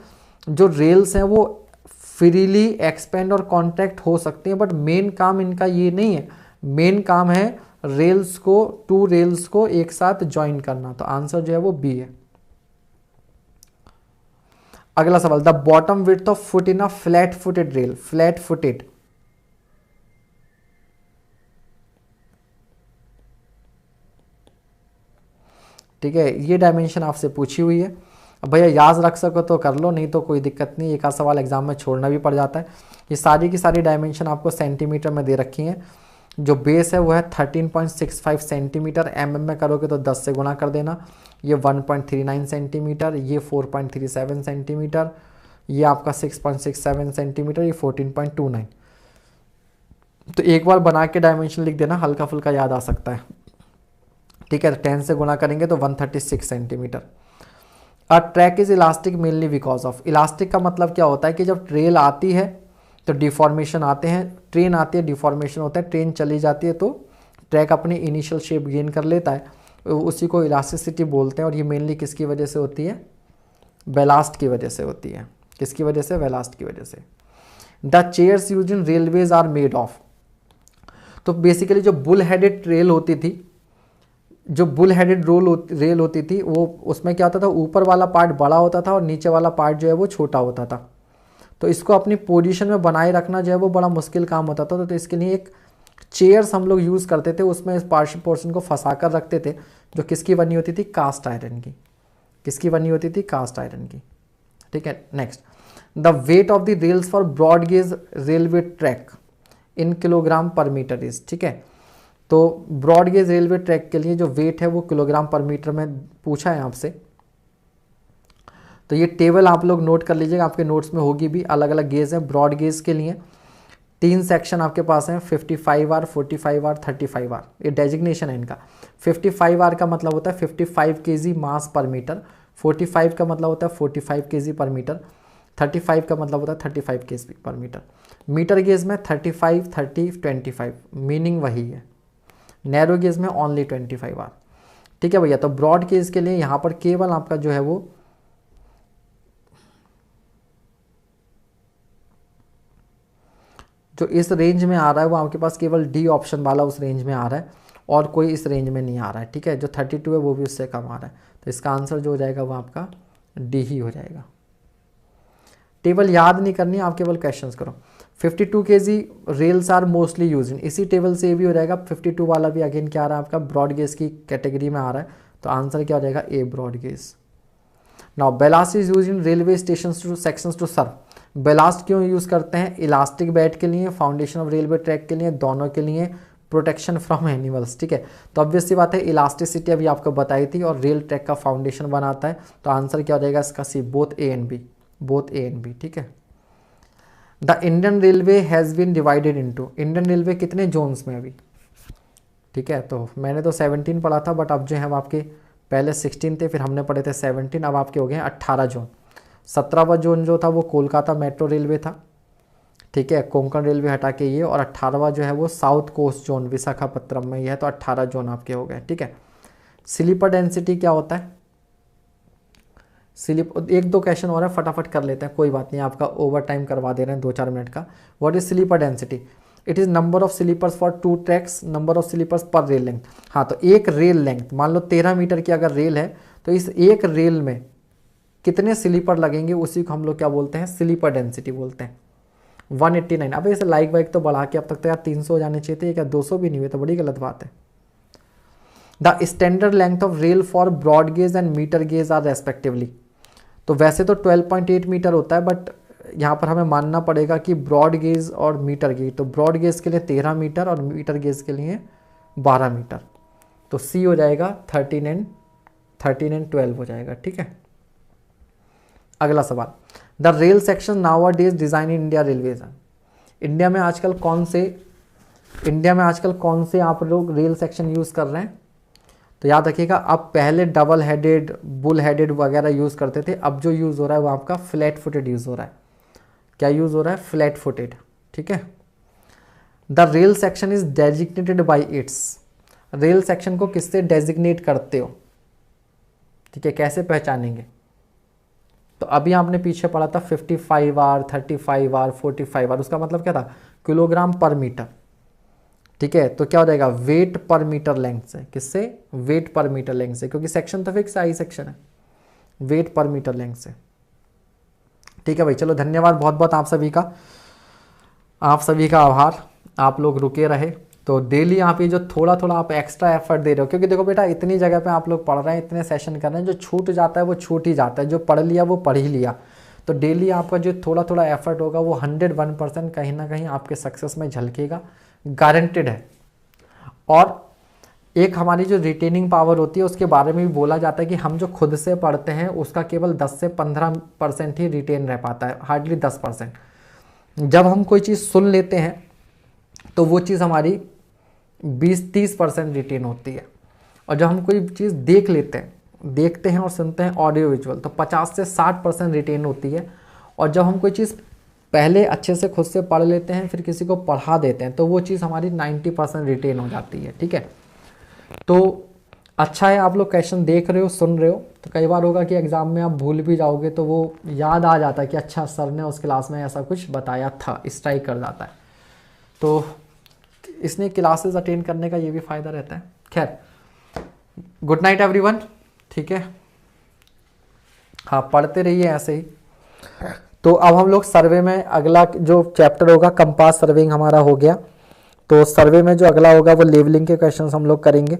जो रेल्स हैं वो फ्रीली एक्सपेंड और कॉन्ट्रैक्ट हो सकते हैं, बट मेन काम इनका ये नहीं है। मेन काम है रेल्स को, टू रेल्स को एक साथ ज्वाइन करना, तो आंसर जो है वो बी है। अगला सवाल, the bottom width of foot in a flat footed rail, flat footed, ठीक है, ये डायमेंशन आपसे पूछी हुई है। अब भैया याद रख सको तो कर लो, नहीं तो कोई दिक्कत नहीं, एक आध सवाल एग्जाम में छोड़ना भी पड़ जाता है। ये सारी की सारी डायमेंशन आपको सेंटीमीटर में दे रखी हैं। जो बेस है वो है 13.65 सेंटीमीटर, mm में करोगे तो 10 से गुणा कर देना, ये 1.39 सेंटीमीटर, ये 4.37 सेंटीमीटर, ये आपका 6.67 सेंटीमीटर, ये 14.29। तो एक बार बना के डायमेंशन लिख देना, हल्का फुल्का याद आ सकता है। ठीक है, तो 10 से गुणा करेंगे तो 136 centimetre. A track is elastic mainly because of, elastic का मतलब क्या होता है कि जब ट्रेल आती है तो डिफॉर्मेशन आते हैं, ट्रेन आती है डिफॉर्मेशन होता है, ट्रेन चली जाती है तो ट्रैक अपनी इनिशियल शेप गेन कर लेता है, उसी को इलास्टिसिटी बोलते हैं। और ये मेनली किसकी वजह से होती है? बैलास्ट की वजह से होती है। किसकी वजह से? बैलास्ट की वजह से। The chairs use in railways are made of, तो बेसिकली जो बुल हेडेड रेल होती थी, जो बुल हेडेड रेल होती थी वो, उसमें क्या होता था, ऊपर वाला पार्ट बड़ा होता था और नीचे वाला पार्ट जो है वो छोटा होता था। तो इसको अपनी पोजीशन में बनाए रखना जो है वो बड़ा मुश्किल काम होता था। तो इसके लिए एक चेयर्स हम लोग यूज़ करते थे, उसमें इस पोर्शन को फंसा कर रखते थे, जो किसकी बनी होती थी? कास्ट आयरन की। किसकी बनी होती थी? कास्ट आयरन की। ठीक है, next, the weight of the rails for broad gauge railway track in kilogram per metre is, ठीक है, तो ब्रॉड गेज रेलवे ट्रैक के लिए जो वेट है वो किलोग्राम पर मीटर में पूछा है आपसे। तो ये टेबल आप लोग नोट कर लीजिएगा, आपके नोट्स में होगी भी। अलग अलग गेज हैं ब्रॉड गेज के लिए, 3 सेक्शन आपके पास हैं, 55R, 45R, 35R, ये डेजिग्नेशन है इनका। 55R का मतलब होता है 55 kg मास पर मीटर, 45 का मतलब होता है 45 kg पर मीटर, 35 का मतलब होता है 35 kg per metre. Metre gauge में 35, 30, 25 मीनिंग वही है। नैरो गेज में ओनली 25R। ठीक है भैया, तो ब्रॉड गेज के लिए यहाँ पर केवल आपका जो है वो जो इस रेंज में आ रहा है वो आपके पास केवल डी ऑप्शन वाला उस रेंज में आ रहा है, और कोई इस रेंज में नहीं आ रहा है। ठीक है, जो 32 है वो भी उससे कम आ रहा है, तो इसका आंसर जो हो जाएगा वो आपका डी ही हो जाएगा। टेबल याद नहीं करनी, आप केवल क्वेश्चंस करो। 52 kg rails are mostly use in, इसी टेबल से ये भी हो जाएगा। 52 वाला भी अगेन क्या आ रहा है आपका? ब्रॉड गेज की कैटेगरी में आ रहा है, तो आंसर क्या हो जाएगा? A broad gauge. Now ballast is use in railway station to sections to serve, ballast क्यों यूज़ करते हैं? इलास्टिक बेड के लिए, फाउंडेशन ऑफ रेलवे ट्रैक के लिए, दोनों के लिए, प्रोटेक्शन फ्रॉम एनिमल्स। ठीक है, तो ऑब्वियस सी बात है, इलास्टिसिटी अभी आपको बताई थी और रेल ट्रैक का फाउंडेशन बनाता है, तो आंसर क्या हो जाएगा इसका? C, both A and B, both A and B. ठीक है, the Indian railway has been divided into, Indian railway कितने जोन्स में अभी? ठीक है, तो मैंने तो 17 पढ़ा था, बट अब जो है आपके पहले 16 थे, फिर हमने पढ़े थे 17, अब आपके हो गए 18 जोन। 17वां जोन जो था वो कोलकाता मेट्रो रेलवे था, ठीक है, कोंकण रेलवे हटा के ये, और 18वां जो है वो साउथ कोस्ट जोन विशाखापत्तनम में ये है, तो 18 जोन आपके हो गए। ठीक है, स्लीपर डेंसिटी क्या होता है? एक दो क्वेश्चन और है, फटाफट कर लेते हैं, कोई बात नहीं, आपका ओवर टाइम करवा दे रहे हैं 2-4 मिनट का। What is sleeper density? It is number of sleepers for 2 tracks, number of sleepers per rail length. हाँ, तो एक रेल लेंथ, मान लो 13 मीटर की अगर रेल है तो इस एक रेल में कितने स्लीपर लगेंगे उसी को हम लोग क्या बोलते हैं, स्लीपर डेंसिटी बोलते हैं। 189। अब इसे लाइक वाइक तो बढ़ा के अब तक तो यार 300 हो जाने चाहिए थे, क्या 200 भी नहीं हुए, तो बड़ी गलत बात है। The standard length of rail for broad gauge and metre gauge are respectively. तो वैसे तो 12.8 मीटर होता है, बट यहाँ पर हमें मानना पड़ेगा कि ब्रॉड गेज और मीटर गेज, तो ब्रॉड गेज के लिए 13 मीटर और मीटर गेज के लिए 12 मीटर, तो सी हो जाएगा 13 एंड 12 हो जाएगा। ठीक है, अगला सवाल, the rail section now days design in India railways. India में आजकल कौन से आप लोग रेल सेक्शन यूज़ कर रहे हैं, तो याद रखिएगा, अब पहले डबल हेडेड, बुल हेडेड वगैरह यूज़ करते थे, अब जो यूज़ हो रहा है वो आपका फ्लैट फुटेड यूज़ हो रहा है। क्या यूज़ हो रहा है, फ्लैट फुटेड। ठीक है, the rail section is designated by its. Rail section को किससे डेजिग्नेट करते हो, ठीक है, कैसे पहचानेंगे, तो अभी आपने पीछे पढ़ा था 55 आर, 35 आर, 45 आर, उसका मतलब क्या था, किलोग्राम पर मीटर। ठीक है, तो क्या हो जाएगा, वेट पर मीटर लेंथ से, किससे, वेट पर मीटर लेंथ से, क्योंकि सेक्शन तो फिक्स आई सेक्शन है, वेट पर मीटर लेंथ से। ठीक है भाई, चलो धन्यवाद बहुत बहुत आप सभी का आभार, आप लोग रुके रहे। तो डेली आप ये जो थोड़ा थोड़ा आप एक्स्ट्रा एफर्ट दे रहे हो, क्योंकि देखो बेटा इतनी जगह पे आप लोग पढ़ रहे हैं, इतने सेशन कर रहे हैं, जो छूट जाता है वो छूट ही जाता है, जो पढ़ लिया वो पढ़ ही लिया। तो डेली आपका जो थोड़ा थोड़ा एफर्ट होगा वो 101% कहीं ना कहीं आपके सक्सेस में झलकेगा, गारंटेड है। और एक हमारी जो रिटेनिंग पावर होती है उसके बारे में भी बोला जाता है कि हम जो खुद से पढ़ते हैं उसका केवल 10 से 15% ही रिटेन रह पाता है, हार्डली 10%। जब हम कोई चीज़ सुन लेते हैं तो वो चीज़ हमारी 20-30% रिटेन होती है, और जब हम कोई चीज़ देखते हैं और सुनते हैं ऑडियो विजुअल, तो 50 से 60% रिटेन होती है। और जब हम कोई चीज़ पहले अच्छे से खुद से पढ़ लेते हैं फिर किसी को पढ़ा देते हैं तो वो चीज़ हमारी 90% रिटेन हो जाती है। ठीक है, तो अच्छा है आप लोग क्वेश्चन देख रहे हो, सुन रहे हो, तो कई बार होगा कि एग्ज़ाम में आप भूल भी जाओगे तो वो याद आ जाता है कि अच्छा सर ने उस क्लास में ऐसा कुछ बताया था, स्ट्राइक कर जाता है। तो इसने क्लासेस अटेंड करने का ये भी फ़ायदा रहता है। खैर, गुड नाइट एवरीवन। ठीक है, हाँ पढ़ते रहिए ऐसे ही। तो अब हम लोग सर्वे में अगला जो चैप्टर होगा, कंपास सर्वेइंग हमारा हो गया, तो सर्वे में जो अगला होगा वो लेवलिंग के क्वेश्चंस हम लोग करेंगे।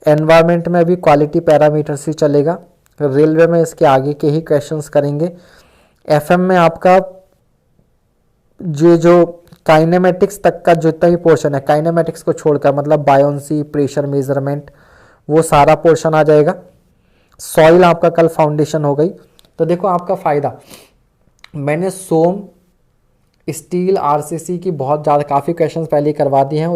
एनवायरनमेंट में अभी क्वालिटी पैरामीटर्स ही चलेगा, रेलवे में इसके आगे के ही क्वेश्चंस करेंगे। एफएम में आपका जो काइनेमेटिक्स तक का जितना भी पोर्शन है, काइनेमेटिक्स को छोड़कर मतलब बायोंसी, प्रेशर मेजरमेंट, वो सारा पोर्शन आ जाएगा। सॉइल आपका कल फाउंडेशन हो गई। तो देखो आपका फ़ायदा, मैंने सोम, स्टील, आरसीसी की बहुत ज़्यादा काफ़ी क्वेश्चंस पहले करवा दिए हैं।